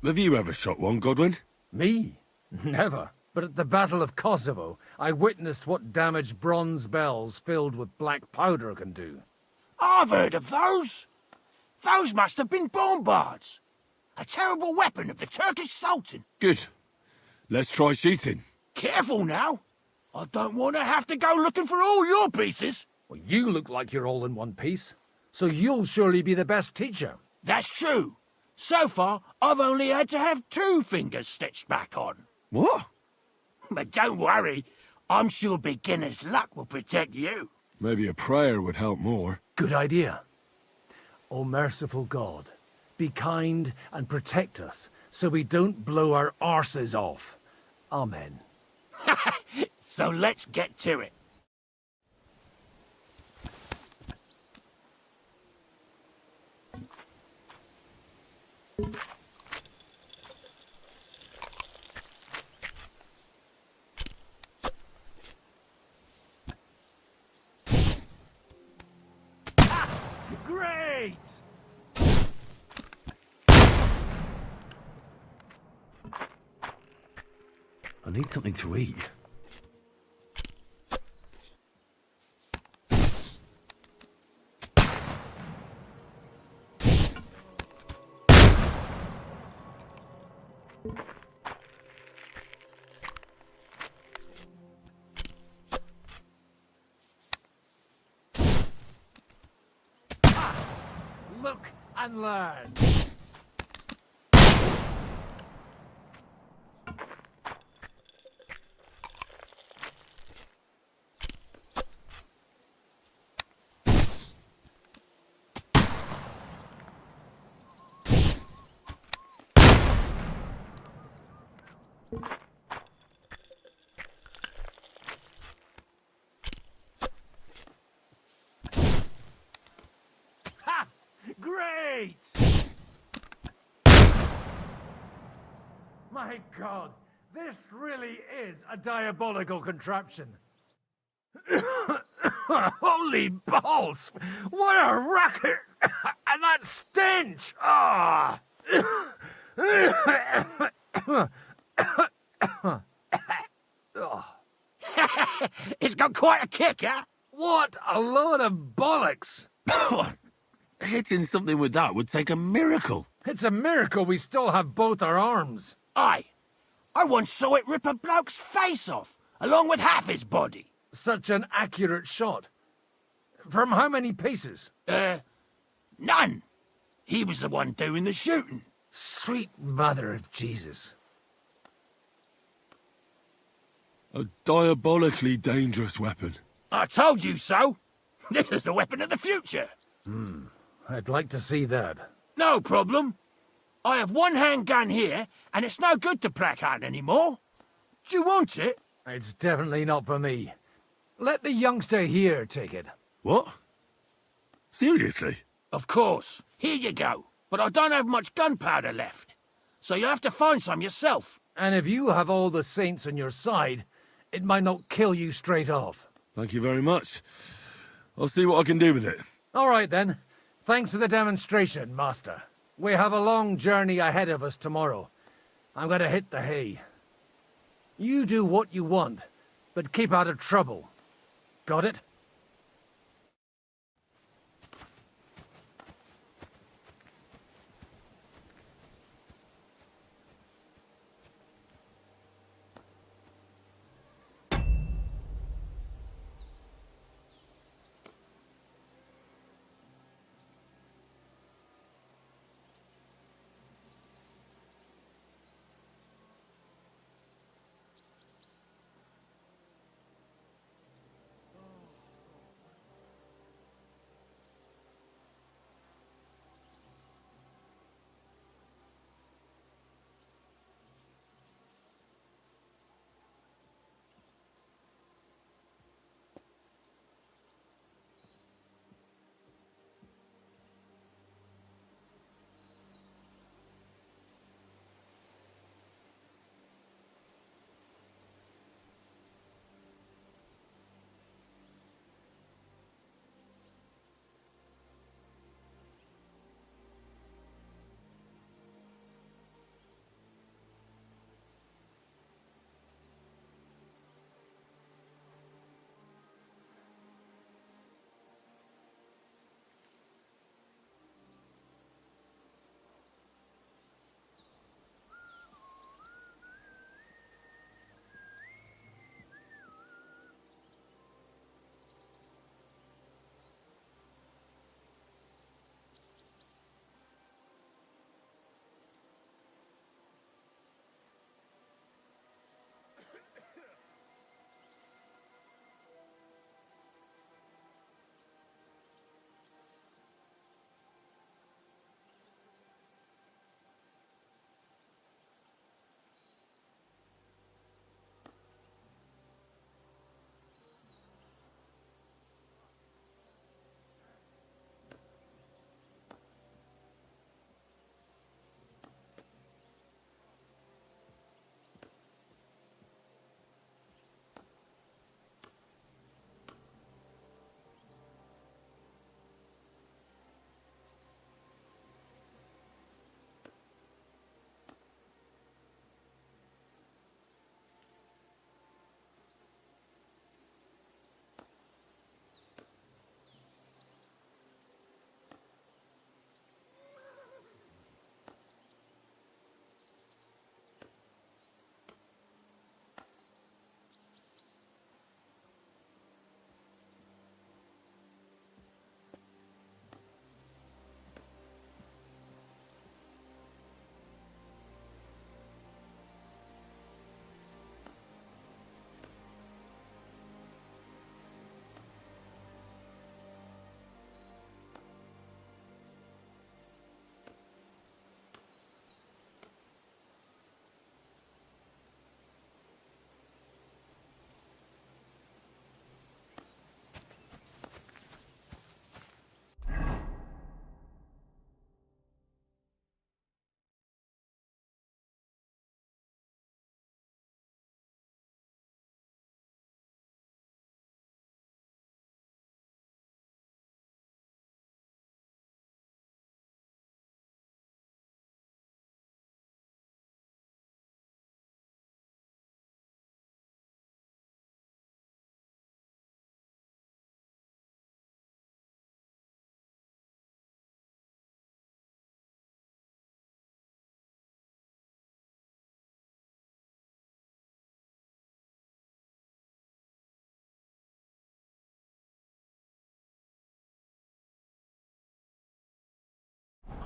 Have you ever shot one, Godwin? Me? Never. But at the Battle of Kosovo, I witnessed what damage bronze bells filled with black powder can do. I've heard of those. Those must have been bombards. A terrible weapon of the Turkish Sultan. Good. Let's try shooting. Careful now. I don't want to have to go looking for all your pieces. Well, you look like you're all in one piece, so you'll surely be the best teacher. That's true. So far, I've only had to have 2 fingers stitched back on. What? But don't worry. I'm sure beginner's luck will protect you. Maybe a prayer would help more. Good idea. O merciful God, be kind and protect us so we don't blow our arses off. Amen. So let's get to it. Great! I need something to eat. Look and learn. Ha! Great! My God, this really is a diabolical contraption. Holy balls! What a racket! And that stench! Ah! It's got quite a kick, huh? What a load of bollocks! Hitting something with that would take a miracle. It's a miracle we still have both our arms. Aye. I once saw it rip a bloke's face off, along with half his body. Such an accurate shot. From how many paces? None. He was the one doing the shooting. Sweet mother of Jesus. A diabolically dangerous weapon. I told you so. This is the weapon of the future. I'd like to see that. No problem. I have one handgun here, and it's no good to placard anymore. Do you want it? It's definitely not for me. Let the youngster here take it. What? Seriously? Of course. Here you go. But I don't have much gunpowder left. So you'll have to find some yourself. And if you have all the saints on your side, it might not kill you straight off. Thank you very much. I'll see what I can do with it. All right, then. Thanks for the demonstration, Master. We have a long journey ahead of us tomorrow. I'm going to hit the hay. You do what you want, but keep out of trouble. Got it?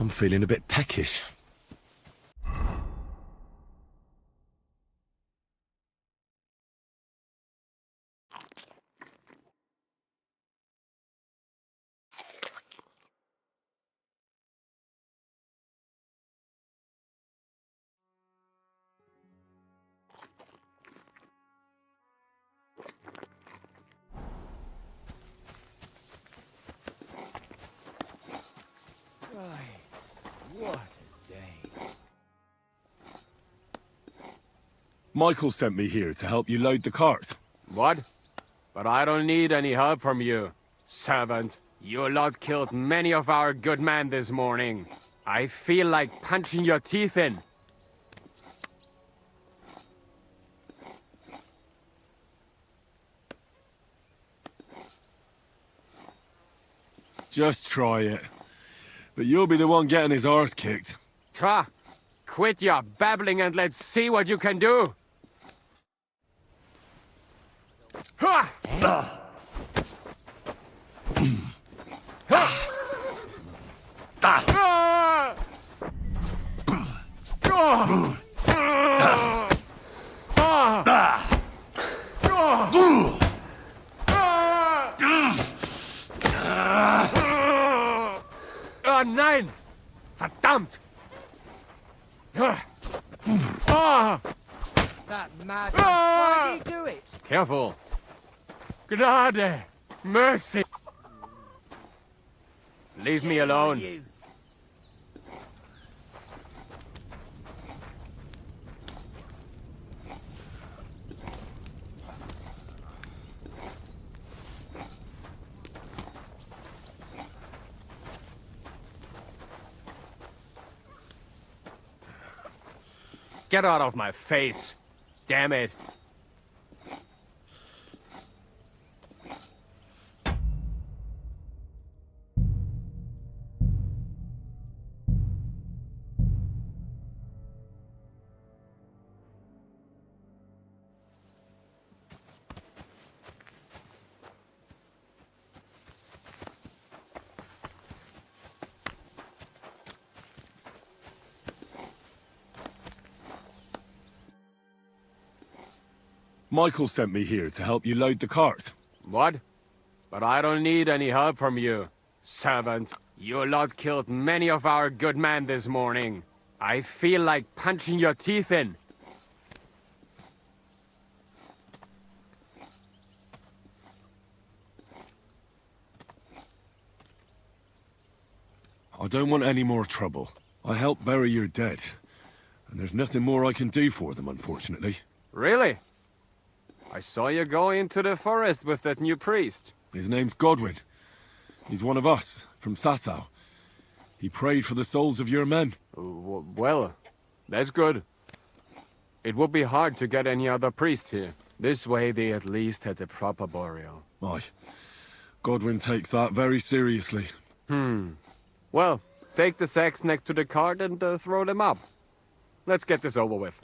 I'm feeling a bit peckish. What a day. Michael sent me here to help you load the cart. What? But I don't need any help from you, servant. Your lot killed many of our good men this morning. I feel like punching your teeth in. Just try it. But you'll be the one getting his arse kicked. Tra! Quit your babbling and let's see what you can do! Ha! Nein! Verdammt! That mad why did he do it? Careful! Gnade! Mercy! Leave me alone. Get out of my face! Damn it! Michael sent me here to help you load the cart. What? But I don't need any help from you, servant. Your lot killed many of our good men this morning. I feel like punching your teeth in. I don't want any more trouble. I helped bury your dead, and there's nothing more I can do for them, unfortunately. Really? I saw you go into the forest with that new priest. His name's Godwin. He's one of us, from Sasau. He prayed for the souls of your men. Well, that's good. It would be hard to get any other priest here. This way they at least had a proper burial. Aye. Godwin takes that very seriously. Well, take the sacks next to the cart and throw them up. Let's get this over with.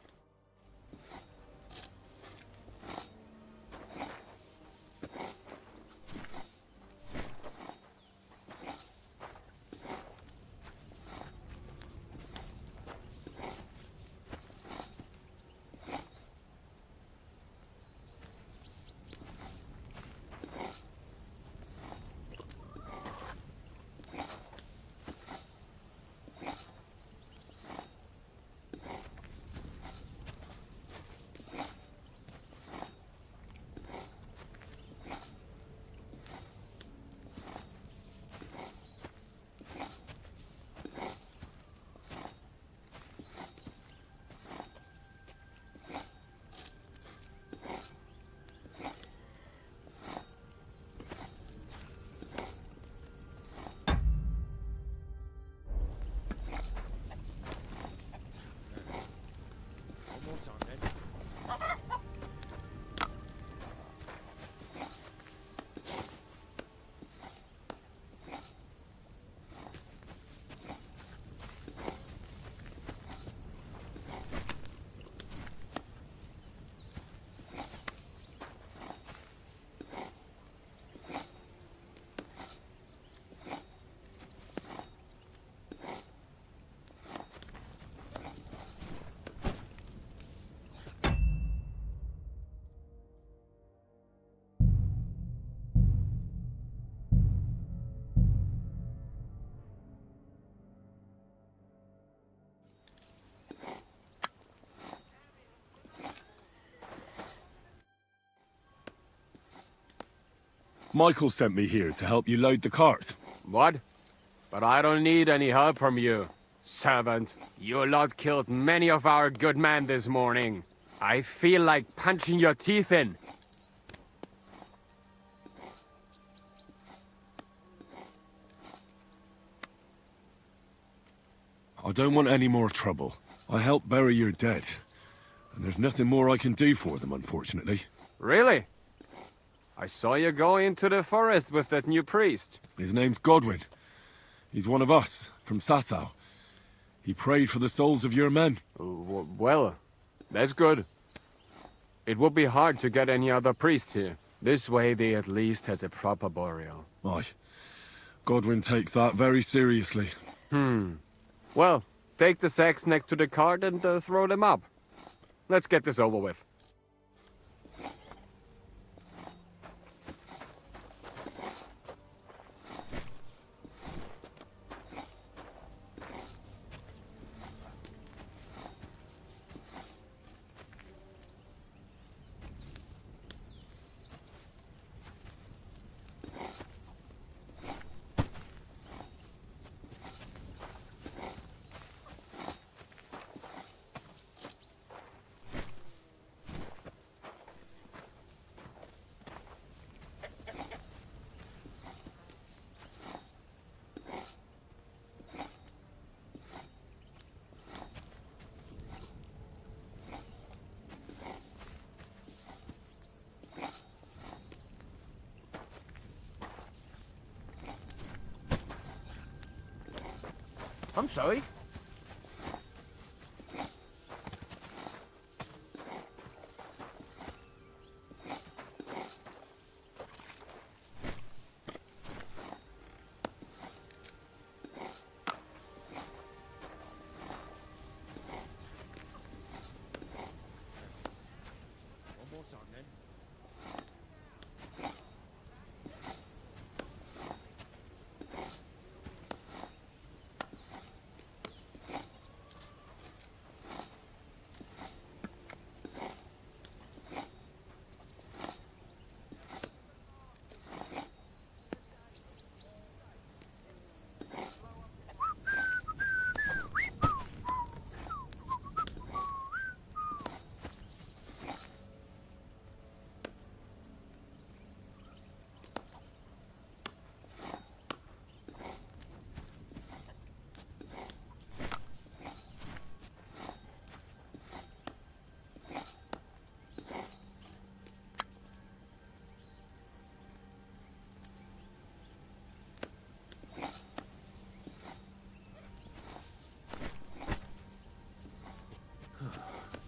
Michael sent me here to help you load the cart. What? But I don't need any help from you, servant. You lot killed many of our good men this morning. I feel like punching your teeth in. I don't want any more trouble. I helped bury your dead, and there's nothing more I can do for them, unfortunately. Really? I saw you go into the forest with that new priest. His name's Godwin. He's one of us, from Sasau. He prayed for the souls of your men. Well, that's good. It would be hard to get any other priests here. This way they at least had a proper burial. Aye. Godwin takes that very seriously. Well, take the sacks next to the cart and throw them up. Let's get this over with. I'm sorry.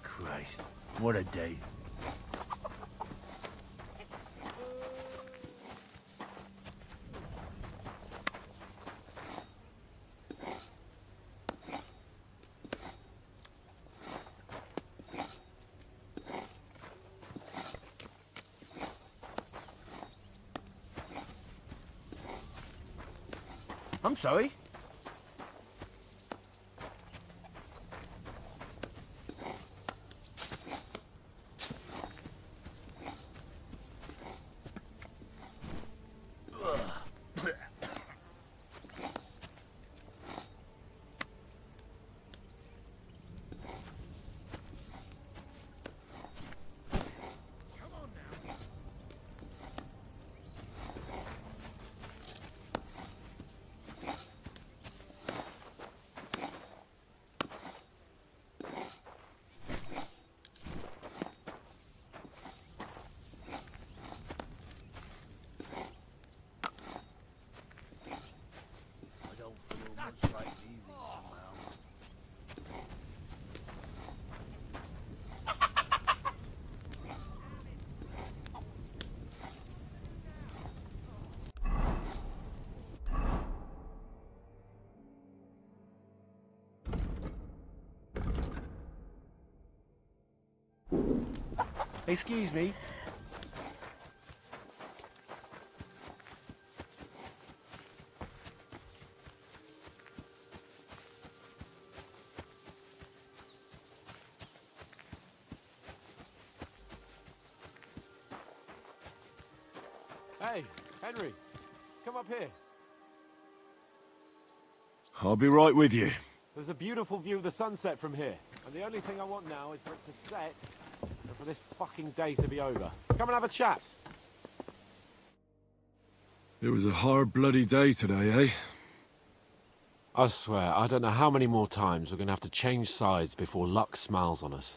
Christ, what a day. I'm sorry. Excuse me. Henry, come up here. I'll be right with you. There's a beautiful view of the sunset from here, and the only thing I want now is for it to set and for this fucking day to be over. Come and have a chat. It was a hard bloody day today, eh? I swear, I don't know how many more times we're going to have to change sides before luck smiles on us.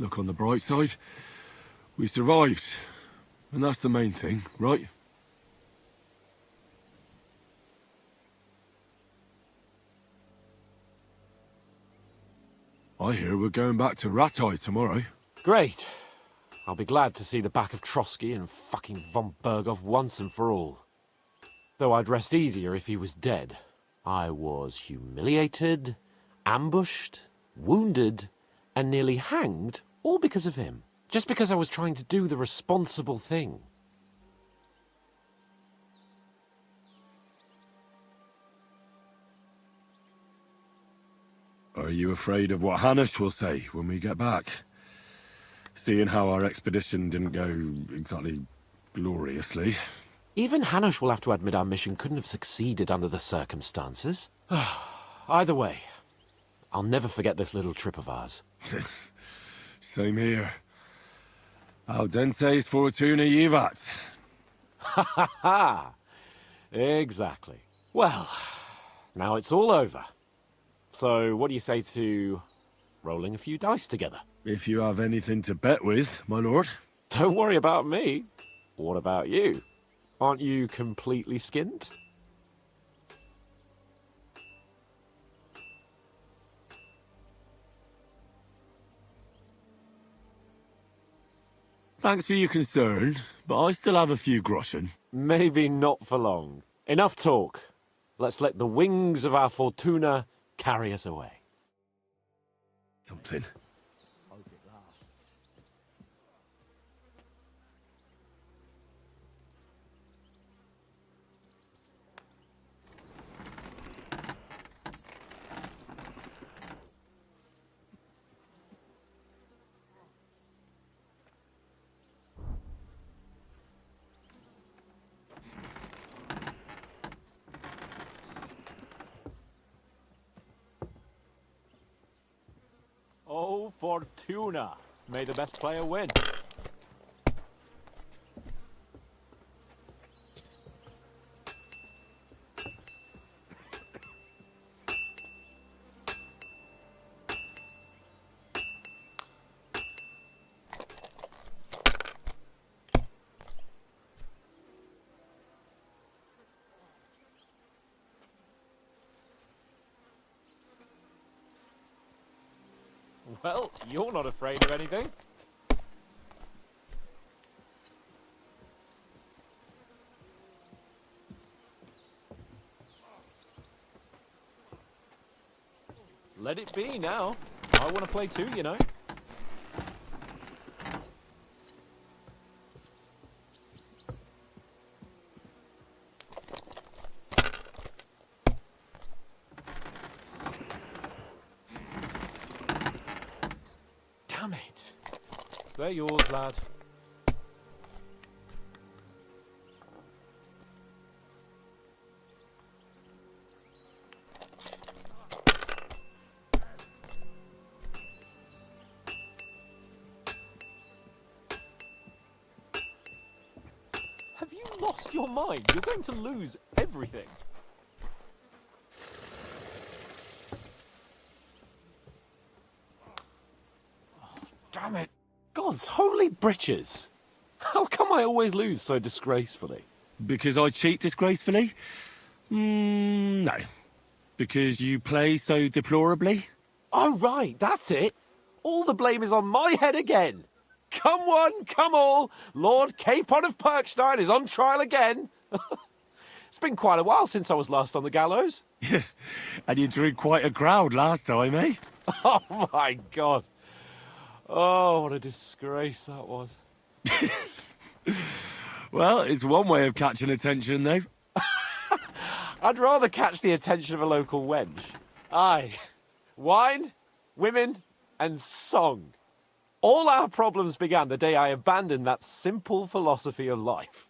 Look on the bright side. We survived. And that's the main thing, right? I hear we're going back to Rattay tomorrow. Great. I'll be glad to see the back of Trotsky and fucking von Berghoff once and for all. Though I'd rest easier if he was dead. I was humiliated, ambushed, wounded, and nearly hanged, all because of him. Just because I was trying to do the responsible thing. Are you afraid of what Hanush will say when we get back? Seeing how our expedition didn't go exactly gloriously. Even Hanush will have to admit our mission couldn't have succeeded under the circumstances. Either way, I'll never forget this little trip of ours. Same here. Al dentes fortuna jivat. Ha ha ha! Exactly. Well, now it's all over. So what do you say to rolling a few dice together? If you have anything to bet with, my lord. Don't worry about me. What about you? Aren't you completely skinned? Thanks for your concern, but I still have a few groschen. Maybe not for long. Enough talk. Let's let the wings of our Fortuna carry us away. Something. Oh, Fortuna. May the best player win. Well, you're not afraid of anything. Let it be now. I want to play too, you know. Damn it. They're yours, lad. Have you lost your mind? You're going to lose everything. Damn it. God's holy britches. How come I always lose so disgracefully? Because I cheat disgracefully? No. Because you play so deplorably? Oh, right, that's it. All the blame is on my head again. Come one, come all. Lord Capon of Perkstein is on trial again. It's been quite a while since I was last on the gallows. And you drew quite a crowd last time, eh? Oh, my God. Oh, what a disgrace that was. Well, it's one way of catching attention, though. I'd rather catch the attention of a local wench. Aye. Wine, women, and song. All our problems began the day I abandoned that simple philosophy of life.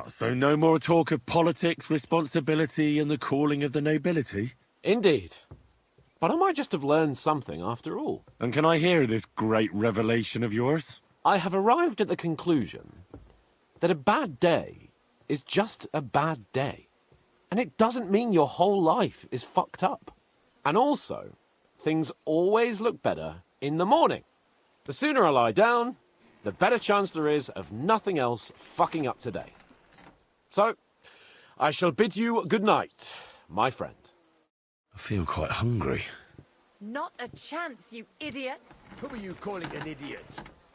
What, so no more talk of politics, responsibility, and the calling of the nobility? Indeed. But I might just have learned something after all. And can I hear this great revelation of yours? I have arrived at the conclusion that a bad day is just a bad day. And it doesn't mean your whole life is fucked up. And also, things always look better in the morning. The sooner I lie down, the better chance there is of nothing else fucking up today. So, I shall bid you good night, my friend. I feel quite hungry. Not a chance, you idiots! Who are you calling an idiot?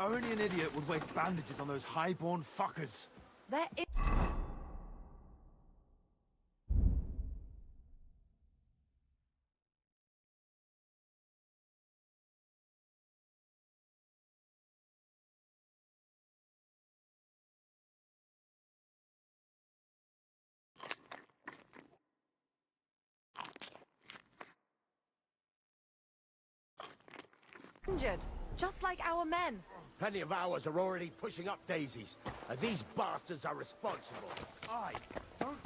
Only an idiot would waste bandages on those highborn fuckers. There is... injured, just like our men. Plenty of ours are already pushing up daisies, and these bastards are responsible. Aye, don't...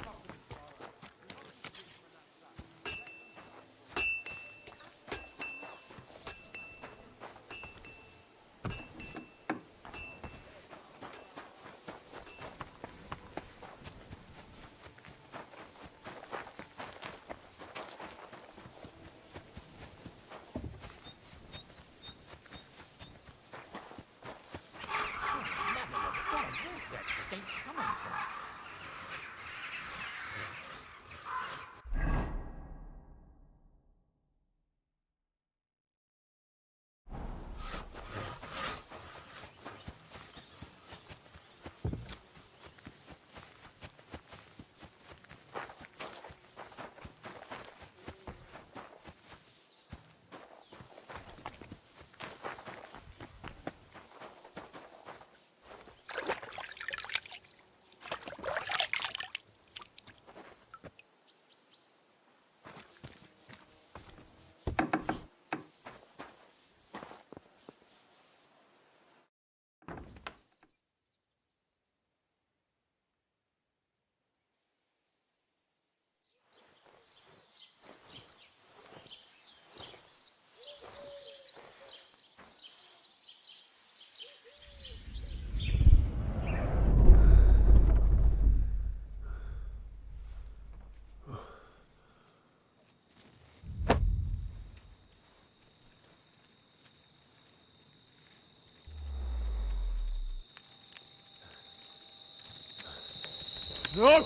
No!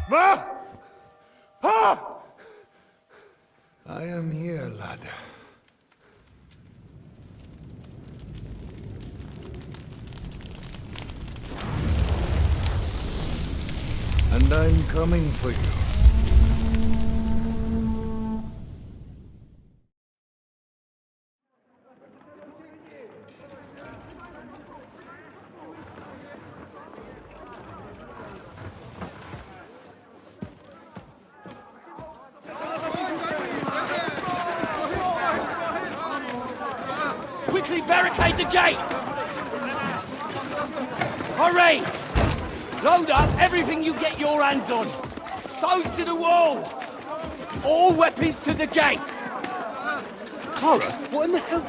Ma! Ah! I am here, lad. And I'm coming for you. Quickly barricade the gate! Hurry! Load up everything you get your hands on. Stones to the wall! All weapons to the gate! Clara, what in the hell?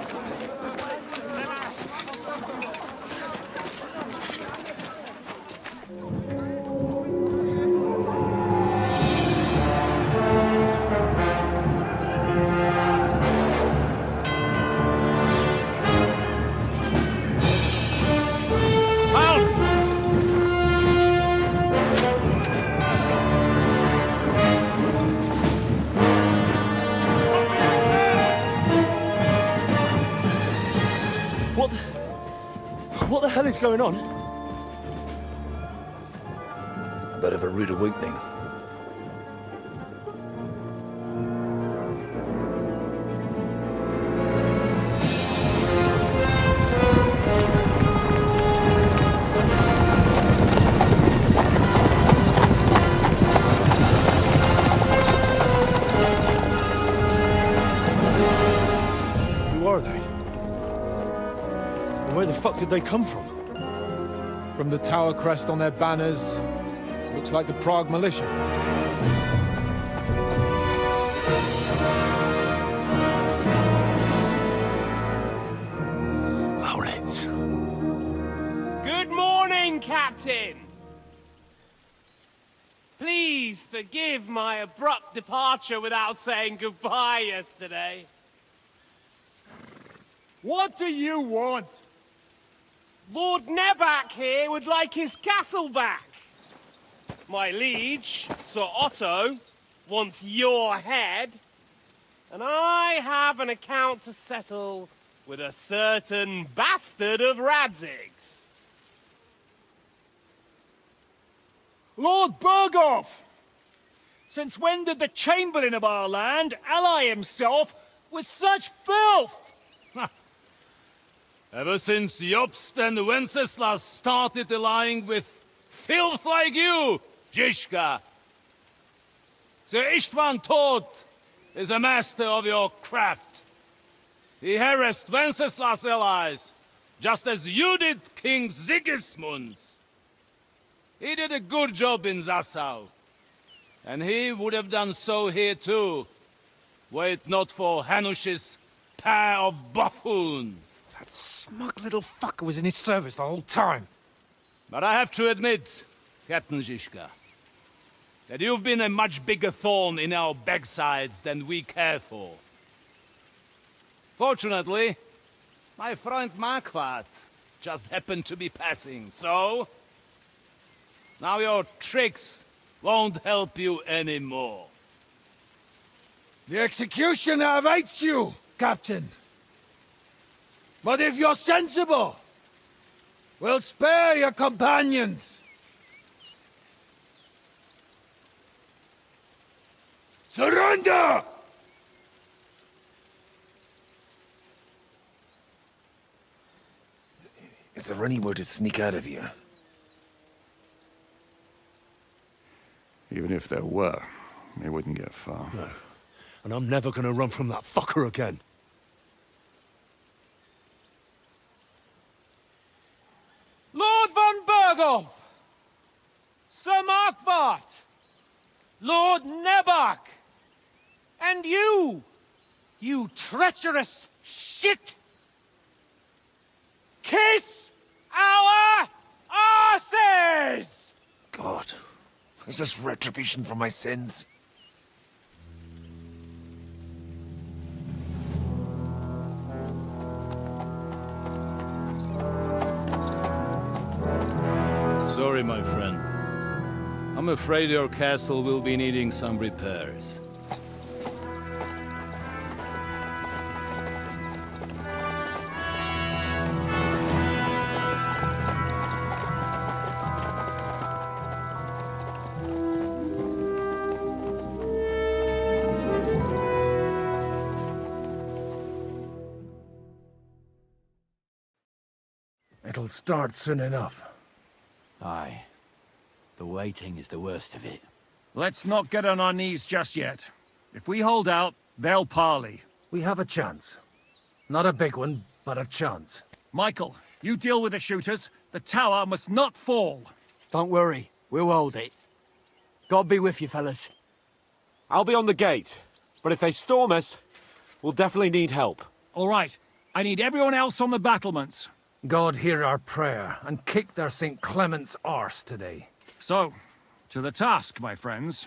What the hell is going on? A bit of a rude awakening. Who are they? And where the fuck did they come from? From the tower crest on their banners, looks like the Prague militia. Good morning, Captain! Please forgive my abrupt departure without saying goodbye yesterday. What do you want? Lord Nebak here would like his castle back. My liege, Sir Otto, wants your head. And I have an account to settle with a certain bastard of Radzig's. Lord Berghoff! Since when did the Chamberlain of our land ally himself with such filth? Ever since Jobst and Wenceslas started allying with filth like you, Zizka. Sir Istvan Tod is a master of your craft. He harassed Wenceslas' allies, just as you did King Sigismund's. He did a good job in Zassau, and he would have done so here too, were it not for Hanush's pair of buffoons. That smug little fucker was in his service the whole time. But I have to admit, Captain Zizka, that you've been a much bigger thorn in our backsides than we care for. Fortunately, my friend Marquardt just happened to be passing, so... now your tricks won't help you anymore. The executioner awaits you, Captain. But if you're sensible, we'll spare your companions. Surrender! Is there any way to sneak out of here? Even if there were, we wouldn't get far. No. And I'm never gonna run from that fucker again. Lord von Berghoff! Sir Marquardt! Lord Nebak! And you! You treacherous shit! Kiss our asses! God, is this retribution for my sins? Sorry, my friend. I'm afraid your castle will be needing some repairs. It'll start soon enough. Aye. The waiting is the worst of it. Let's not get on our knees just yet. If we hold out, they'll parley. We have a chance. Not a big one, but a chance. Michael, you deal with the shooters. The tower must not fall. Don't worry, we'll hold it. God be with you, fellas. I'll be on the gate, but if they storm us, we'll definitely need help. All right. I need everyone else on the battlements. God hear our prayer, and kick their St. Clement's arse today. So, to the task, my friends.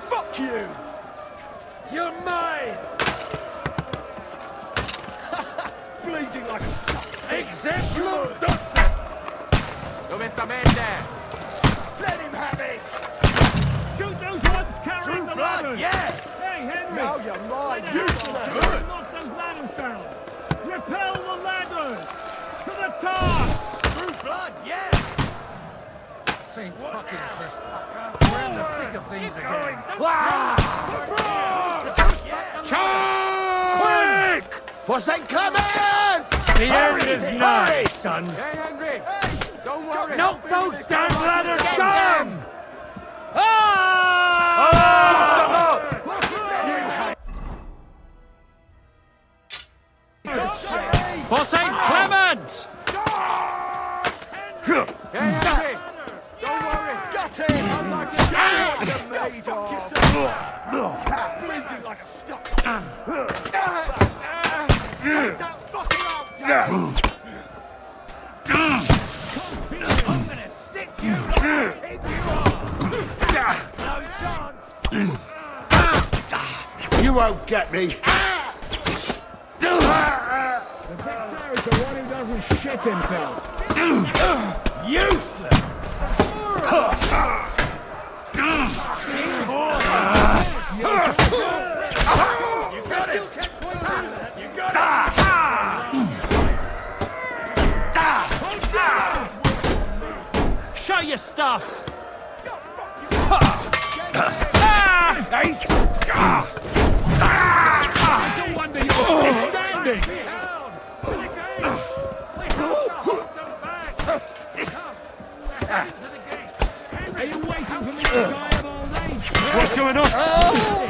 Fuck you! You're mine! Bleeding like a sucker! Exemplum! Dove sta merda? Let him have it! Shoot those ones carrying True the blood, ladders! yeah! Hey, Henry! Now you're mine, Lay you down. Knock those ladders down! Repel the ladders! To the top! True blood, yeah! St. fucking Christopher. We're in the thick of things again. Quick! For St. Clement! The end is nigh, son. Hey, Henry! Hey, don't worry! Knock those damn ladders down! For St. Clement! Hey, Henry! Don't worry! Got him! I'm like a made of! Bleeding like a stock! Take that fucker out, Dad! I'm gonna stick you like a pig you are! No chance! You won't get me! The big Sarah's the one who doesn't shit himself! Useless! You got it! You got it! Show your stuff! No wonder you're still standing! Are you waiting for me to die of old age? What's going on?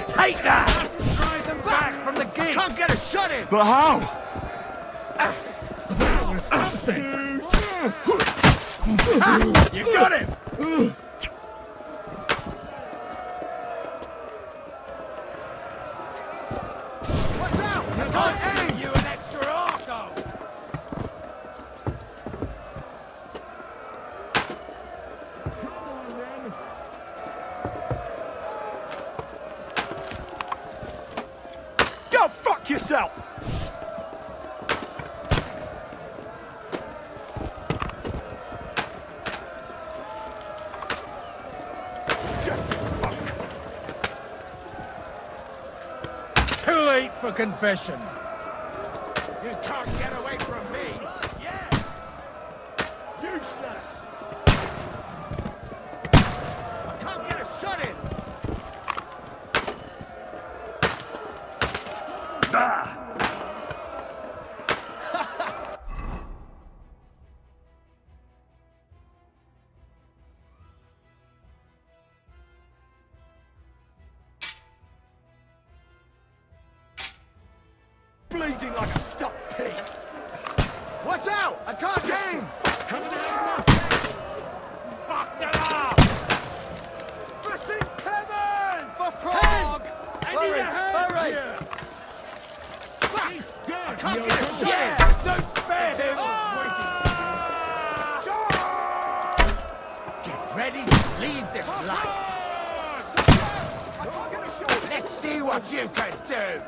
Take that! Drive them back from the gate! Can't get a shot in! But how? You got him! Watch out! I can't aim! You an extra arsehole! Go fuck yourself! Too late for confession. You can't get away from me! Yeah! Useless! I can't get a shot in! Bleeding like a stuck pig! Watch out! I can't aim! Fuck that up! For St. Kevin! For Prague! I need Hurry, a hand hurry. here! He's dead! I can't you get a fool. shot in! Don't spare him! Get ready to lead this life! Let's see what you can do!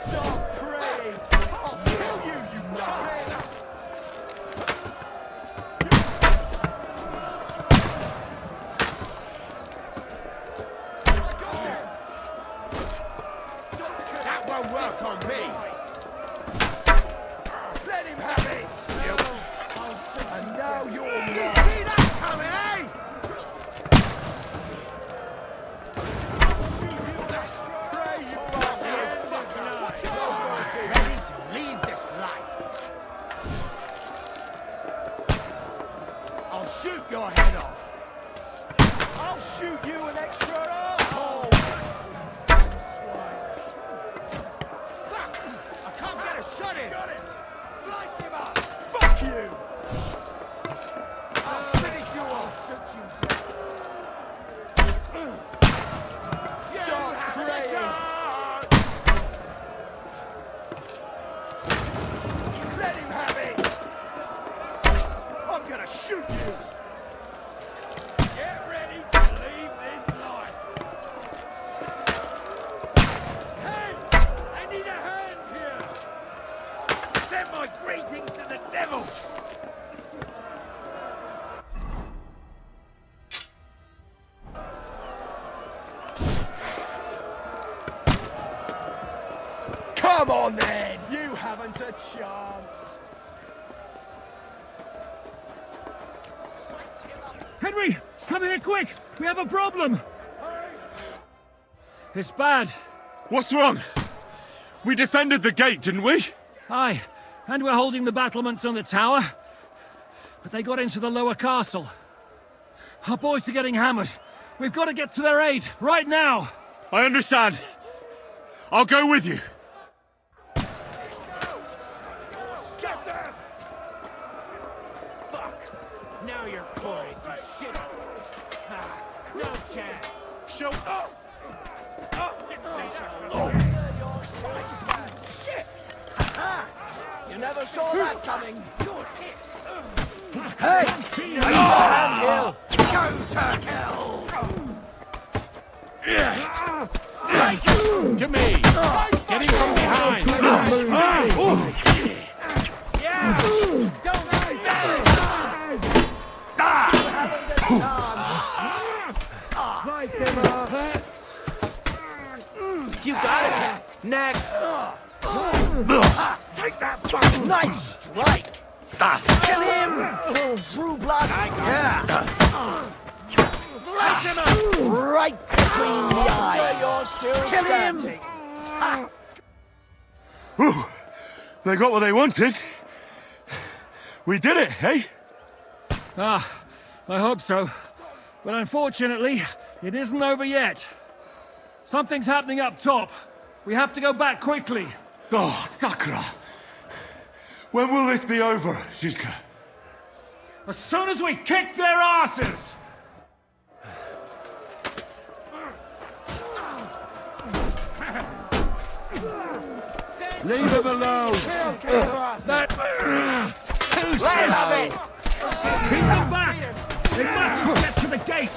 Stop praying! I'll kill you, you nut! That won't work on me! Let him have it! And now you're mine! You see that coming, eh? Pray you bastard! Ready to lead this life! I'll shoot your head off! I'll shoot you an extra asshole! fighting to the devil! Come on then! You haven't a chance! Henry! Come here quick! We have a problem! It's bad. What's wrong? We defended the gate, didn't we? Aye, and we're holding the battlements on the tower. But they got into the lower castle. Our boys are getting hammered. We've got to get to their aid, right now! I understand. I'll go with you. Get them! Fuck! Now you're pouring to shit. Ah, no chance. Show up! Shit! You never saw that coming. Hey! Handhill! Go to hell! To me! Get him from behind! You got it! Next! Take that fucking nice strike! Kill him! True blood! Yeah! Slice him up! Right between the eyes! You're still Kill standing! Ooh, they got what they wanted. We did it, eh? Ah, I hope so. But unfortunately, it isn't over yet. Something's happening up top. We have to go back quickly. Oh, Sakra! When will this be over, Zizka? As soon as we kick their asses! Leave him alone! Let him have it! Keep them back! They must get to the gate!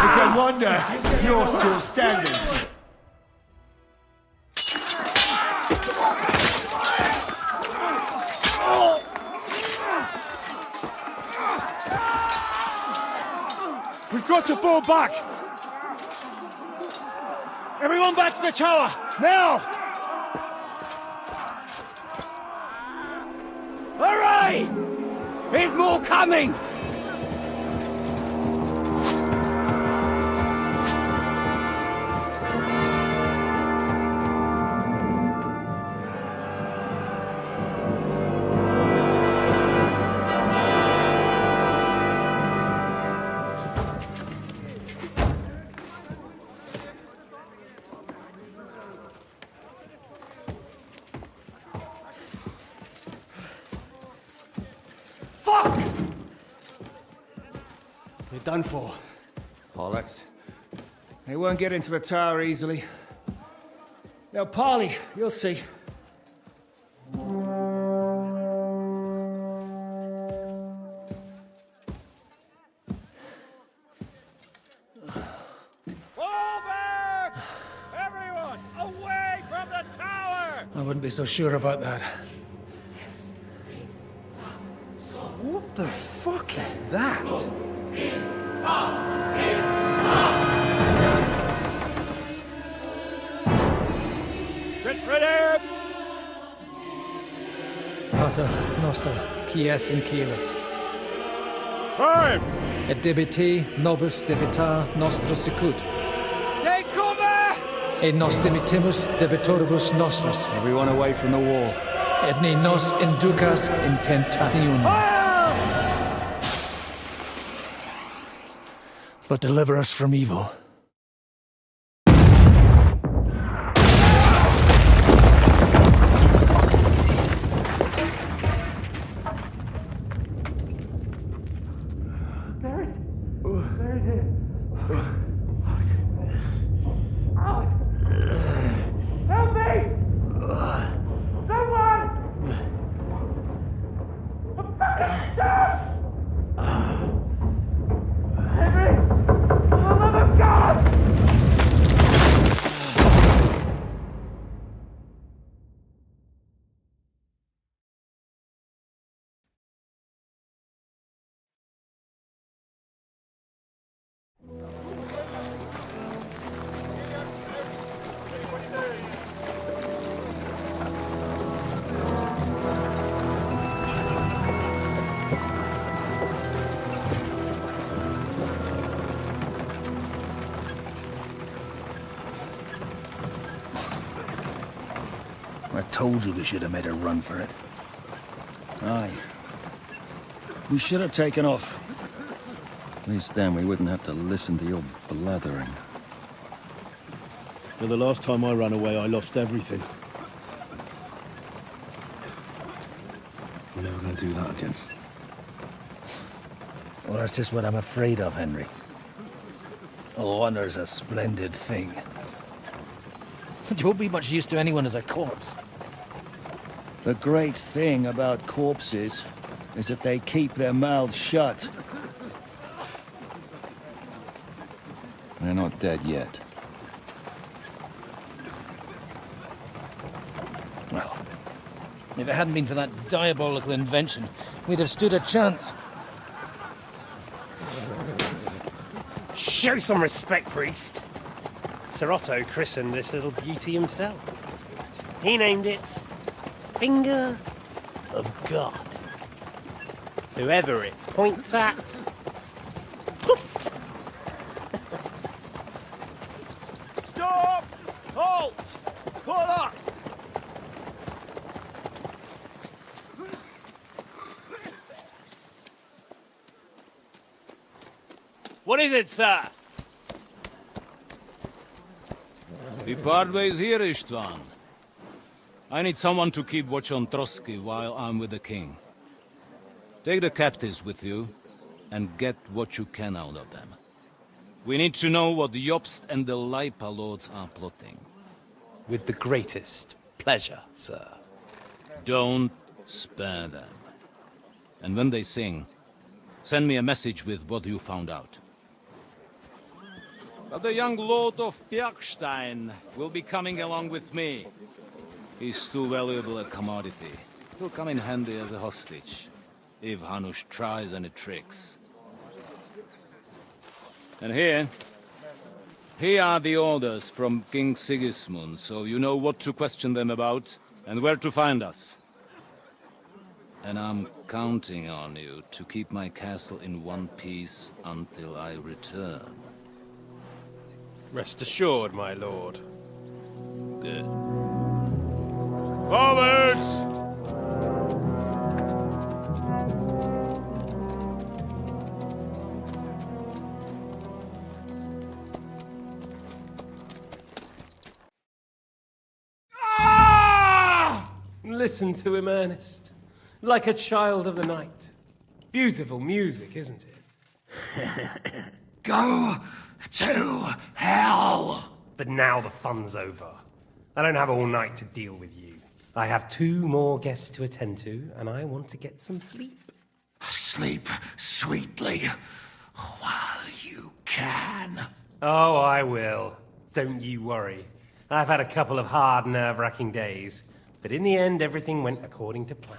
It's a wonder you're still standing. We've got to fall back! Everyone back to the tower! Now! Hurry! There's more coming! We're done for. Bollocks. They won't get into the tower easily. Now, Parley, you'll see. Everyone, away from the tower! I wouldn't be so sure about that. What the fuck is that? Get ready! Pater Noster, Quies in Kielis. Time! Et debiti nobis debitar nostros sicut. Take cover! Et nos dimitimus debitoribus nostros. Everyone away from the wall. Et ni nos inducas in tentationem. But deliver us from evil. Somebody's here. Help me! Someone! I'm fucking stuck! Henry! For the love of God! I told you we should have made a run for it. Aye. We should have taken off. At least then we wouldn't have to listen to your blathering. Well, the last time I ran away, I lost everything. I'm never gonna do that again. Well, that's just what I'm afraid of, Henry. Honor's a splendid thing. You won't be much use to anyone as a corpse. The great thing about corpses is that they keep their mouths shut. They're not dead yet. Well, if it hadn't been for that diabolical invention, we'd have stood a chance. Show some respect, priest. Sir Otto christened this little beauty himself. He named it Finger of God. Whoever it points at, Stop! Halt! Pull up! What is it, sir? Depart ways here, Istvan. I need someone to keep watch on Trotsky while I'm with the king. Take the captives with you, and get what you can out of them. We need to know what Jobst and the Leipa lords are plotting. With the greatest pleasure, sir. Don't spare them. And when they sing, send me a message with what you found out. But the young lord of Bjergstein will be coming along with me. He's too valuable a commodity. He'll come in handy as a hostage, if Hanush tries any tricks. And here are the orders from King Sigismund, so you know what to question them about, and where to find us. And I'm counting on you to keep my castle in one piece until I return. Rest assured, my lord. Good. Forwards! Listen to him, Ernest. Like a child of the night. Beautiful music, isn't it? Go to hell! But now the fun's over. I don't have all night to deal with you. I have 2 more guests to attend to, and I want to get some sleep. Sleep sweetly while you can. Oh, I will. Don't you worry. I've had a couple of hard, nerve-wracking days, but in the end, everything went according to plan.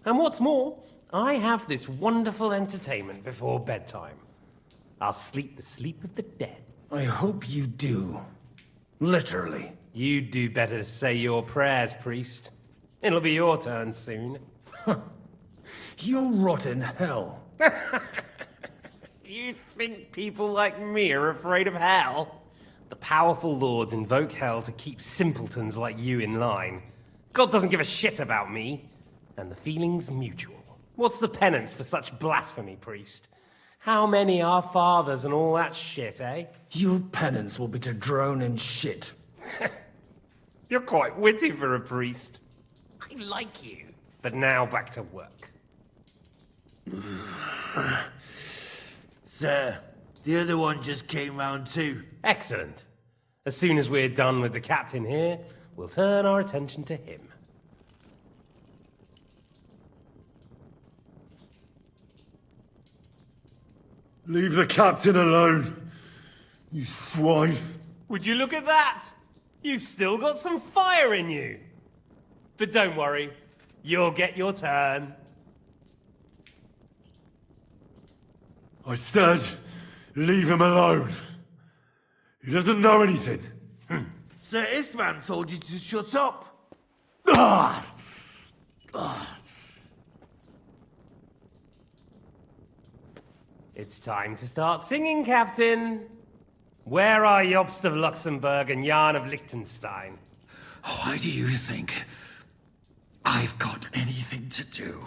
And what's more, I have this wonderful entertainment before bedtime. I'll sleep the sleep of the dead. I hope you do. Literally. You'd do better to say your prayers, priest. It'll be your turn soon. You'll rot in hell. Do you think people like me are afraid of hell? The powerful lords invoke hell to keep simpletons like you in line. God doesn't give a shit about me. And the feeling's mutual. What's the penance for such blasphemy, priest? How many are fathers and all that shit, eh? Your penance will be to drown in shit. You're quite witty for a priest. I like you. But now back to work. Sir, The other one just came round too. Excellent. As soon as we're done with the captain here, we'll turn our attention to him. Leave the captain alone, you swine. Would you look at that? You've still got some fire in you. But don't worry, you'll get your turn. I said, leave him alone. He doesn't know anything. Sir Istvan told you to shut up. It's time to start singing, Captain. Where are Jobst of Luxembourg and Jan of Liechtenstein? Why do you think I've got anything to do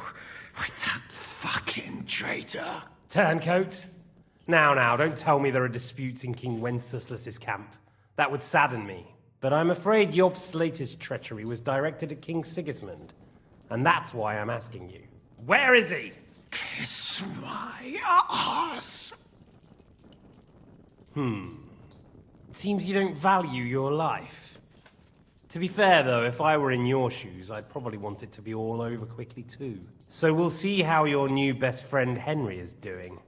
with that fucking traitor? Turncoat. Now, don't tell me there are disputes in King Wenceslas's camp. That would sadden me. But I'm afraid Jobst's latest treachery was directed at King Sigismund. And that's why I'm asking you. Where is he? Kiss my ass. It seems you don't value your life. To be fair, though, if I were in your shoes, I'd probably want it to be all over quickly, too. So we'll see how your new best friend Henry is doing.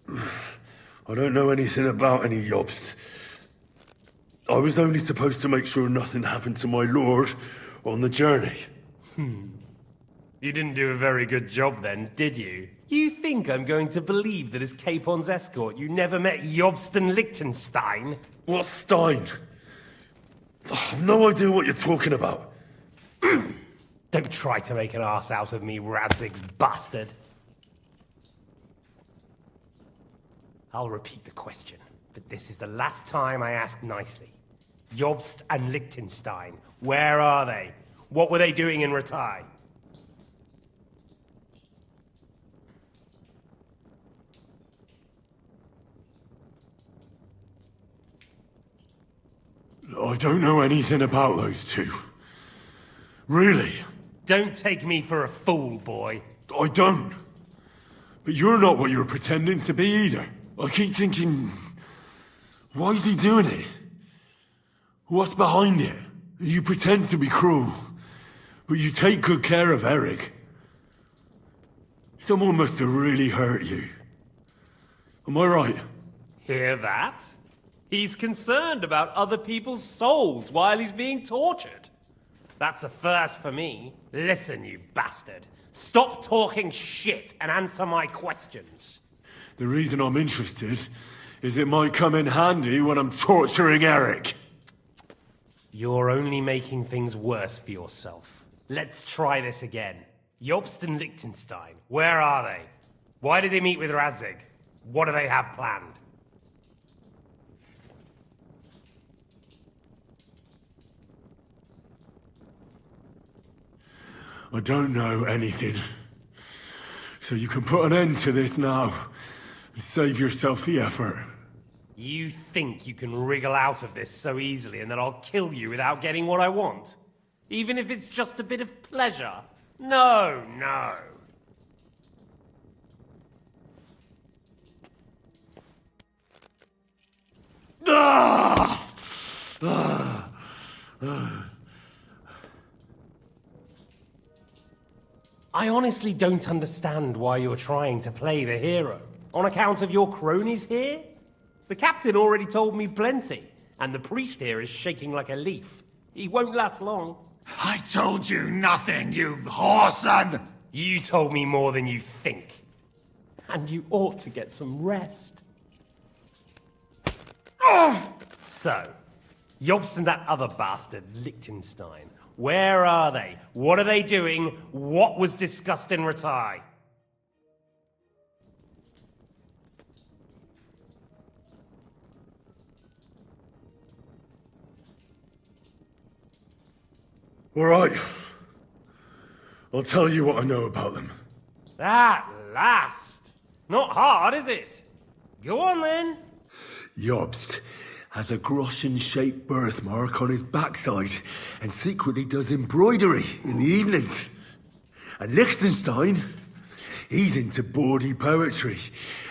I don't know anything about any Jobst. I was only supposed to make sure nothing happened to my lord on the journey. You didn't do a very good job then, did you? You think I'm going to believe that as Capon's escort you never met Jobst and Liechtenstein? What Stein? I've no idea what you're talking about. Don't try to make an ass out of me, Radzig's bastard. I'll repeat the question, but this is the last time I ask nicely. Jobst and Liechtenstein, where are they? What were they doing in Rattay? I don't know anything about those two. Really? Don't take me for a fool, boy. I don't. But you're not what you're pretending to be either. I keep thinking, why is he doing it? What's behind it? You pretend to be cruel, but you take good care of Eric. Someone must have really hurt you. Am I right? Hear that? He's concerned about other people's souls while he's being tortured. That's a first for me. Listen, you bastard. Stop talking shit and answer my questions. The reason I'm interested is it might come in handy when I'm torturing Eric. You're only making things worse for yourself. Let's try this again. Jobst and Liechtenstein, where are they? Why did they meet with Radzig? What do they have planned? I don't know anything. So you can put an end to this now. And save yourself the effort. You think you can wriggle out of this so easily and that I'll kill you without getting what I want? Even if it's just a bit of pleasure? No. I honestly don't understand why you're trying to play the hero. On account of your cronies here? The captain already told me plenty, and the priest here is shaking like a leaf. He won't last long. I told you nothing, you whoreson! You told me more than you think. And you ought to get some rest. So, Jobst and that other bastard, Liechtenstein. Where are they? What are they doing? What was discussed in Rattay? All right. I'll tell you what I know about them. At last! Not hard, is it? Go on then. Jobst has a Groschen-shaped birthmark on his backside and secretly does embroidery in the evenings. And Liechtenstein, he's into bawdy poetry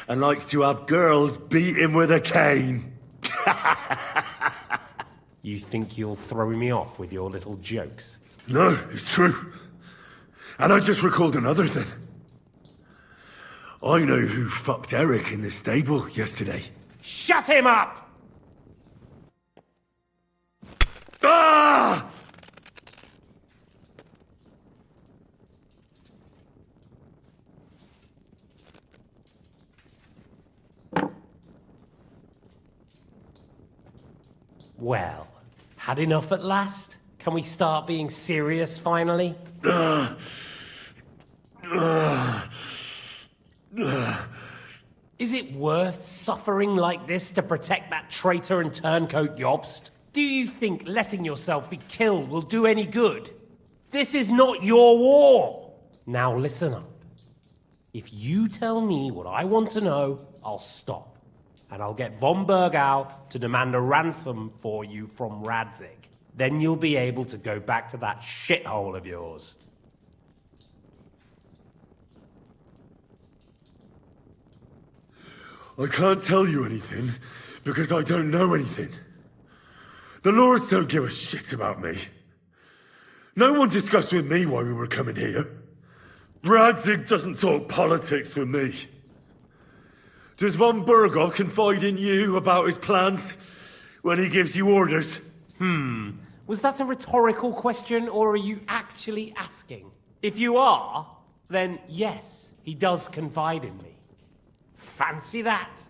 and likes to have girls beat him with a cane. You think you'll throw me off with your little jokes? No, it's true. And I just recalled another thing. I know who fucked Eric in the stable yesterday. Shut him up! Ah! Well, had enough at last? Can we start being serious finally? Is it worth suffering like this to protect that traitor and turncoat Jobst? Do you think letting yourself be killed will do any good? This is not your war! Now listen up. If you tell me what I want to know, I'll stop. And I'll get von Bergau to demand a ransom for you from Radzig. Then you'll be able to go back to that shithole of yours. I can't tell you anything because I don't know anything. The Lords don't give a shit about me. No one discussed with me why we were coming here. Radzig doesn't talk politics with me. Does von Berghoff confide in you about his plans when he gives you orders? Was that a rhetorical question, or are you actually asking? If you are, then yes, he does confide in me. Fancy that.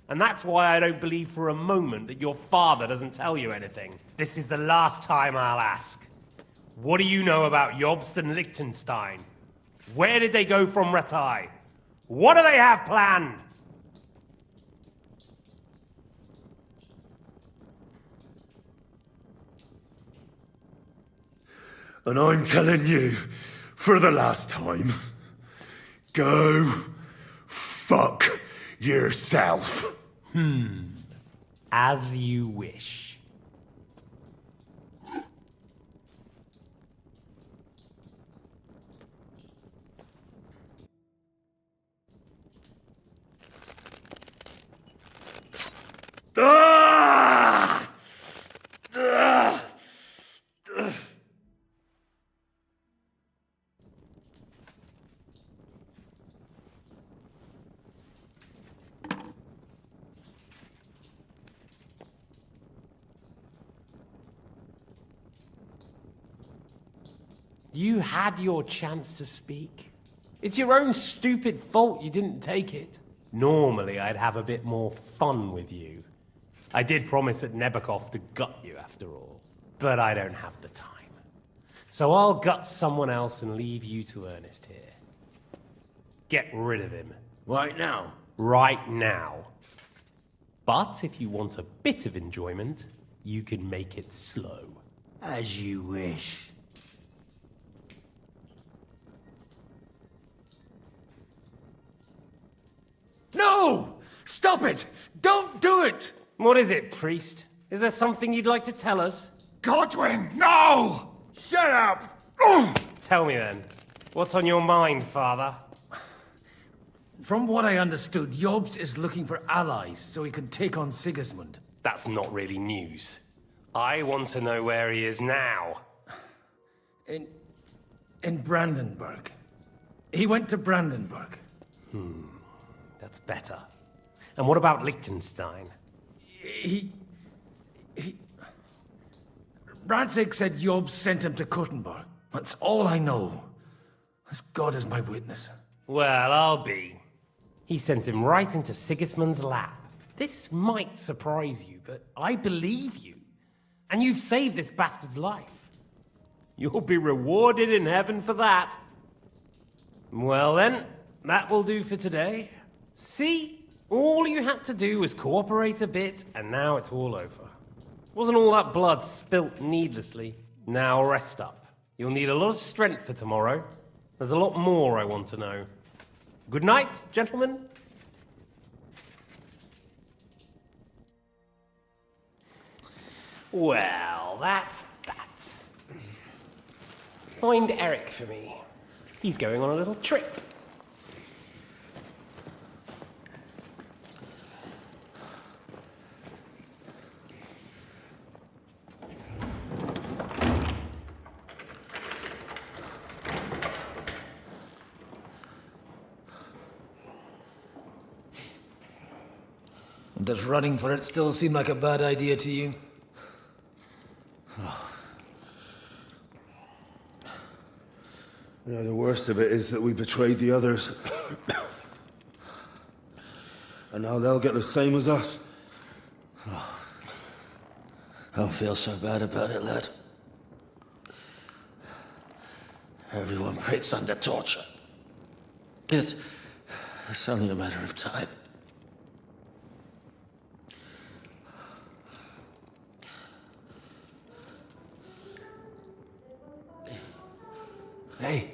And that's why I don't believe for a moment that your father doesn't tell you anything. This is the last time I'll ask. What do you know about Jobst and Liechtenstein? Where did they go from Rattay? What do they have planned? And I'm telling you, for the last time, go fuck yourself. As you wish. Ah! Ah! You had your chance to speak. It's your own stupid fault you didn't take it. Normally, I'd have a bit more fun with you. I did promise at Nebakov to gut you after all, but I don't have the time. So I'll gut someone else and leave you to Ernest here. Get rid of him. Right now? Right now. But if you want a bit of enjoyment, you can make it slow. As you wish. No! Stop it! Don't do it! What is it, priest? Is there something you'd like to tell us? Godwin, no! Shut up! Tell me then. What's on your mind, father? From what I understood, Jobst is looking for allies so he can take on Sigismund. That's not really news. I want to know where he is now. In Brandenburg. He went to Brandenburg. That's better. And what about Liechtenstein? Radzig said Jobst sent him to Kuttenberg. That's all I know. As God is my witness. Well, I'll be. He sent him right into Sigismund's lap. This might surprise you, but I believe you. And you've saved this bastard's life. You'll be rewarded in heaven for that. Well then, that will do for today. See? All you had to do was cooperate a bit, and now it's all over. Wasn't all that blood spilt needlessly? Now rest up. You'll need a lot of strength for tomorrow. There's a lot more I want to know. Good night, gentlemen. Well, that's that. Find Eric for me. He's going on a little trip. Does running for it still seem like a bad idea to you? You know, the worst of it is that we betrayed the others. And now they'll get the same as us. Don't feel so bad about it, lad. Everyone breaks under torture. It's only a matter of time. Hey.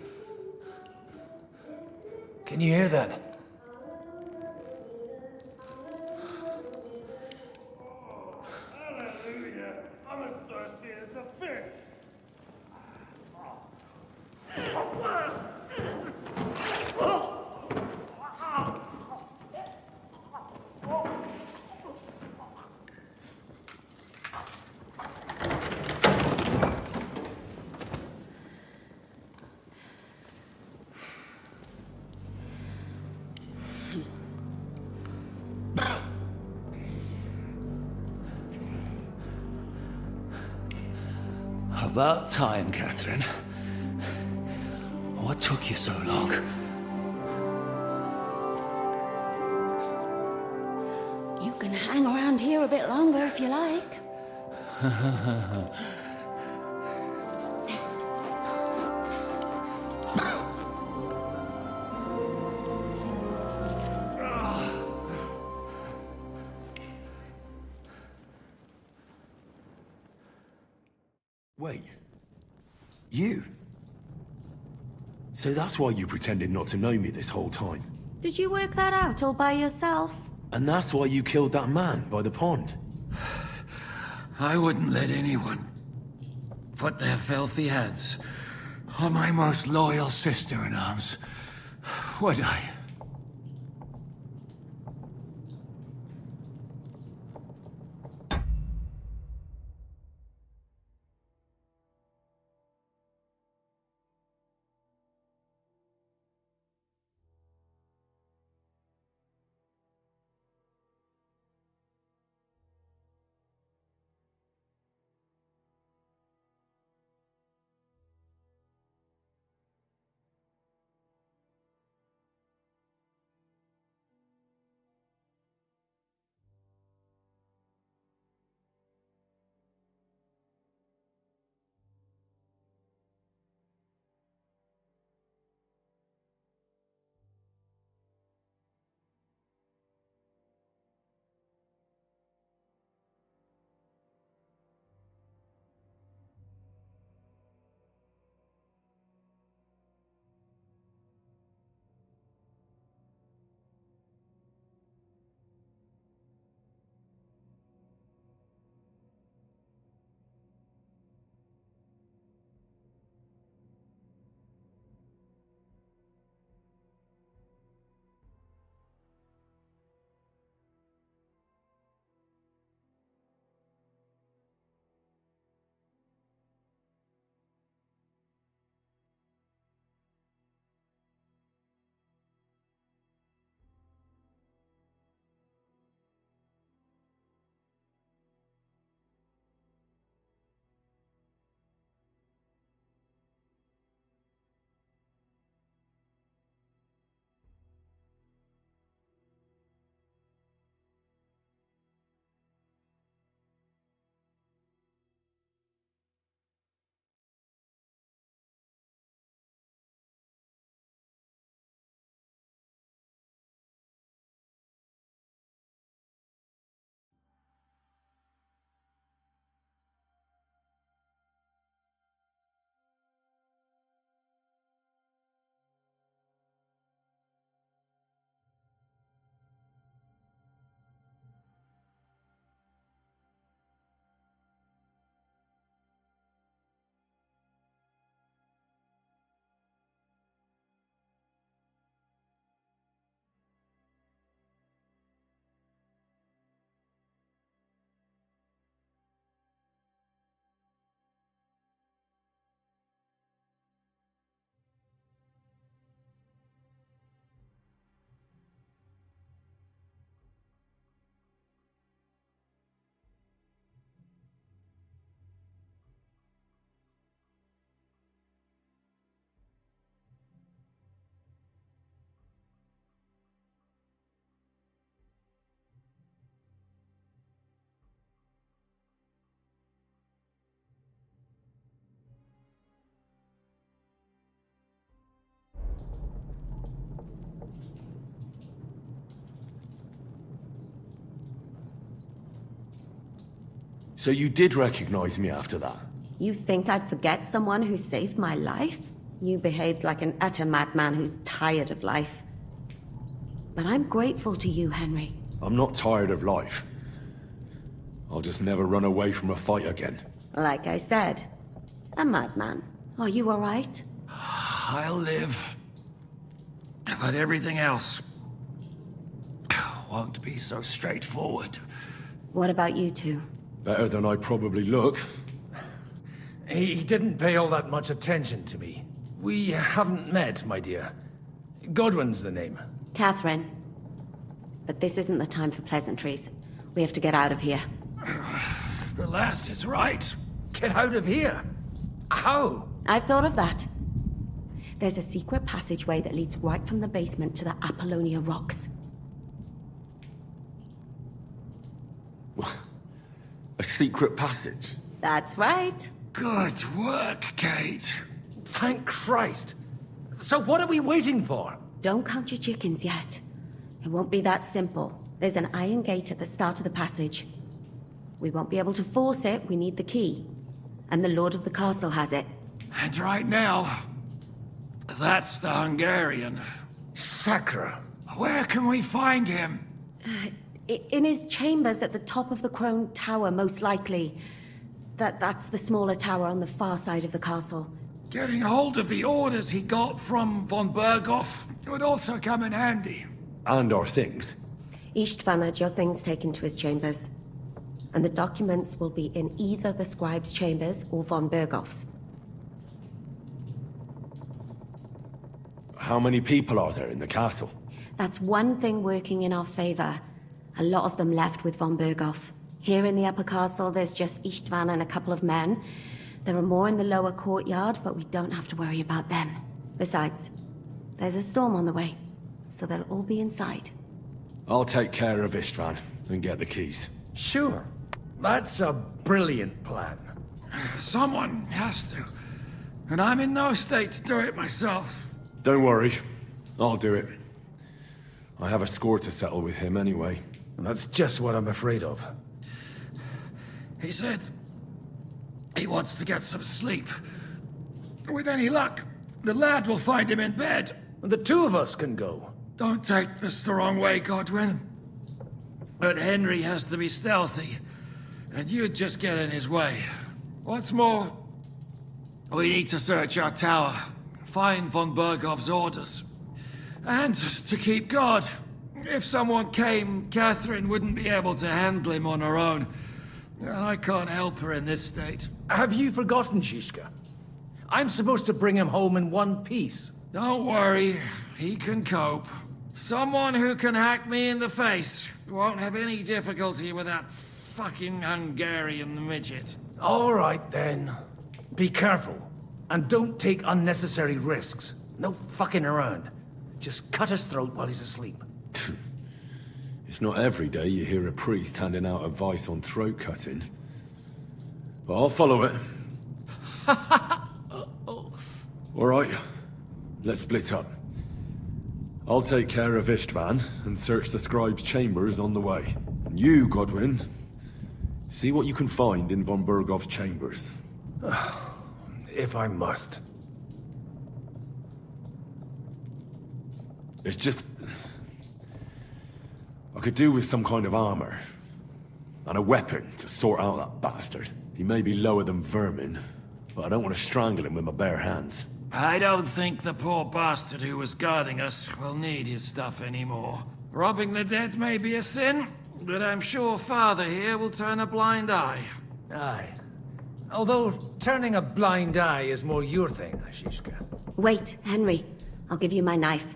Can you hear that? Hallelujah. I'm as thirsty as a fish. About time, Catherine. What took you so long? You can hang around here a bit longer if you like. Wait. You? So that's why you pretended not to know me this whole time? Did you work that out all by yourself? And that's why you killed that man by the pond? I wouldn't let anyone put their filthy hands on my most loyal sister-in-arms, would I? So you did recognize me after that? You think I'd forget someone who saved my life? You behaved like an utter madman who's tired of life. But I'm grateful to you, Henry. I'm not tired of life. I'll just never run away from a fight again. Like I said, a madman. Are you all right? I'll live. But everything else won't be so straightforward. What about you two? Better than I probably look. He didn't pay all that much attention to me. We haven't met, my dear. Godwin's the name. Catherine. But this isn't the time for pleasantries. We have to get out of here. The lass is right. Get out of here? How? I've thought of that. There's a secret passageway that leads right from the basement to the Apollonia Rocks. A secret passage? That's right. Good work, Kate. Thank Christ. So what are we waiting for? Don't count your chickens yet. It won't be that simple. There's an iron gate at the start of the passage. We won't be able to force it, we need the key. And the Lord of the Castle has it. And right now, that's the Hungarian. Sacra. Where can we find him? In his chambers at the top of the Crone Tower, most likely. That's the smaller tower on the far side of the castle. Getting hold of the orders he got from von Berghoff would also come in handy. And our things. Istvan had your things taken to his chambers. And the documents will be in either the scribe's chambers or von Berghoff's. How many people are there in the castle? That's one thing working in our favor. A lot of them left with von Berghoff. Here in the upper castle, there's just Istvan and a couple of men. There are more in the lower courtyard, but we don't have to worry about them. Besides, there's a storm on the way, so they'll all be inside. I'll take care of Istvan and get the keys. Sure. That's a brilliant plan. Someone has to. And I'm in no state to do it myself. Don't worry. I'll do it. I have a score to settle with him anyway. That's just what I'm afraid of. He said he wants to get some sleep. With any luck, the lad will find him in bed. The two of us can go. Don't take this the wrong way, Godwin. But Henry has to be stealthy, and you'd just get in his way. What's more, we need to search our tower, find von Berghoff's orders. And to keep guard. If someone came, Catherine wouldn't be able to handle him on her own. And I can't help her in this state. Have you forgotten, Zizka? I'm supposed to bring him home in one piece. Don't worry, he can cope. Someone who can hack me in the face won't have any difficulty with that fucking Hungarian midget. All right, then. Be careful. And don't take unnecessary risks. No fucking around. Just cut his throat while he's asleep. It's not every day you hear a priest handing out advice on throat cutting. But I'll follow it. All right, let's split up. I'll take care of Istvan and search the scribe's chambers on the way. And you, Godwin, see what you can find in von Berghoff's chambers. If I must. It's just... I could do with some kind of armor. And a weapon to sort out that bastard. He may be lower than vermin, but I don't want to strangle him with my bare hands. I don't think the poor bastard who was guarding us will need his stuff anymore. Robbing the dead may be a sin, but I'm sure Father here will turn a blind eye. Aye. Although turning a blind eye is more your thing, Zizka. Wait, Henry. I'll give you my knife.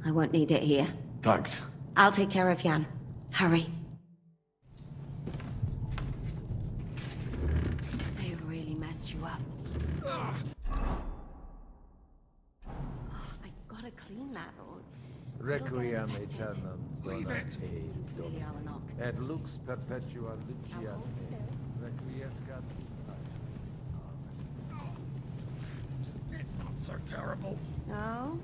I won't need it here. Thanks. I'll take care of Jan. Hurry. They really messed you up. Oh, I've got to clean that. Requiem aeternam Leave it. et lux perpetua lucia requiescat. It's not so terrible. No?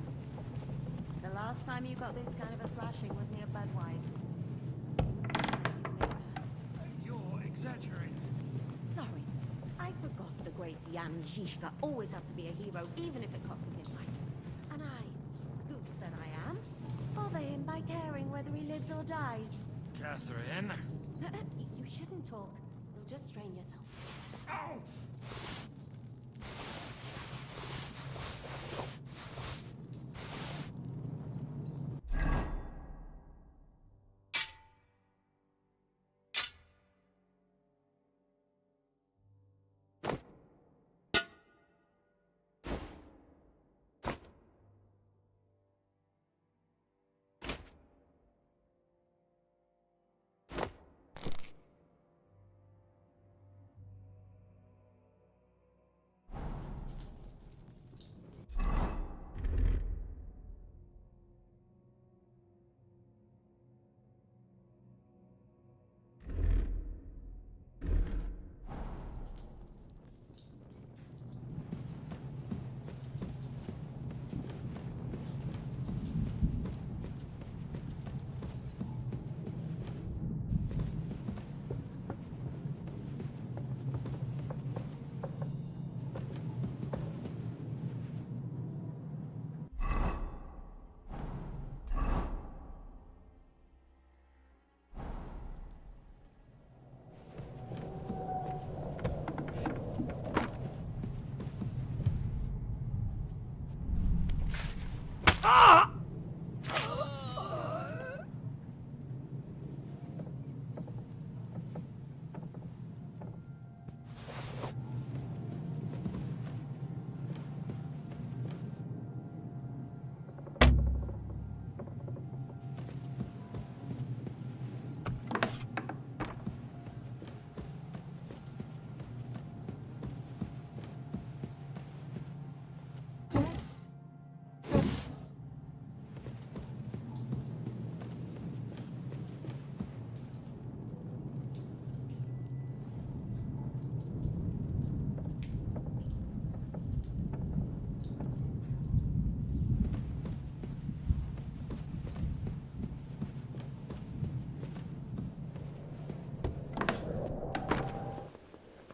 The last time you got this kind of a thrashing was near Budweiser. You're exaggerating. I forgot the great Jan Žižka always has to be a hero, even if it costs him his life. And I, goose that I am, bother him by caring whether he lives or dies. Catherine? You shouldn't talk. You'll just strain yourself.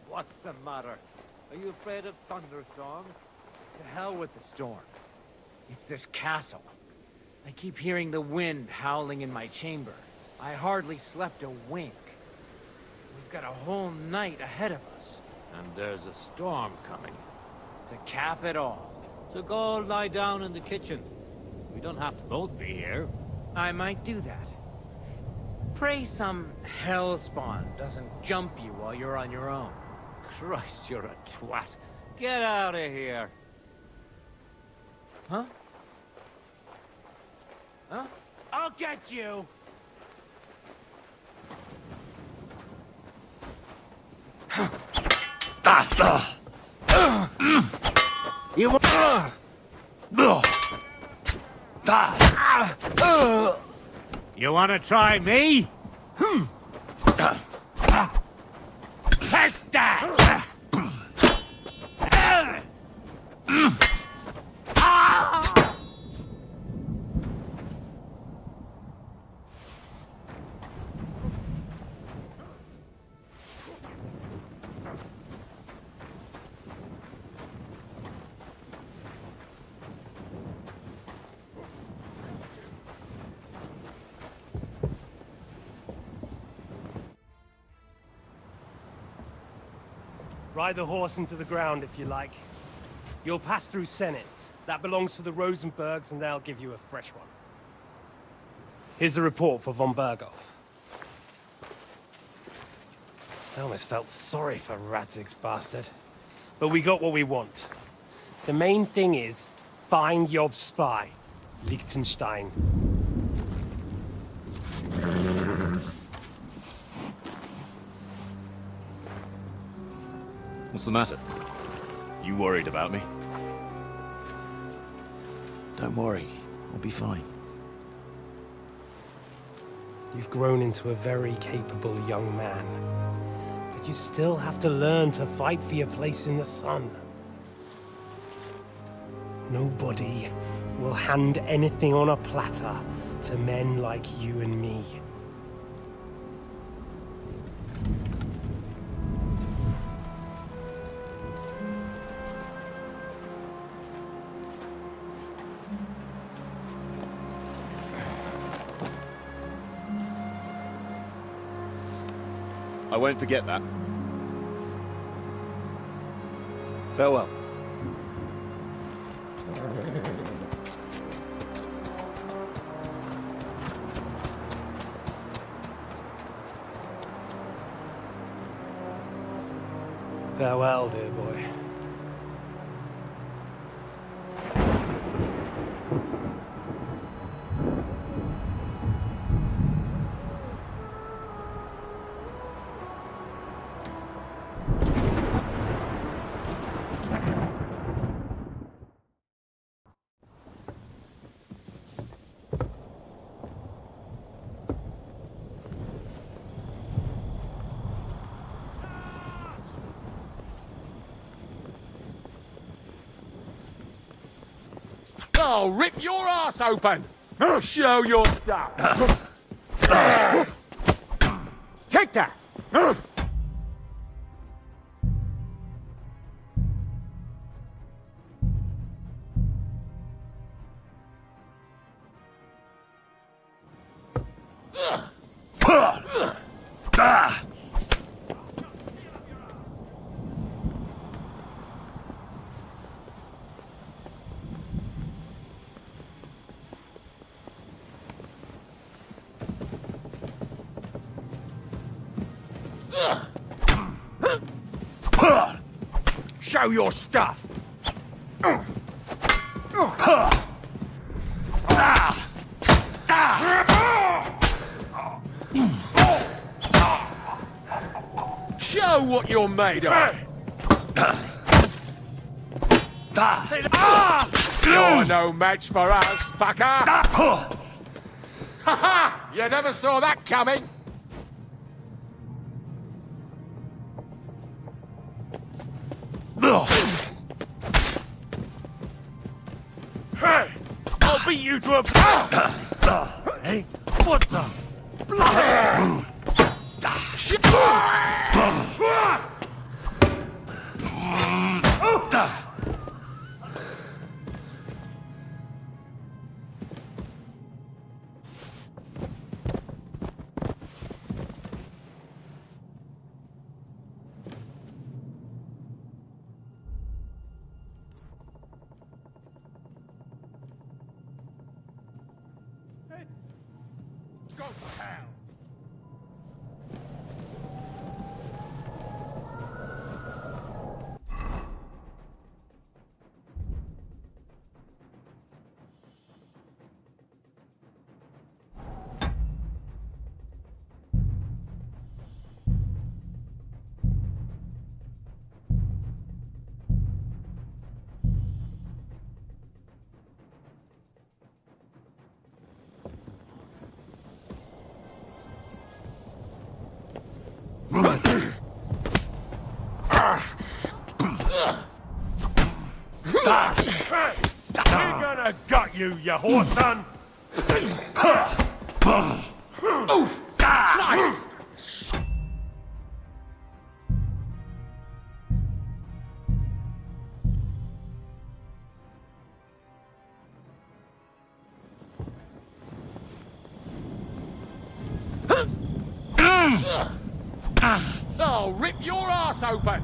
What's the matter? Are you afraid of thunderstorms? To hell with the storm. It's this castle. I keep hearing the wind howling in my chamber. I hardly slept a wink. We've got a whole night ahead of us. And there's a storm coming. To cap it all. So go lie down in the kitchen. We don't have to both be here. I might do that. Pray some hellspawn doesn't jump you while you're on your own. Christ, you're a twat. Get out of here. Huh? Huh? I'll get you! You want to try me? Take that! Ride the horse into the ground if you like. You'll pass through Senates. That belongs to the Rosenbergs, and they'll give you a fresh one. Here's a report for von Berghoff. I almost felt sorry for Radzig's bastard. But we got what we want. The main thing is, find Job's spy, Liechtenstein. What's the matter? You worried about me? Don't worry, I'll be fine. You've grown into a very capable young man. But you still have to learn to fight for your place in the sun. Nobody will hand anything on a platter to men like you and me. I won't forget that. Farewell. Farewell, dear boy. I'll rip your ass open! Show your stuff! Take that! Show your stuff! Show what you're made of! You're no match for us, fucker! Ha ha! You never saw that coming! Hey! I'll beat you to a... Hey? What the... Go to hell! We're gonna gut you, you horse son! Oof! Christ! I'll rip your ass open!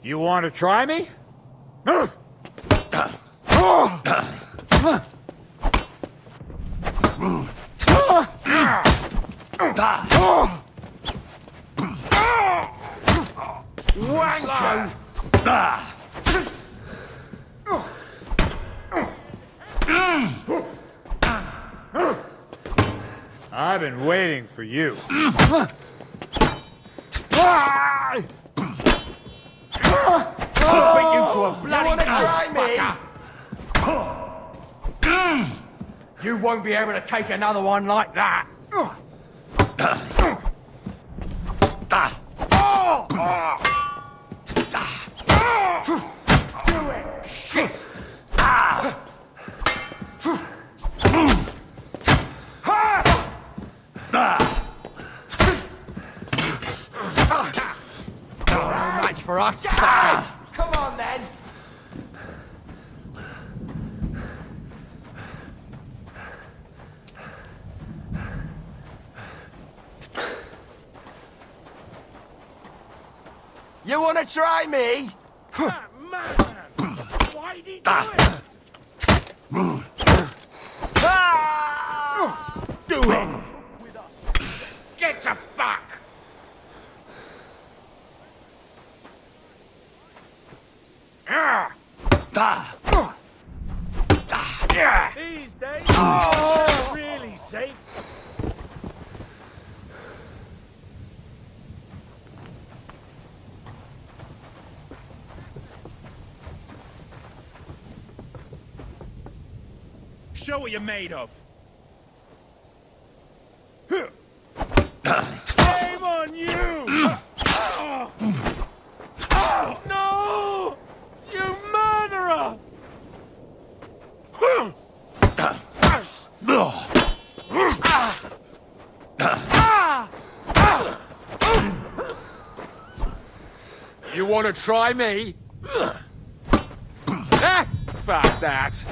You want to try me? I've been waiting for you. I'll beat you to a bloody... You wanna try me? You won't be able to take another one like that. Do it! Shit! No match for us. Come on then. You wanna try me? Why did he do it? Do it! Get to fuck! These days, it's really safe. Show what you're made of. Shame on you! No! You murderer! You want to try me? Fuck that.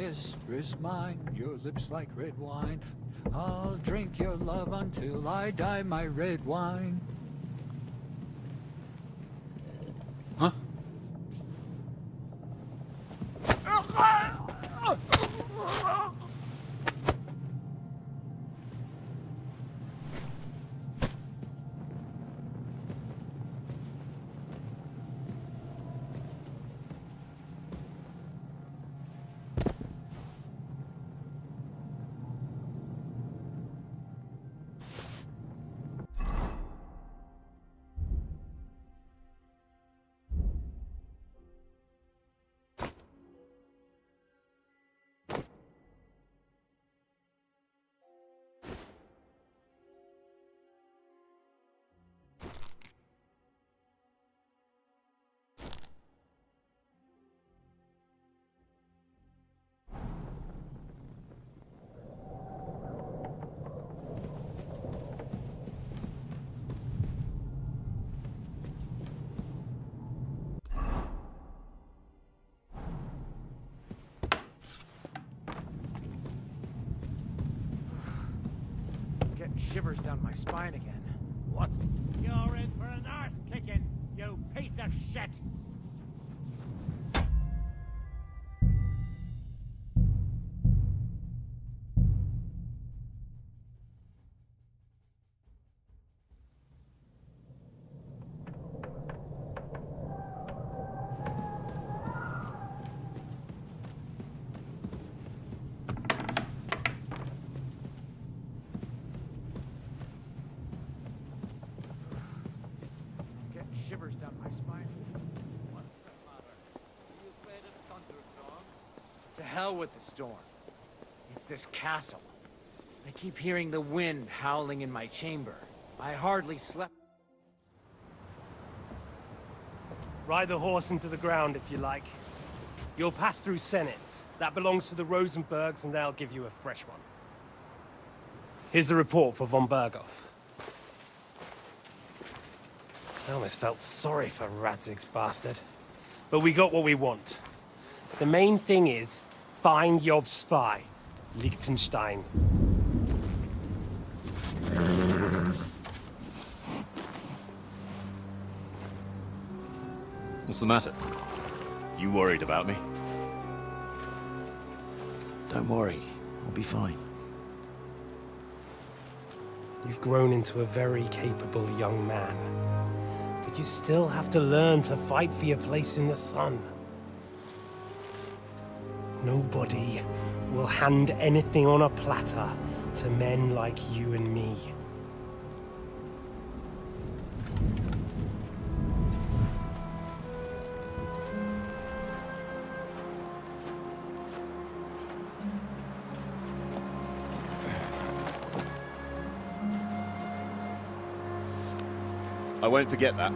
mistress mine, your lips like red wine. I'll drink your love until I die, my red wine. Huh? Getting shivers down my spine again. What's... You're in for an arse kicking, you piece of shit! Shivers down my spine. What's the matter? Are you afraid of thunderstorm? To hell with the storm. It's this castle. I keep hearing the wind howling in my chamber. I hardly slept. Ride the horse into the ground if you like. You'll pass through Senates. That belongs to the Rosenbergs, and they'll give you a fresh one. Here's a report for von Berghoff. I almost felt sorry for Radzig's bastard. But we got what we want. The main thing is, find Yob's spy, Liechtenstein. What's the matter? You worried about me? Don't worry, I'll be fine. You've grown into a very capable young man. But you still have to learn to fight for your place in the sun. Nobody will hand anything on a platter to men like you and me. I won't forget that.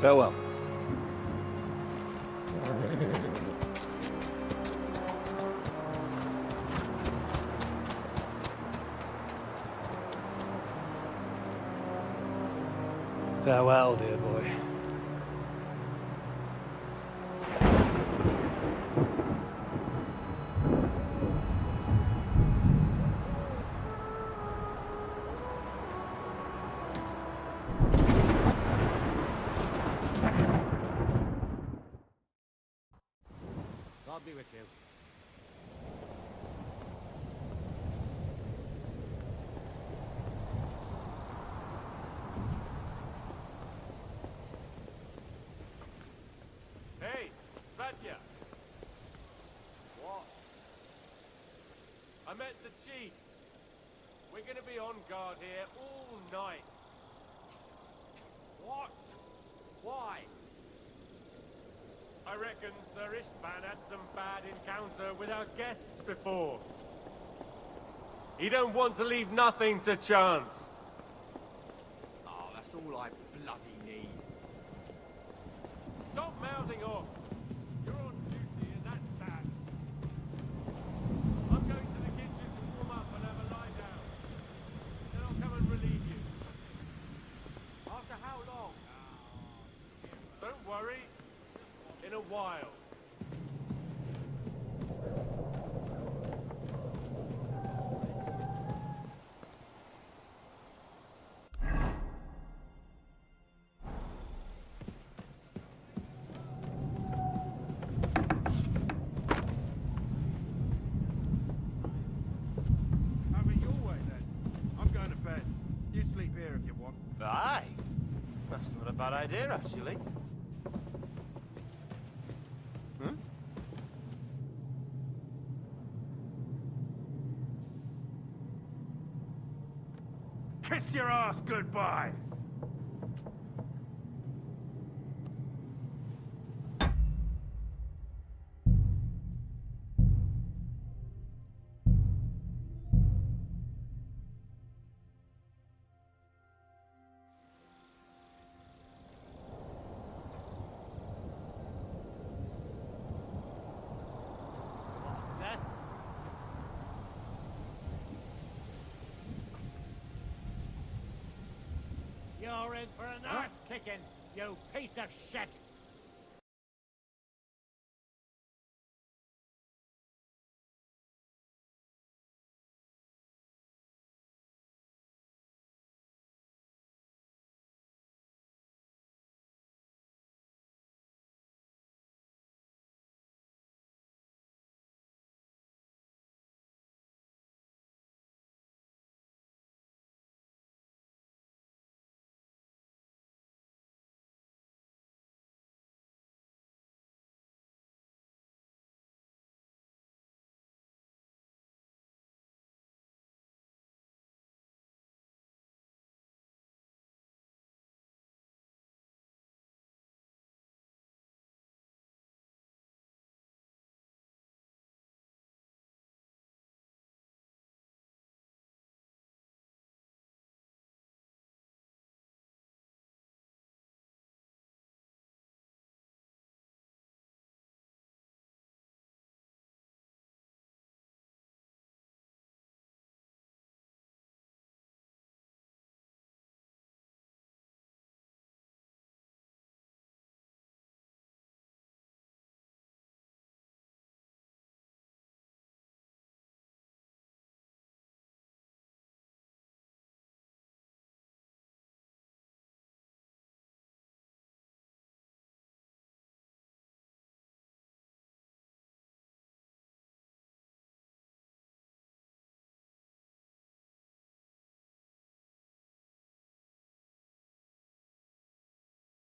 Farewell. Farewell, dear boy. God be with you. Hey, Svatya! What? I met the chief. We're gonna be on guard here all night. What? Why? I reckon Sir Istvan had some bad encounter with our guests before. He don't want to leave nothing to chance. Oh, that's all I bloody need. Stop mouthing off. You're on duty and that's that. I'm going to the kitchen to warm up and have a lie down. Then I'll come and relieve you. After how long? Don't worry. In a while. bad idea, actually. Hmm? Kiss your ass goodbye! You're in for an arse kicking, you piece of shit!